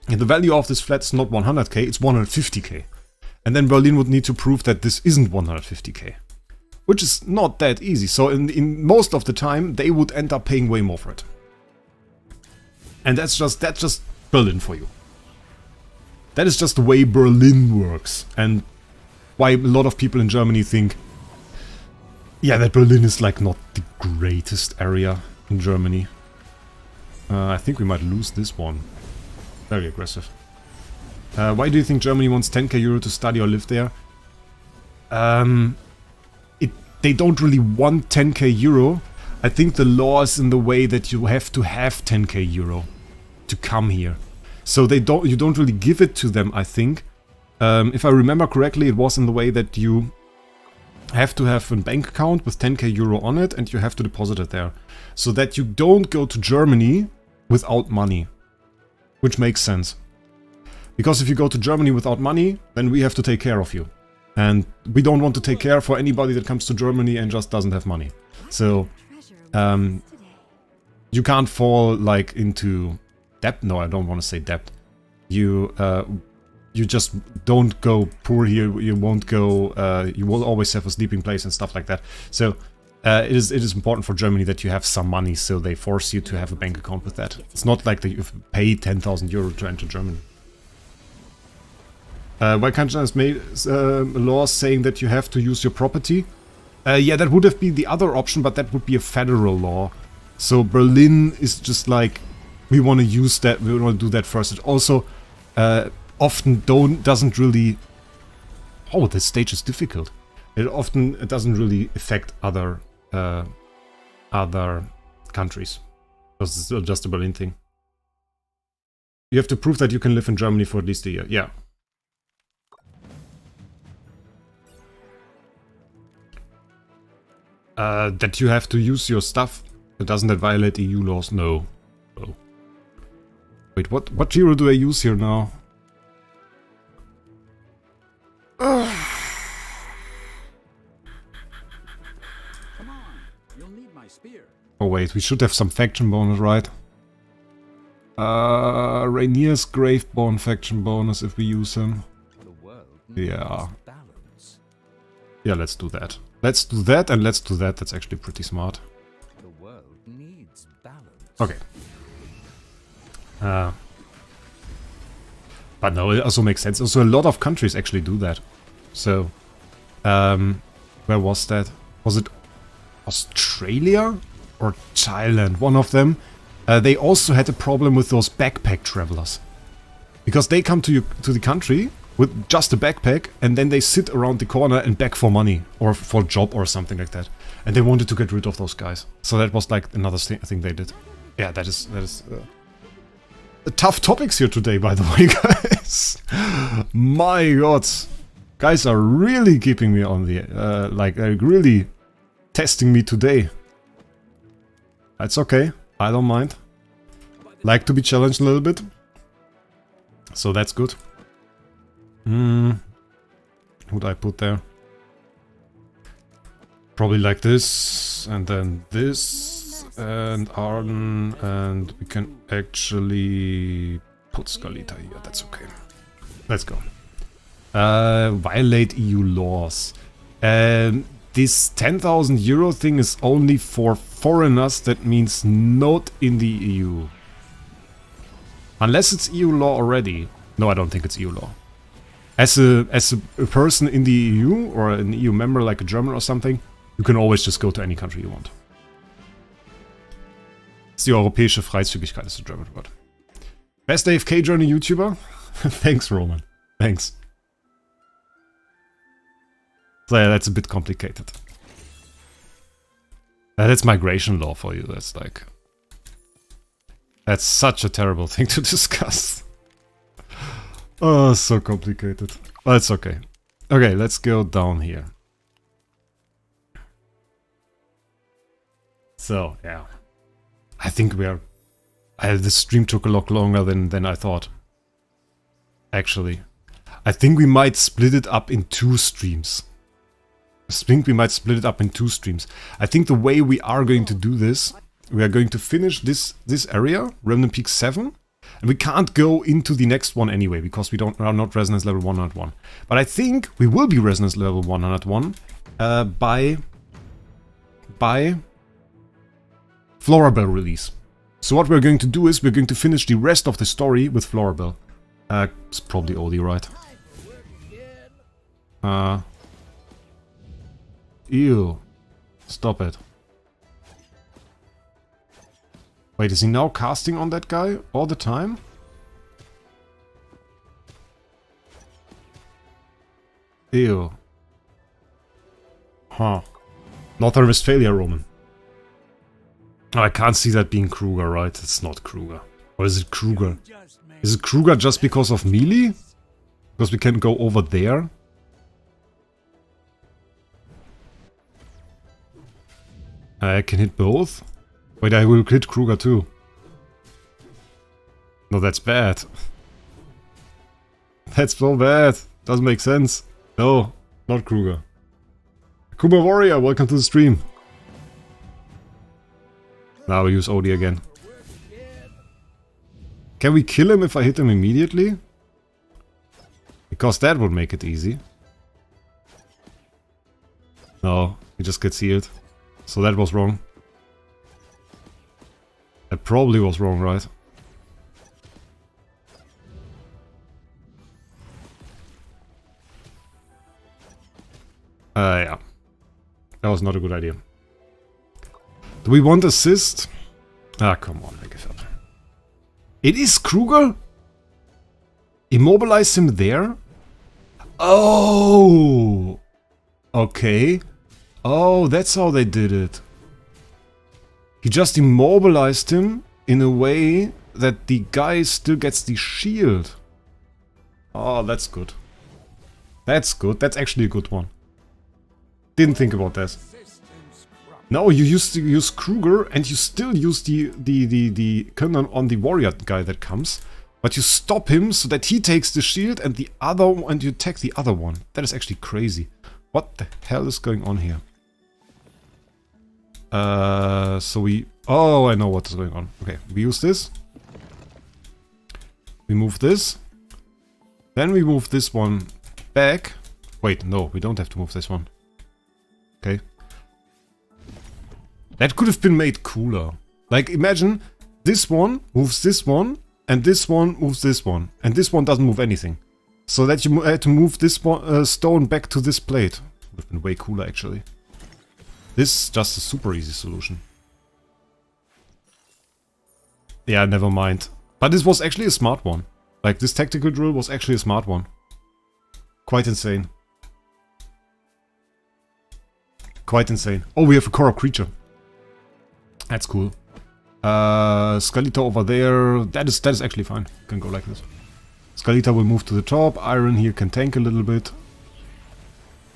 the value of this flat is not 100k, it's 150k. And then Berlin would need to prove that this isn't 150k. Which is not that easy. So in most of the time, they would end up paying way more for it. And that's just Berlin for you. That is just the way Berlin works. And why a lot of people in Germany think, yeah, that Berlin is like not the greatest area in Germany. I think we might lose this one. Very aggressive. Why do you think Germany wants 10k euro to study or live there? They don't really want 10k euro. I think the law is in the way that you have to have 10k euro to come here. So you don't really give it to them, I think. If I remember correctly, it was in the way that you have to have a bank account with 10k euro on it and you have to deposit it there. So that you don't go to Germany without money. Which makes sense. Because if you go to Germany without money, then we have to take care of you. And we don't want to take care for anybody that comes to Germany and just doesn't have money. So, you can't fall like into debt. No, I don't want to say debt. You just don't go poor here. You won't go. You will always have a sleeping place and stuff like that. So it is important for Germany that you have some money. So they force you to have a bank account with that. It's not like that you pay 10,000 euro to enter Germany. Why can't you just make laws saying that you have to use your property? Yeah, that would have been the other option, but that would be a federal law. So Berlin is just like, we want to use that, we want to do that first. It also often doesn't really... Oh, this stage is difficult. It doesn't really affect other countries. Because it's still just a Berlin thing. You have to prove that you can live in Germany for at least a year. Yeah. That you have to use your stuff. Doesn't that violate EU laws? No. Oh. Wait, what hero do I use here now? Come on, you'll need my spear. Oh wait, we should have some faction bonus, right? Rainier's Graveborn faction bonus if we use him. The world Yeah. needs balance. Yeah, let's do that. Let's do that and let's do that. That's actually pretty smart. The world needs balance. Okay. But no, it also makes sense. Also, a lot of countries actually do that. So, where was that? Was it Australia or Thailand? One of them. They also had a problem with those backpack travelers. Because they come to the country with just a backpack and then they sit around the corner and beg for money or for a job or something like that. And they wanted to get rid of those guys. So that was like another thing they did. Yeah, that is tough topics here today, by the way, guys. My god. Guys are really keeping me on the... like, really testing me today. That's okay. I don't mind. Like to be challenged a little bit. So that's good. What I put there? Probably like this, and then this, and Arden, and we can actually put Skalita here. That's okay. Let's go. Violate EU laws. This 10,000 euro thing is only for foreigners. That means not in the EU. Unless it's EU law already. No, I don't think it's EU law. As a person in the EU or an EU member like a German or something, you can always just go to any country you want. It's the europäische Freizügigkeit is the German word. Best AFK Journey YouTuber? Thanks, Roman. Thanks. So yeah, that's a bit complicated. That's migration law for you. That's like... That's such a terrible thing to discuss. Oh, so complicated. But it's okay. Okay, let's go down here. So, yeah. I think we are... this stream took a lot longer than I thought. Actually. I think we might split it up in 2 streams. I think the way we are going to do this, we are going to finish this area, Remnant Peak 7, and we can't go into the next one anyway, because we are not Resonance level 101. But I think we will be Resonance level 101 by Flora Bell release. So what we're going to do is we're going to finish the rest of the story with Flora Bell. It's probably oldie, right? Ew. Stop it. Wait, is he now casting on that guy all the time? Ew. Huh. Northern Westphalia, Roman. Oh, I can't see that being Kruger, right? It's not Kruger. Or is it Kruger? Is it Kruger just because of melee? Because we can go over there? I can hit both? Wait, I will hit Kruger too. No, that's bad. That's so bad. Doesn't make sense. No, not Kruger. Kuma Warrior, welcome to the stream. Now we use Odie again. Can we kill him if I hit him immediately? Because that would make it easy. No, he just gets healed. So that was wrong. That probably was wrong, right? Yeah. That was not a good idea. Do we want assist? Ah, come on, make it up. It is Kruger? Immobilize him there? Oh! Okay. Oh, that's how they did it. He just immobilized him in a way that the guy still gets the shield. Oh, that's good. That's good. That's actually a good one. Didn't think about that. No, you used to use Kruger and you still use the cannon on the warrior guy that comes. But you stop him so that he takes the shield and the other and you attack the other one. That is actually crazy. What the hell is going on here? So we... Oh, I know what is going on. Okay, we use this. We move this. Then we move this one back. Wait, no, we don't have to move this one. Okay. That could have been made cooler. Like, imagine this one moves this one, and this one moves this one, and this one doesn't move anything. So that you had to move this one, stone back to this plate. Would have been way cooler, actually. This is just a super easy solution. Yeah, never mind. But this was actually a smart one. Like, this tactical drill was actually a smart one. Quite insane. Quite insane. Oh, we have a core creature. That's cool. Skalita over there. That is actually fine. Can go like this. Skalita will move to the top. Iron here can tank a little bit.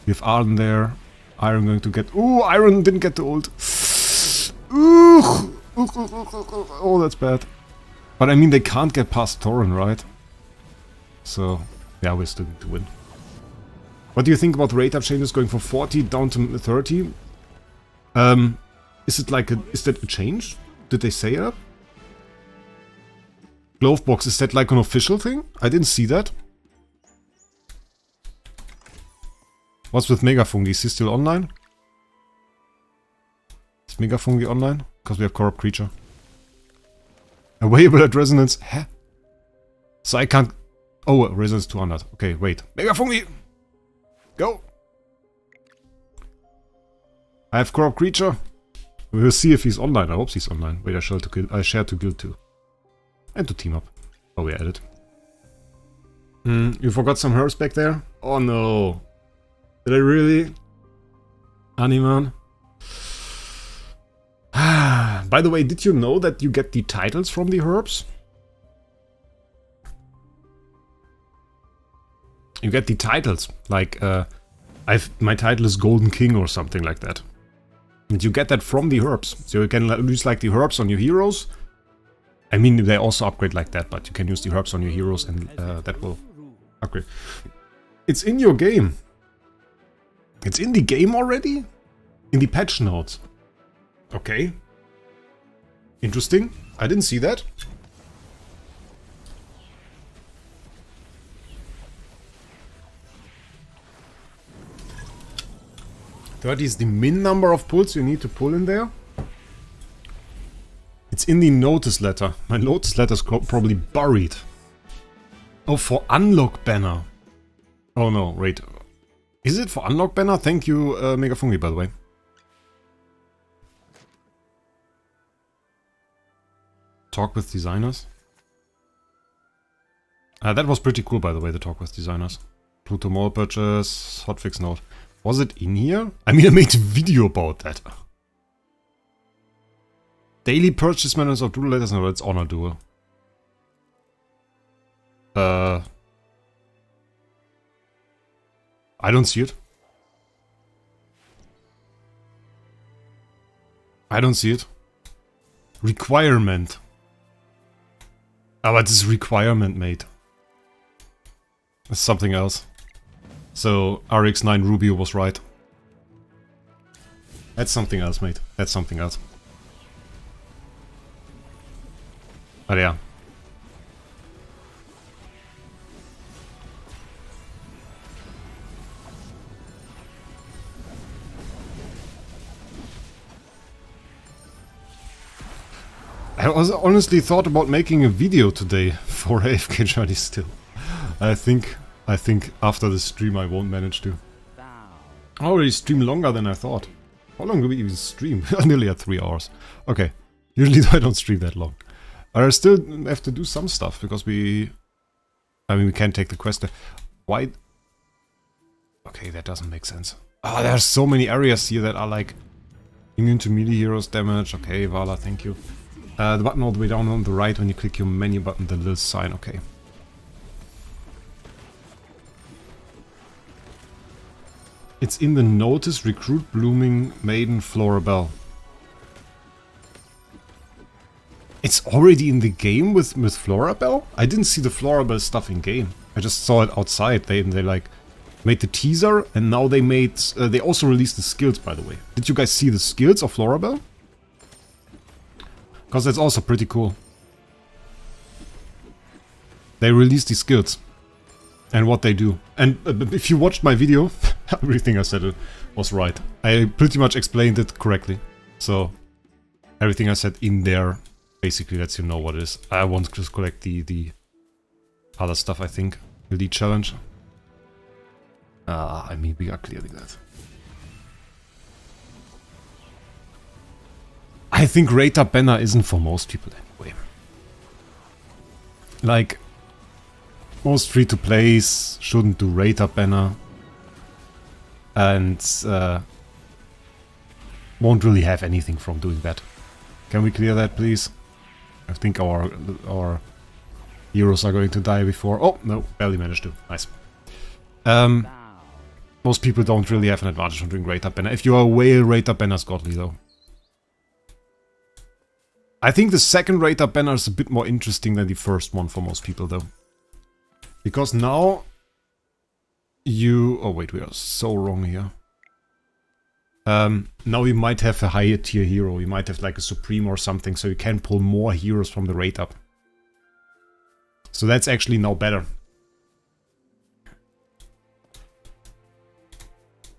We have Arden there. Iron going to get... Ooh, Iron didn't get the ult. Ooh. Oh, that's bad. But I mean, they can't get past Torren, right? So, yeah, we're still going to win. What do you think about rate up changes going from 40 down to 30? Is it like a... Is that a change? Did they say that? Glove box, is that like an official thing? I didn't see that. What's with Megafungi? Is he still online? Is Megafungi online? Because we have Corrupt Creature. Available at Resonance. Huh? So I can't... Oh, Resonance 200. Okay, wait. Megafungi! Go! I have Corrupt Creature. We will see if he's online. I hope he's online. Wait, I share to guild too. And to team up. Oh, we added. You forgot some herbs back there? Oh no. Did I really? Animan? By the way, did you know that you get the titles from the herbs? You get the titles. Like, my title is Golden King or something like that. And you get that from the herbs. So you can use like the herbs on your heroes. I mean, they also upgrade like that, but you can use the herbs on your heroes and that will upgrade. It's in your game. It's in the game already? In the patch notes. Okay. Interesting. I didn't see that. That is the min number of pulls you need to pull in there. It's in the notice letter. My notice letter is probably buried. Oh, for unlock banner. Oh no, wait. Is it for unlock banner? Thank you, Megafungi, by the way. Talk with designers. That was pretty cool, by the way, the talk with designers. Pluto Mall purchase, hotfix note. Was it in here? I mean, I made a video about that. Daily purchase manuals of duel letters. No, it's honor duel. I don't see it. I don't see it. Requirement. Ah, but this is requirement, mate. It's something else. So, RX9 Rubio was right. That's something else, mate. That's something else. But yeah. I honestly thought about making a video today for AFK Journey still. I think after the stream I won't manage to. I already streamed longer than I thought. How long do we even stream? Nearly at 3 hours. Okay. Usually I don't stream that long. I still have to do some stuff because we can't take the quest. Why? Okay, that doesn't make sense. Ah, oh, there's so many areas here that are like immune to melee heroes damage. Okay, Vala, thank you. The button all the way down on the right when you click your menu button, the little sign, okay. It's in the notice, recruit blooming maiden Flora Bell. It's already in the game with Flora Bell? I didn't see the Flora Bell stuff in game. I just saw it outside. They like made the teaser and now they made... they also released the skills, by the way. Did you guys see the skills of Flora Bell? Because that's also pretty cool. They released the skills. And what they do. And if you watched my video, everything I said was right. I pretty much explained it correctly. So, everything I said in there basically lets you know what it is. I want to just collect the other stuff, I think. Elite challenge. I mean, we are clearly that. I think Rate Banner isn't for most people anyway. Like, most free-to-plays shouldn't do Rate Banner. And won't really have anything from doing that. Can we clear that, please? I think our heroes are going to die before... Oh, no, barely managed to. Nice. Most people don't really have an advantage from doing Rate Banner. If you are a whale, Rate Banner is godly, though. I think the second Rate Banner is a bit more interesting than the first one for most people, though. Because now... you... oh wait, we are so wrong here. Now you might have a higher tier hero. You might have like a Supreme or something, so you can pull more heroes from the raid up. So that's actually now better.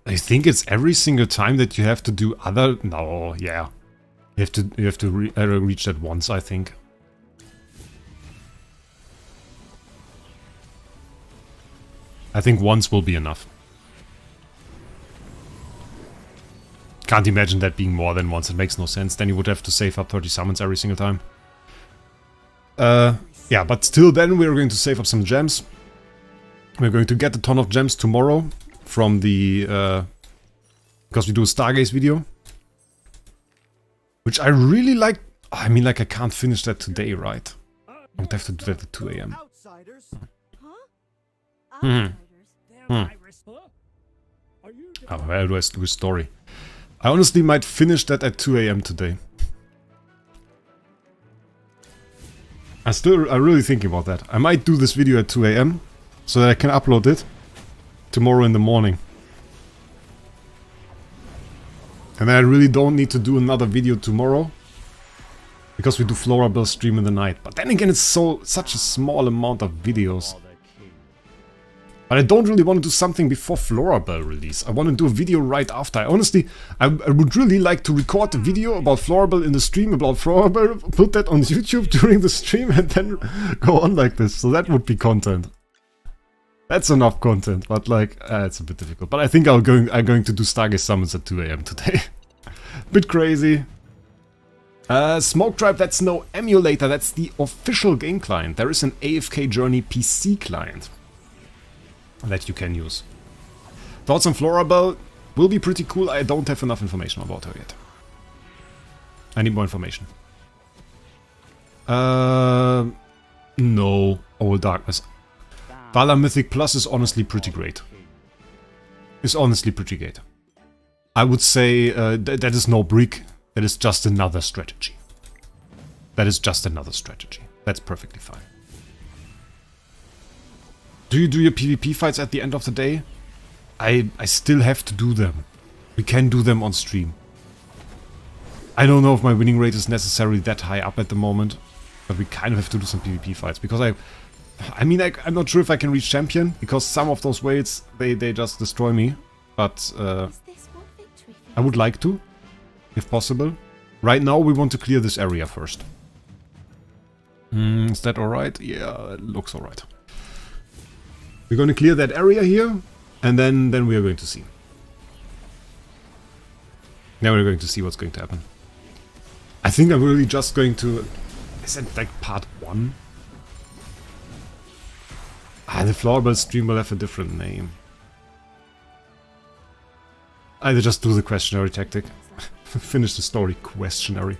I think it's every single time that you have to do other... No, yeah. You have to reach that once, I think. I think once will be enough. Can't imagine that being more than once. It makes no sense. Then you would have to save up 30 summons every single time. Yeah, but still then we're going to save up some gems. We're going to get a ton of gems tomorrow from the... because we do a Stargaze video. Which I really like. I mean, like, I can't finish that today, right? I would have to do that at 2 AM. Oh, where do I do a story? I honestly might finish that at 2 AM today. I'm really thinking about that. I might do this video at 2 AM so that I can upload it tomorrow in the morning. And then I really don't need to do another video tomorrow because we do Flora Bell stream in the night. But then again, it's such a small amount of videos. But I don't really want to do something before Flora Bell release. I want to do a video right after. I would really like to record a video about Flora Bell in the stream, about Flora Bell, put that on YouTube during the stream and then go on like this. So that would be content. That's enough content, but like, it's a bit difficult. But I think I'm going to do Stargaze summons at 2 AM today. Bit crazy. Smoke Tribe, that's no emulator, that's the official game client. There is an AFK Journey PC client that you can use. Thoughts on Flora Bell will be pretty cool. I don't have enough information about her yet. I need more information. No. Old Darkness. Vala Mythic Plus is honestly pretty great. I would say that is no brick. That is just another strategy. That's perfectly fine. Do you do your PvP fights at the end of the day? I still have to do them. We can do them on stream. I don't know if my winning rate is necessarily that high up at the moment, but we kind of have to do some PvP fights because I'm not sure if I can reach champion because some of those weights they just destroy me. But I would like to, if possible. Right now we want to clear this area first. Is that alright? Yeah, it looks alright. We're going to clear that area here, and then we are going to see. Now we're going to see what's going to happen. I think I'm really just going to... Is that like part 1? The Flora Bell stream will have a different name. Either just do the questionary tactic. Finish the story questionary.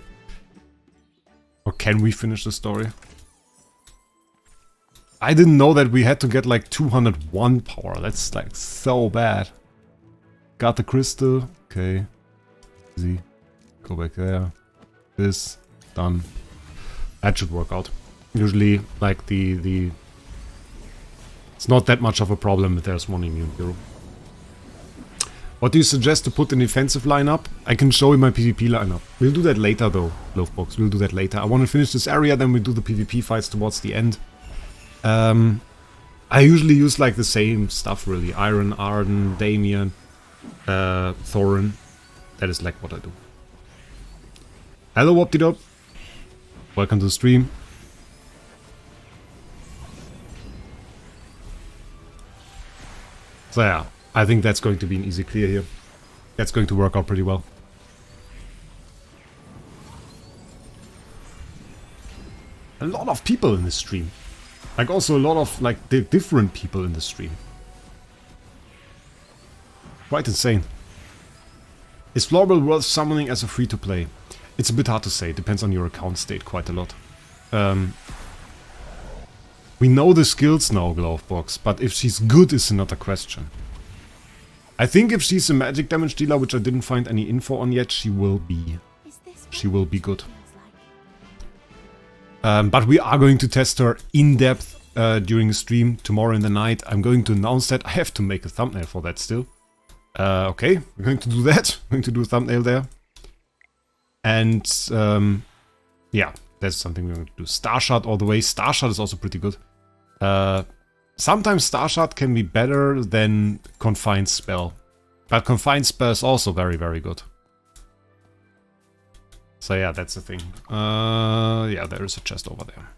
Or can we finish the story? I didn't know that we had to get like 201 power. That's like so bad. Got the crystal. Okay. Easy. Go back there. This. Done. That should work out. Usually, like the... It's not that much of a problem if there's one immune hero. What do you suggest to put in defensive lineup? I can show you my PvP lineup. We'll do that later though, Lovebox. We'll do that later. I want to finish this area, then we do the PvP fights towards the end. I usually use like the same stuff really. Iron, Arden, Damien, Thorin. That is like what I do. Hello Woptidop. Welcome to the stream. So yeah, I think that's going to be an easy clear here. That's going to work out pretty well. A lot of people in this stream. Like also a lot of like different people in the stream. Quite insane. Is Flora Bell worth summoning as a free-to-play? It's a bit hard to say. It depends on your account state quite a lot. We know the skills now, Glovebox, but if she's good is another question. I think if she's a magic damage dealer, which I didn't find any info on yet, she will be. She will be good. But we are going to test her in depth during the stream tomorrow in the night. I'm going to announce that. I have to make a thumbnail for that still. Okay, we're going to do that. We're going to do a thumbnail there. And yeah, that's something we're going to do. Starshot all the way. Starshot is also pretty good. Sometimes Starshot can be better than Confined Spell. But Confined Spell is also very, very good. So yeah, that's the thing. Yeah, there is a chest over there.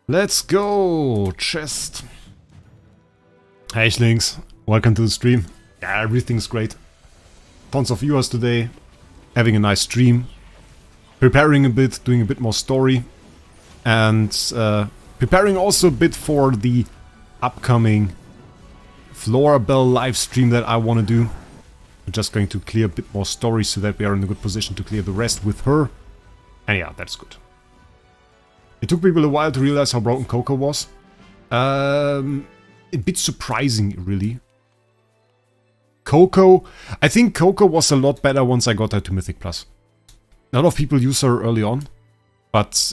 Let's go! Chest. Hey Shlings, welcome to the stream. Yeah, everything's great. Tons of viewers today. Having a nice stream. Preparing a bit, doing a bit more story. And preparing also a bit for the upcoming Flora Bell live stream that I want to do. We're just going to clear a bit more story so that we are in a good position to clear the rest with her. And yeah, that's good. It took people a while to realize how broken Coco was. A bit surprising, really. Coco, I think Coco was a lot better once I got her to Mythic Plus. A lot of people use her early on, but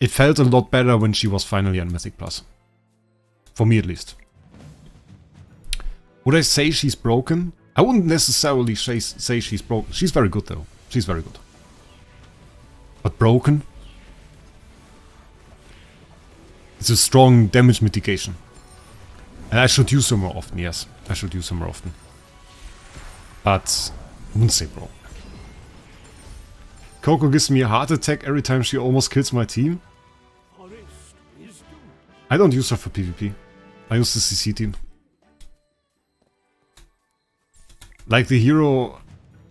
it felt a lot better when she was finally on Mythic Plus. For me at least. Would I say she's broken? I wouldn't necessarily say she's broken. She's very good though. She's very good. But broken? It's a strong damage mitigation. And I should use her more often, yes. I should use her more often. But I wouldn't say broken. Coco gives me a heart attack every time she almost kills my team. I don't use her for PvP. I use the CC team. Like the hero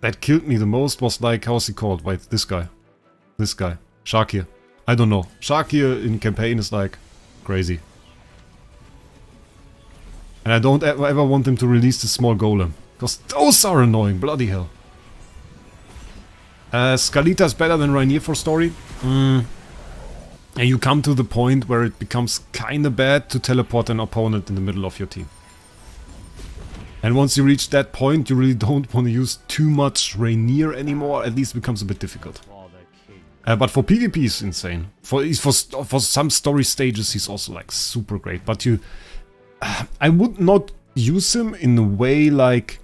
that killed me the most was like, how's he called? Wait, this guy. This guy. Shakir. I don't know. Shakir in campaign is like crazy. And I don't ever want him to release the small golem. Because those are annoying, bloody hell. Skalita is better than Rainier for story. And you come to the point where it becomes kinda bad to teleport an opponent in the middle of your team. And once you reach that point, you really don't want to use too much Rainier anymore. At least it becomes a bit difficult. But for PvP he's insane. For some story stages he's also like super great. But I would not use him in a way like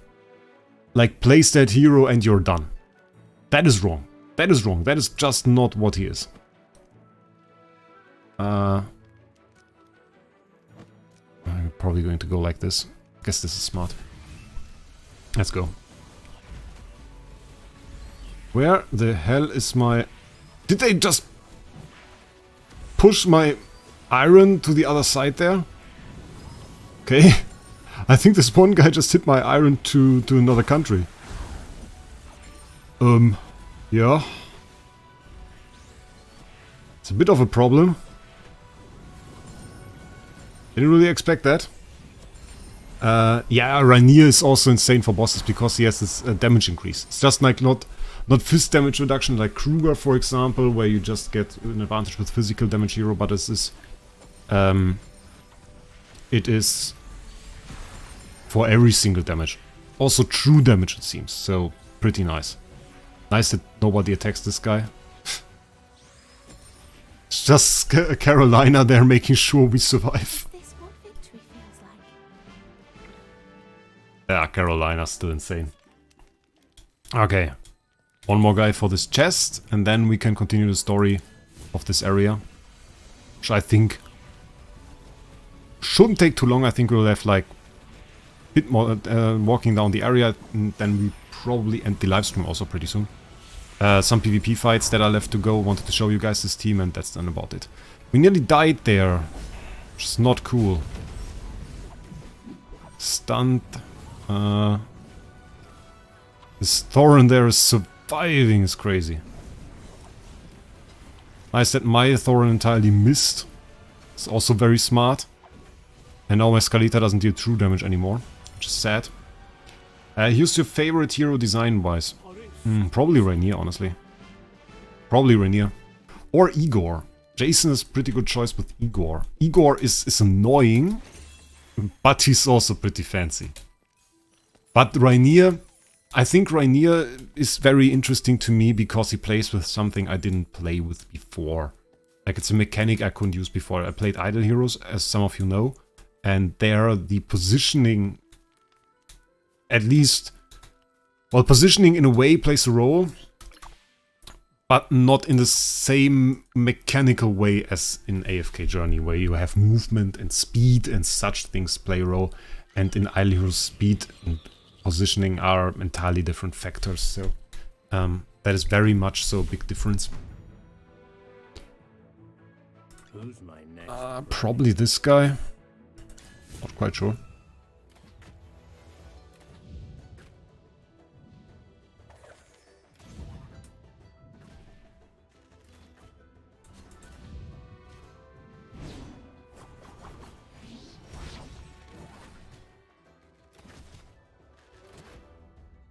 place that hero and you're done. That is wrong. That is wrong. That is just not what he is. I'm probably going to go like this. Guess this is smart. Let's go. Where the hell is my... Did they just push my iron to the other side there? Okay. I think this one guy just hit my iron to another country. Yeah. It's a bit of a problem. Didn't really expect that. Yeah, Rainier is also insane for bosses because he has this damage increase. It's just like not fist damage reduction like Kruger, for example, where you just get an advantage with physical damage hero, but it is for every single damage. Also true damage, it seems, so pretty nice. Nice that nobody attacks this guy. It's just Carolina there making sure we survive. Yeah, Carolina's still insane. Okay. One more guy for this chest, and then we can continue the story of this area. Which I think shouldn't take too long. I think we'll have like a bit more walking down the area, and then we probably end the live stream also pretty soon. Some PvP fights that are left to go. Wanted to show you guys this team, and that's then about it. We nearly died there, which is not cool. Stunned. This Thorin there is surviving is crazy. Nice that my Thorin entirely missed. It's also very smart. And now my Skalita doesn't deal true damage anymore, which is sad. Who's your favorite hero design-wise? Probably Rainier, honestly. Probably Rainier. Or Igor. Jason is a pretty good choice with Igor. Igor is annoying, but he's also pretty fancy. But Rainier, I think Rainier is very interesting to me because he plays with something I didn't play with before. Like it's a mechanic I couldn't use before. I played Idle Heroes, as some of you know. and there the positioning, at least, well, positioning in a way plays a role, but not in the same mechanical way as in AFK Journey, where you have movement and speed and such things play a role, and in Idle Heroes speed and positioning are entirely different factors, so that is very much so a big difference. Who's my next? Probably this guy. Not quite sure.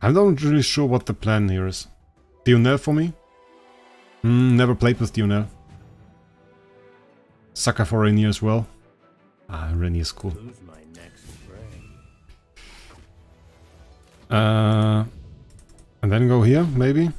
I'm not really sure what the plan here is. Dionel for me? Never played with Dionel. Sucker for Rainier as well. Ah, Rainier is cool. Who's my next prey? And then go here, maybe?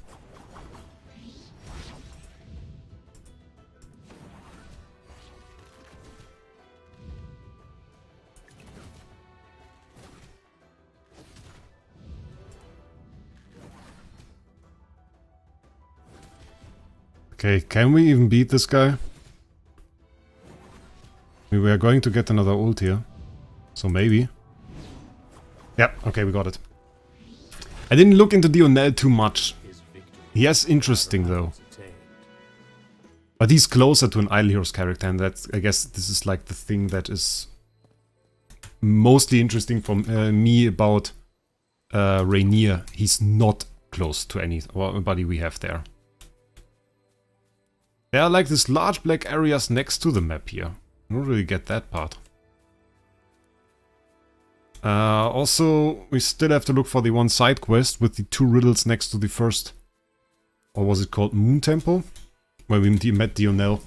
Okay, can we even beat this guy? We are going to get another ult here. So maybe. Yep, okay, we got it. I didn't look into Dionel too much. He is interesting though. But he's closer to an Idle Heroes character, and that's, I guess this is like the thing that is mostly interesting for me about Rainier. He's not close to anybody we have there. There are like these large black areas next to the map here. I don't really get that part. Also, we still have to look for the one side quest with the 2 riddles next to the first, or was it called Moon Temple? Where we met Dionel.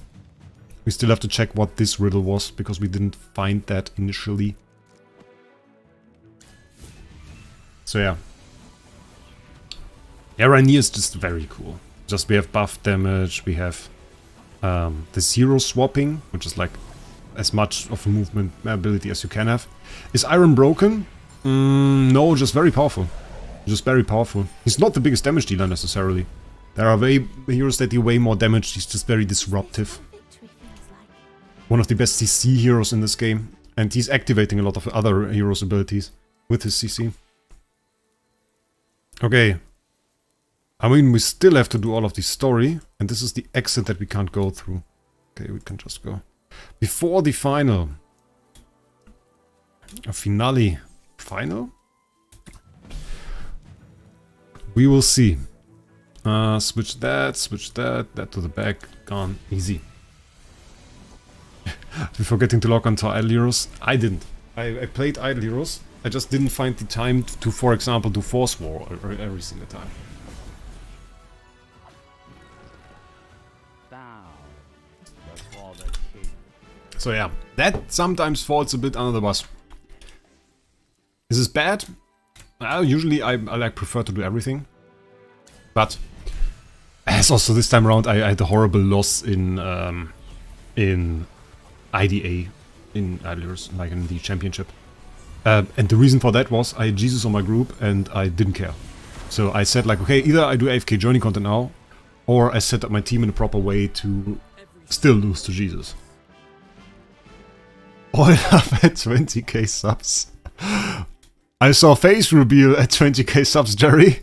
We still have to check what this riddle was, because we didn't find that initially. So yeah. Yeah, Rainier is just very cool. Just we have buff damage, we have this hero swapping, which is like as much of a movement ability as you can have. Is Iron broken? No, just very powerful. Just very powerful. He's not the biggest damage dealer necessarily. There are heroes that do way more damage. He's just very disruptive. One of the best CC heroes in this game. And he's activating a lot of other heroes' abilities with his CC. Okay. I mean, we still have to do all of the story. And this is the exit that we can't go through. Okay, we can just go. Before the final. A finale. Final? We will see. Switch that that to the back, gone, easy. We're forgetting to log on to Idle Heroes. I didn't. I played Idle Heroes. I just didn't find the time to, for example, do Force War every single time. So yeah, that sometimes falls a bit under the bus. Is this bad? Usually I like prefer to do everything. But as also this time around I had a horrible loss in IDA, in Idle Heroes, like in the championship. And the reason for that was I had Jesus on my group and I didn't care. So I said like, okay, either I do AFK Journey content now, or I set up my team in a proper way to still lose to Jesus. Oil up at 20k subs. I saw face reveal at 20k subs, Jerry.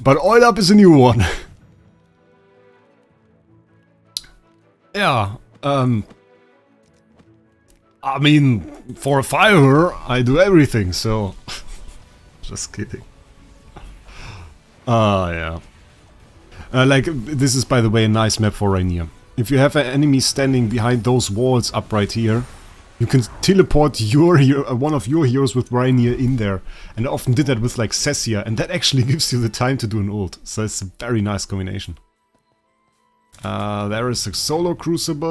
But Oil Up is a new one. Yeah, I mean, for a fiver, I do everything, so... Just kidding. Yeah. Like, this is, by the way, a nice map for Rainier. If you have an enemy standing behind those walls up right here, you can teleport your hero, one of your heroes with Rainier in there. And I often did that with like Cessia, and that actually gives you the time to do an ult. So it's a very nice combination. There is a solo crucible.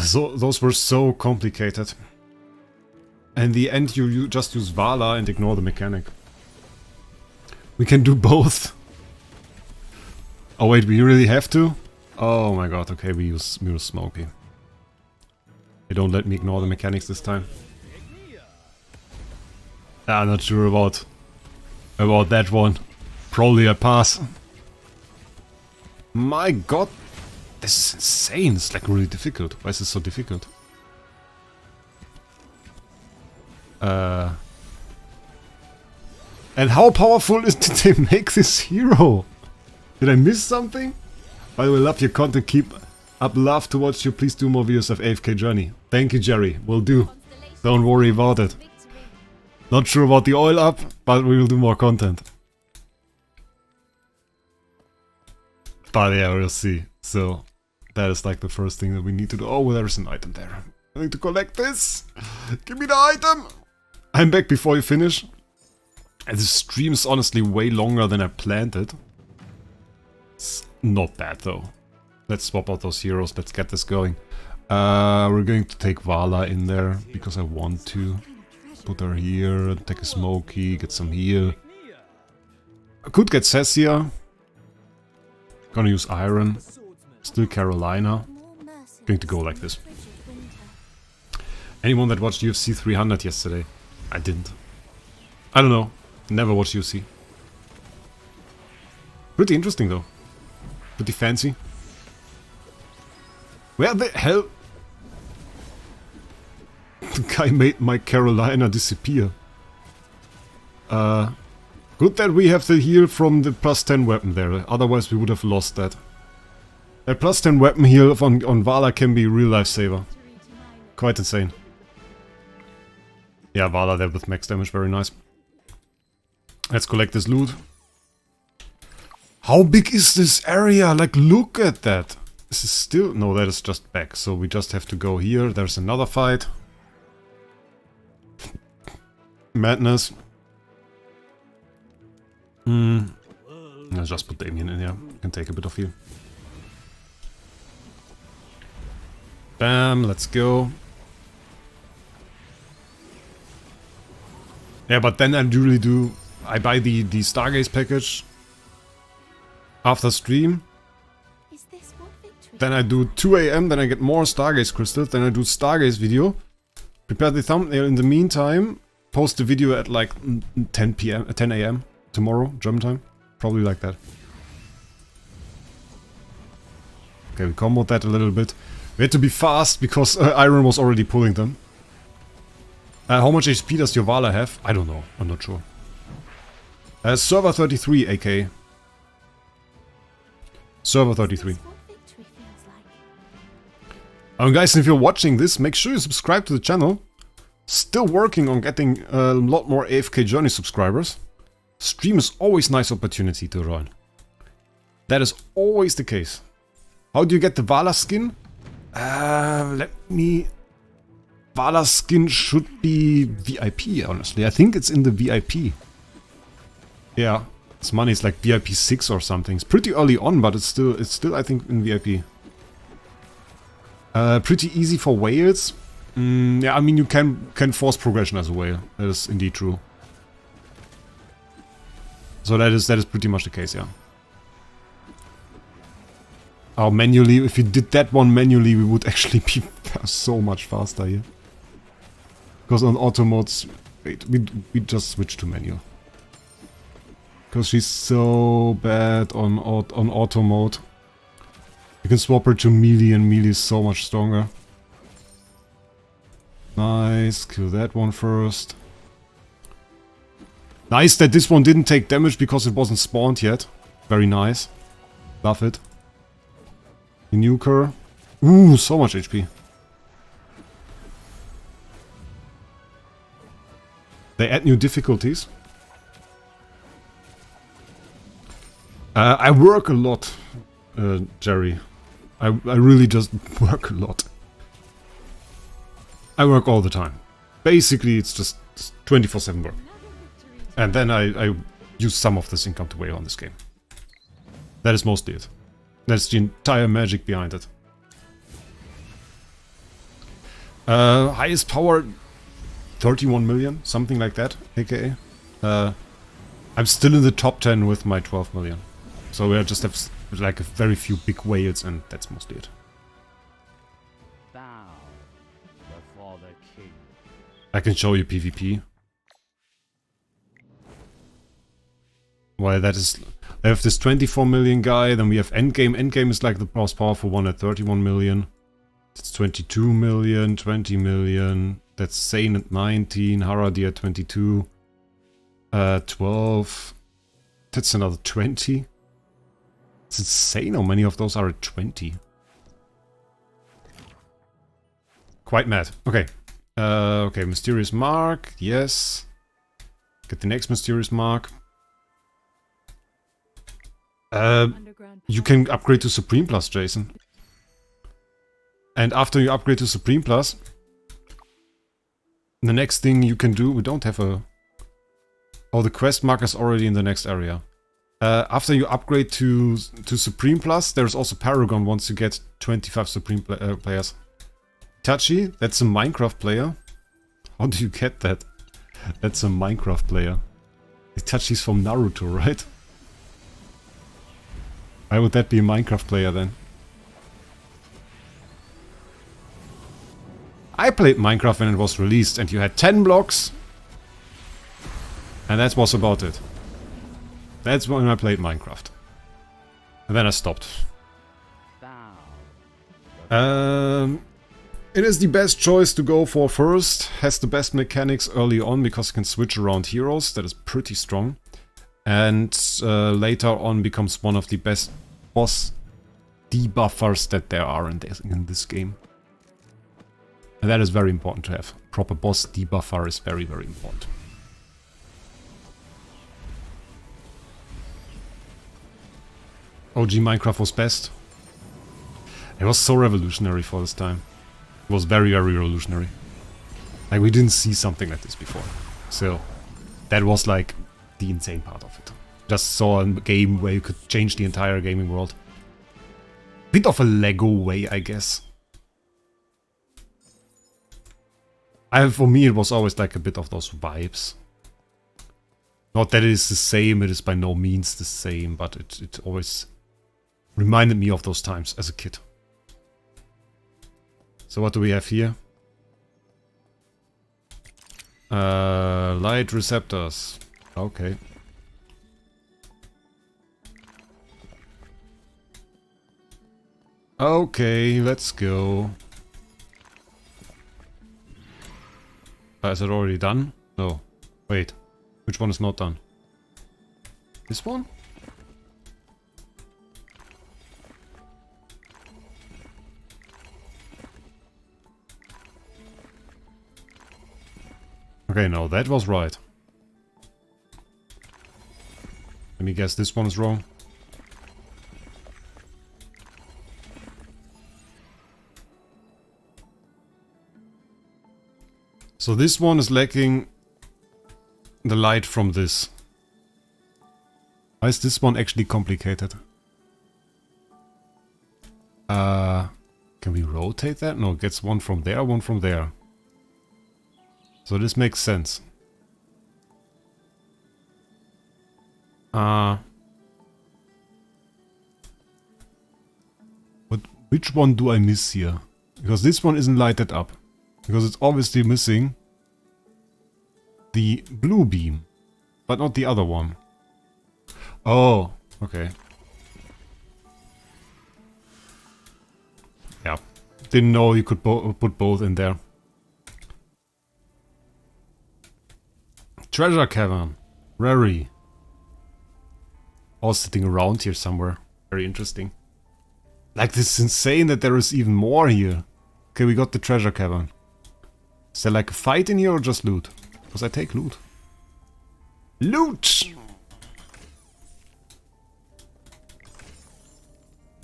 So those were so complicated. In the end you just use Vala and ignore the mechanic. We can do both. Oh wait, we really have to? Oh my god, okay, we use Smokey. They don't let me ignore the mechanics this time. I'm not sure about that one. Probably a pass. My god, this is insane. It's like really difficult. Why is it so difficult? And how powerful did they make this hero? Did I miss something? By the way, love your content. Keep up, love to watch you. Please do more videos of AFK Journey. Thank you, Jerry. Will do. Don't worry about it. Not sure about the oil up, but we will do more content. But yeah, we'll see. So, that is like the first thing that we need to do. Oh, there's an item there. I need to collect this. Give me the item. I'm back before you finish. And this stream is honestly way longer than I planned it. It's not bad though. Let's swap out those heroes. Let's get this going. We're going to take Vala in there because I want to. Put her here, take a Smokey, get some heal. I could get Cessia. Gonna use Iron. Still Carolina. Going to go like this. Anyone that watched UFC 300 yesterday? I didn't. I don't know. Never watched UFC. Pretty interesting though. Pretty fancy. Where the hell? The guy made my Carolina disappear. Good that we have the heal from the +10 weapon there, otherwise we would have lost that. That +10 weapon heal on Vala can be a real lifesaver. Quite insane. Yeah, Vala there with max damage, very nice. Let's collect this loot. How big is this area? Like, look at that. This is still... No, that is just back, so we just have to go here. There's another fight. Madness. Let's just put Damien in here. Can take a bit of heal. Bam, let's go. Yeah, but then I usually do... I buy the Stargaze package after stream. Is this what victory? Then I do 2 AM, then I get more Stargaze crystals, then I do Stargaze video. Prepare the thumbnail in the meantime. Post the video at like 10 AM tomorrow, German time. Probably like that. Okay, we comboed that a little bit. We had to be fast because Iron was already pulling them. How much HP does your Vala have? I don't know. I'm not sure. Server 33, aka. Server 33. Is this what victory feels like? Guys, if you're watching this, make sure you subscribe to the channel. Still working on getting a lot more AFK Journey subscribers. Stream is always a nice opportunity to join. That is always the case. How do you get the Vala skin? Let me... Vala skin should be VIP, honestly. I think it's in the VIP. Yeah, this money is like VIP 6 or something. It's pretty early on, but it's still I think in VIP. Pretty easy for whales. Yeah, I mean you can force progression as a whale. That is indeed true. So that is pretty much the case, yeah. Oh, manually, if you did that one manually, we would actually be so much faster here. Because on auto modes, wait, we just switch to manual. Because she's so bad on auto mode. You can swap her to melee, and melee is so much stronger. Nice, kill that one first. Nice that this one didn't take damage because it wasn't spawned yet. Very nice. Love it. Nuke her. Ooh, so much HP. They add new difficulties. I work a lot, Jerry. I really just work a lot. I work all the time. Basically, it's just 24/7 work. And then I use some of this income to whale on this game. That is mostly it. That's the entire magic behind it. Highest power 31 million, something like that, aka. I'm still in the top 10 with my 12 million. So we just have like a very few big whales, and that's mostly it. Bow before the king. I can show you PvP. Well, that is... I have this 24 million guy, then we have Endgame. Endgame is like the most powerful one at 31 million. It's 22 million, 20 million. That's Sane at 19, Haradi at 22. 12. That's another 20. It's insane how many of those are at 20. Quite mad. Okay. Okay, Mysterious Mark. Yes. Get the next Mysterious Mark. Underground You can upgrade to Supreme Plus, Jason. And after you upgrade to Supreme Plus, the next thing you can do... We don't have a... Oh, the quest marker is already in the next area. After you upgrade to Supreme Plus, there's also Paragon once you get 25 Supreme players. Itachi, that's a Minecraft player. How do you get that? That's a Minecraft player. Itachi's from Naruto, right? Why would that be a Minecraft player then? I played Minecraft when it was released and you had 10 blocks. And that was about it. That's when I played Minecraft. And then I stopped. It is the best choice to go for first. Has the best mechanics early on because you can switch around heroes. That is pretty strong. And later on becomes one of the best boss debuffers that there are in this game. And that is very important to have. Proper boss debuffer is very, very important. OG Minecraft was best. It was so revolutionary for this time. It was very, very revolutionary. Like, we didn't see something like this before. So, that was like the insane part of it. Just saw a game where you could change the entire gaming world. Bit of a Lego way, I guess. For me, it was always like a bit of those vibes. Not that it is the same, it is by no means the same, but it always reminded me of those times as a kid. So what do we have here? Light receptors. Okay. Okay, let's go. Is it already done? No. Wait. Which one is not done? This one? Okay, no, that was right. Let me guess, this one is wrong. So this one is lacking the light from this. Why is this one actually complicated? Can we rotate that? No, it gets one from there, one from there. So this makes sense. But which one do I miss here? Because this one isn't lighted up. Because it's obviously missing the blue beam, but not the other one. Oh, okay. Yeah, didn't know you could put both in there. Treasure cavern, Rary. All sitting around here somewhere. Very interesting. Like, this is insane that there is even more here. Okay, we got the treasure cavern. Is there like a fight in here or just loot? Because I take loot. Loot!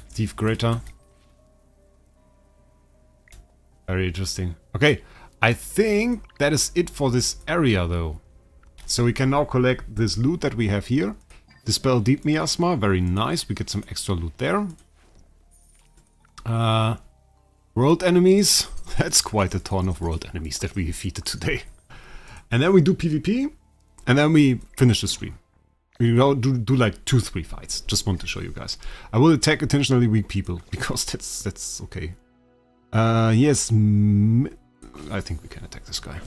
Steve Greater. Very interesting. Okay, I think that is it for this area though. So we can now collect this loot that we have here. Dispel Deep Miasma, very nice. We get some extra loot there. World enemies. That's quite a ton of world enemies that we defeated today. And then we do PvP. And then we finish the stream. You know, do like 2-3 fights. Just want to show you guys. I will attack attentionally weak people because that's okay. Yes, I think we can attack this guy.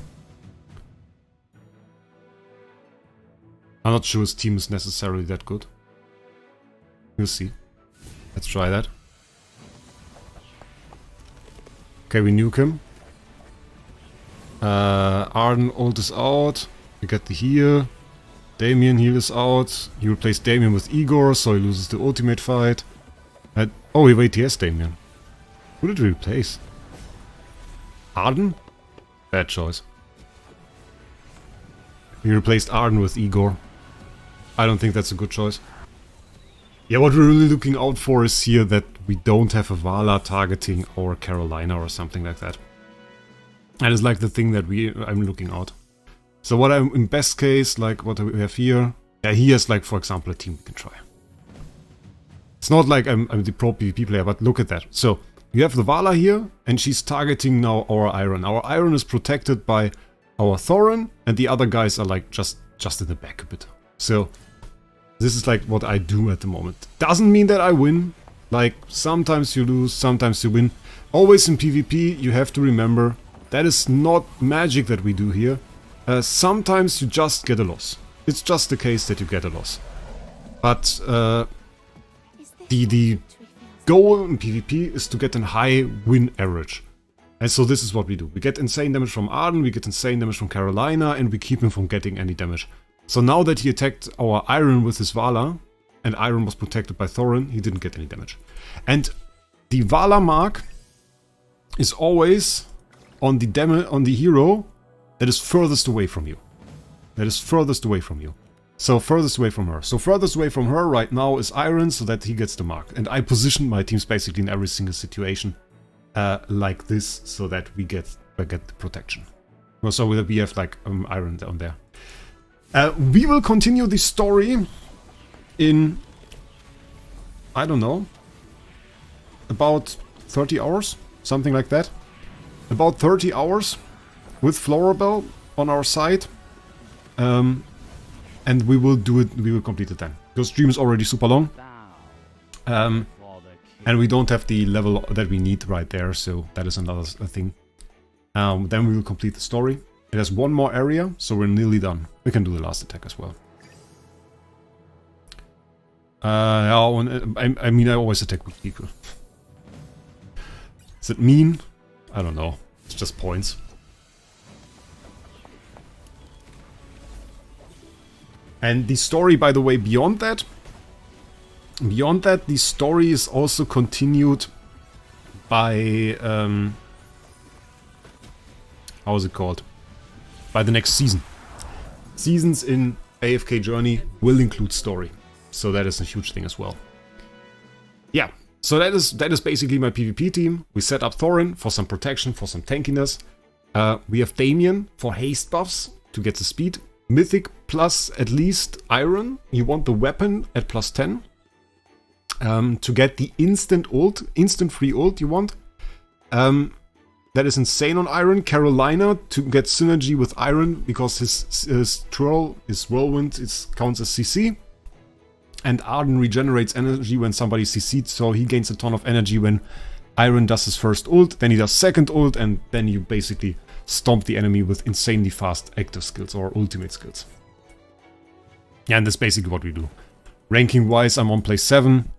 I'm not sure his team is necessarily that good. We'll see. Let's try that. Okay, we nuke him. Arden ult is out. We get the heal. Damien heal is out. He replaced Damien with Igor, so he loses the ultimate fight. Oh, wait, he has Damien. Who did he replace? Arden? Bad choice. He replaced Arden with Igor. I don't think that's a good choice. Yeah, what we're really looking out for is here that we don't have a Vala targeting or Carolina or something like that. That is like the thing that I'm looking out. So what I'm, in best case, like what we have here. Yeah, he has like, for example, a team we can try. It's not like I'm the pro PvP player, but look at that. So you have the Vala here, and she's targeting now our Iron. Our Iron is protected by our Thorin, and the other guys are like just in the back a bit. So this is like what I do at the moment. Doesn't mean that I win. Like, sometimes you lose, sometimes you win. Always in PvP, you have to remember, that is not magic that we do here. Sometimes you just get a loss. It's just the case that you get a loss. But the goal in PvP is to get a high win average. And so this is what we do. We get insane damage from Arden, we get insane damage from Carolina, and we keep him from getting any damage. So now that he attacked our Iron with his Vala, and Iron was protected by Thorin, he didn't get any damage. And the Vala mark is always on the hero that is furthest away from you. That is furthest away from you. So furthest away from her. So furthest away from her right now is Iron, so that he gets the mark. And I position my teams basically in every single situation like this, so that we get the protection. So we have like Iron down there. We will continue the story in, I don't know, about 30 hours, something like that. About 30 hours with Flora Bell on our side. And we will do it, we will complete it then. Because stream is already super long. And we don't have the level that we need right there, so that is another thing. Then we will complete the story. It has one more area, so we're nearly done. We can do the last attack as well. I mean, I always attack with people. Is it mean? I don't know. It's just points. And the story, by the way, beyond that, the story is also continued by, how is it called? By the next season. Seasons in AFK Journey will include story. So that is a huge thing as well. Yeah, so that is basically my PvP team. We set up Thorin for some protection, for some tankiness. We have Damien for haste buffs to get the speed. Mythic plus at least Iron. You want the weapon at plus 10. To get the instant free ult you want. That is insane on Iron. Carolina to get synergy with Iron because his twirl, his whirlwind, counts as CC. And Arden regenerates energy when somebody CC'd, so he gains a ton of energy when Iron does his first ult, then he does second ult, and then you basically stomp the enemy with insanely fast active skills or ultimate skills. Yeah, and that's basically what we do. Ranking wise, I'm on place 7.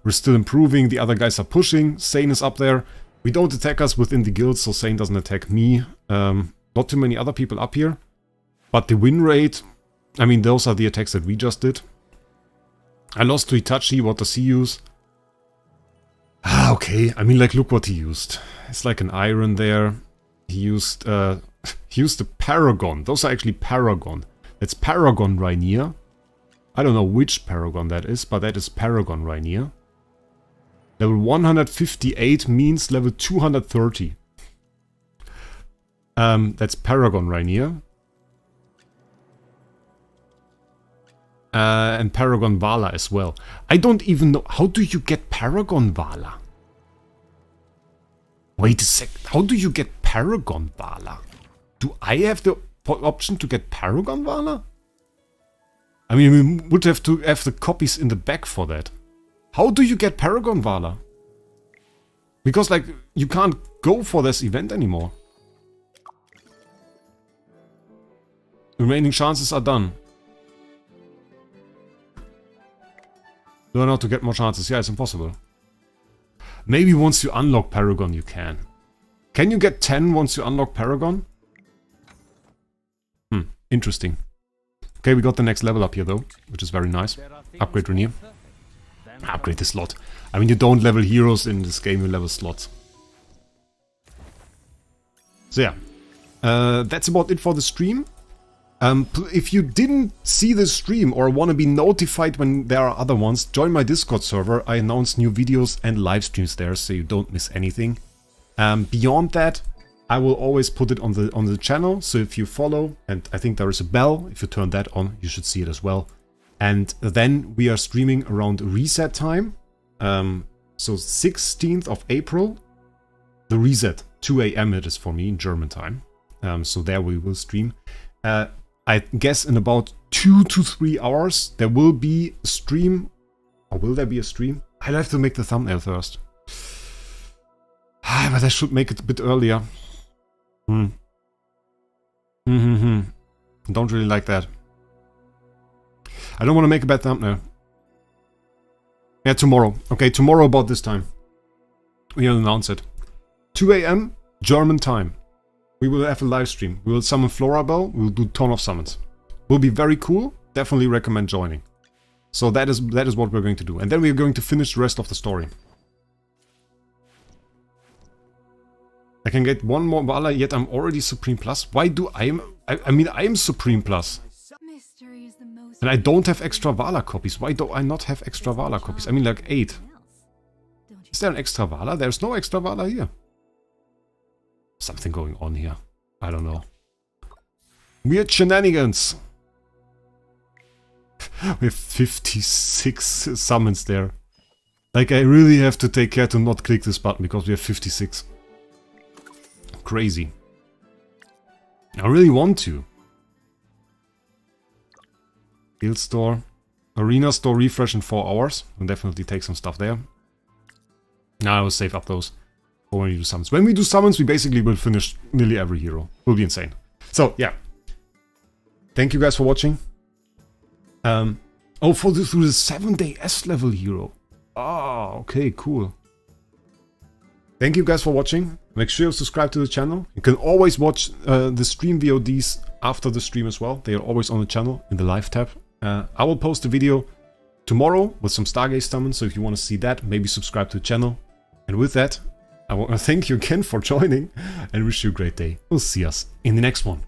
We're still improving, the other guys are pushing, Sane is up there. We don't attack us within the guild, so Sane doesn't attack me. Not too many other people up here. But the win rate, I mean, those are the attacks that we just did. I lost to Itachi, what does he use? Okay, I mean, like, look what he used. It's like an Iron there. He used the Paragon. Those are actually Paragon. That's Paragon Rainier. I don't know which Paragon that is, but that is Paragon Rainier. Level 158 means level 230. That's Paragon Rainier. And Paragon Vala as well. I don't even know. How do you get Paragon Vala? Wait a sec. How do you get Paragon Vala? Do I have the option to get Paragon Vala? I mean, we would have to have the copies in the back for that. How do you get Paragon Vala? Because, like, you can't go for this event anymore. Remaining chances are done. Do I know how to get more chances? Yeah, it's impossible. Maybe once you unlock Paragon, you can. Can you get 10 once you unlock Paragon? Interesting. Okay, we got the next level up here, though, which is very nice. Upgrade Rainier. Upgrade the slot. I mean, you don't level heroes in this game, you level slots. So yeah, that's about it for the stream. If you didn't see the stream or want to be notified when there are other ones, join my Discord server. I announce new videos and live streams there, so you don't miss anything. Beyond that, I will always put it on the channel, so if you follow, and I think there is a bell, if you turn that on, you should see it as well. And then we are streaming around reset time, so 16th of April, the reset, 2 AM it is for me in German time, so there we will stream. I guess in about 2 to 3 hours there will be a stream, or will there be a stream? I'll have to make the thumbnail first. But I should make it a bit earlier. Don't really like that. I don't want to make a bad thumbnail. Yeah, tomorrow. Okay, tomorrow about this time. We'll announce it. 2 AM, German time. We will have a live stream. We will summon Flora Bell. We'll do a ton of summons. Will be very cool. Definitely recommend joining. So that is what we're going to do. And then we're going to finish the rest of the story. I can get one more Vala, yet I'm already Supreme Plus. Why do I mean, I am Supreme Plus. Mystery is the most And I don't have extra Vala copies. Why do I not have extra Vala copies? I mean, like 8. Is there an extra Vala? There's no extra Vala here. Something going on here. I don't know. Weird shenanigans. We have 56 summons there. Like, I really have to take care to not click this button because we have 56. Crazy. I really want to. Guild store. Arena store refresh in 4 hours. We'll definitely take some stuff there. Now I will save up those for when we do summons. When we do summons, we basically will finish nearly every hero. Will be insane. So, yeah. Thank you guys for watching. Oh, through the 7-day S-level hero. Ah, okay, cool. Thank you guys for watching. Make sure you subscribe to the channel. You can always watch the stream VODs after the stream as well. They are always on the channel in the live tab. I will post a video tomorrow with some Stargaze summons, so if you want to see that, maybe subscribe to the channel. And with that, I want to thank you again for joining and wish you a great day. We'll see us in the next one.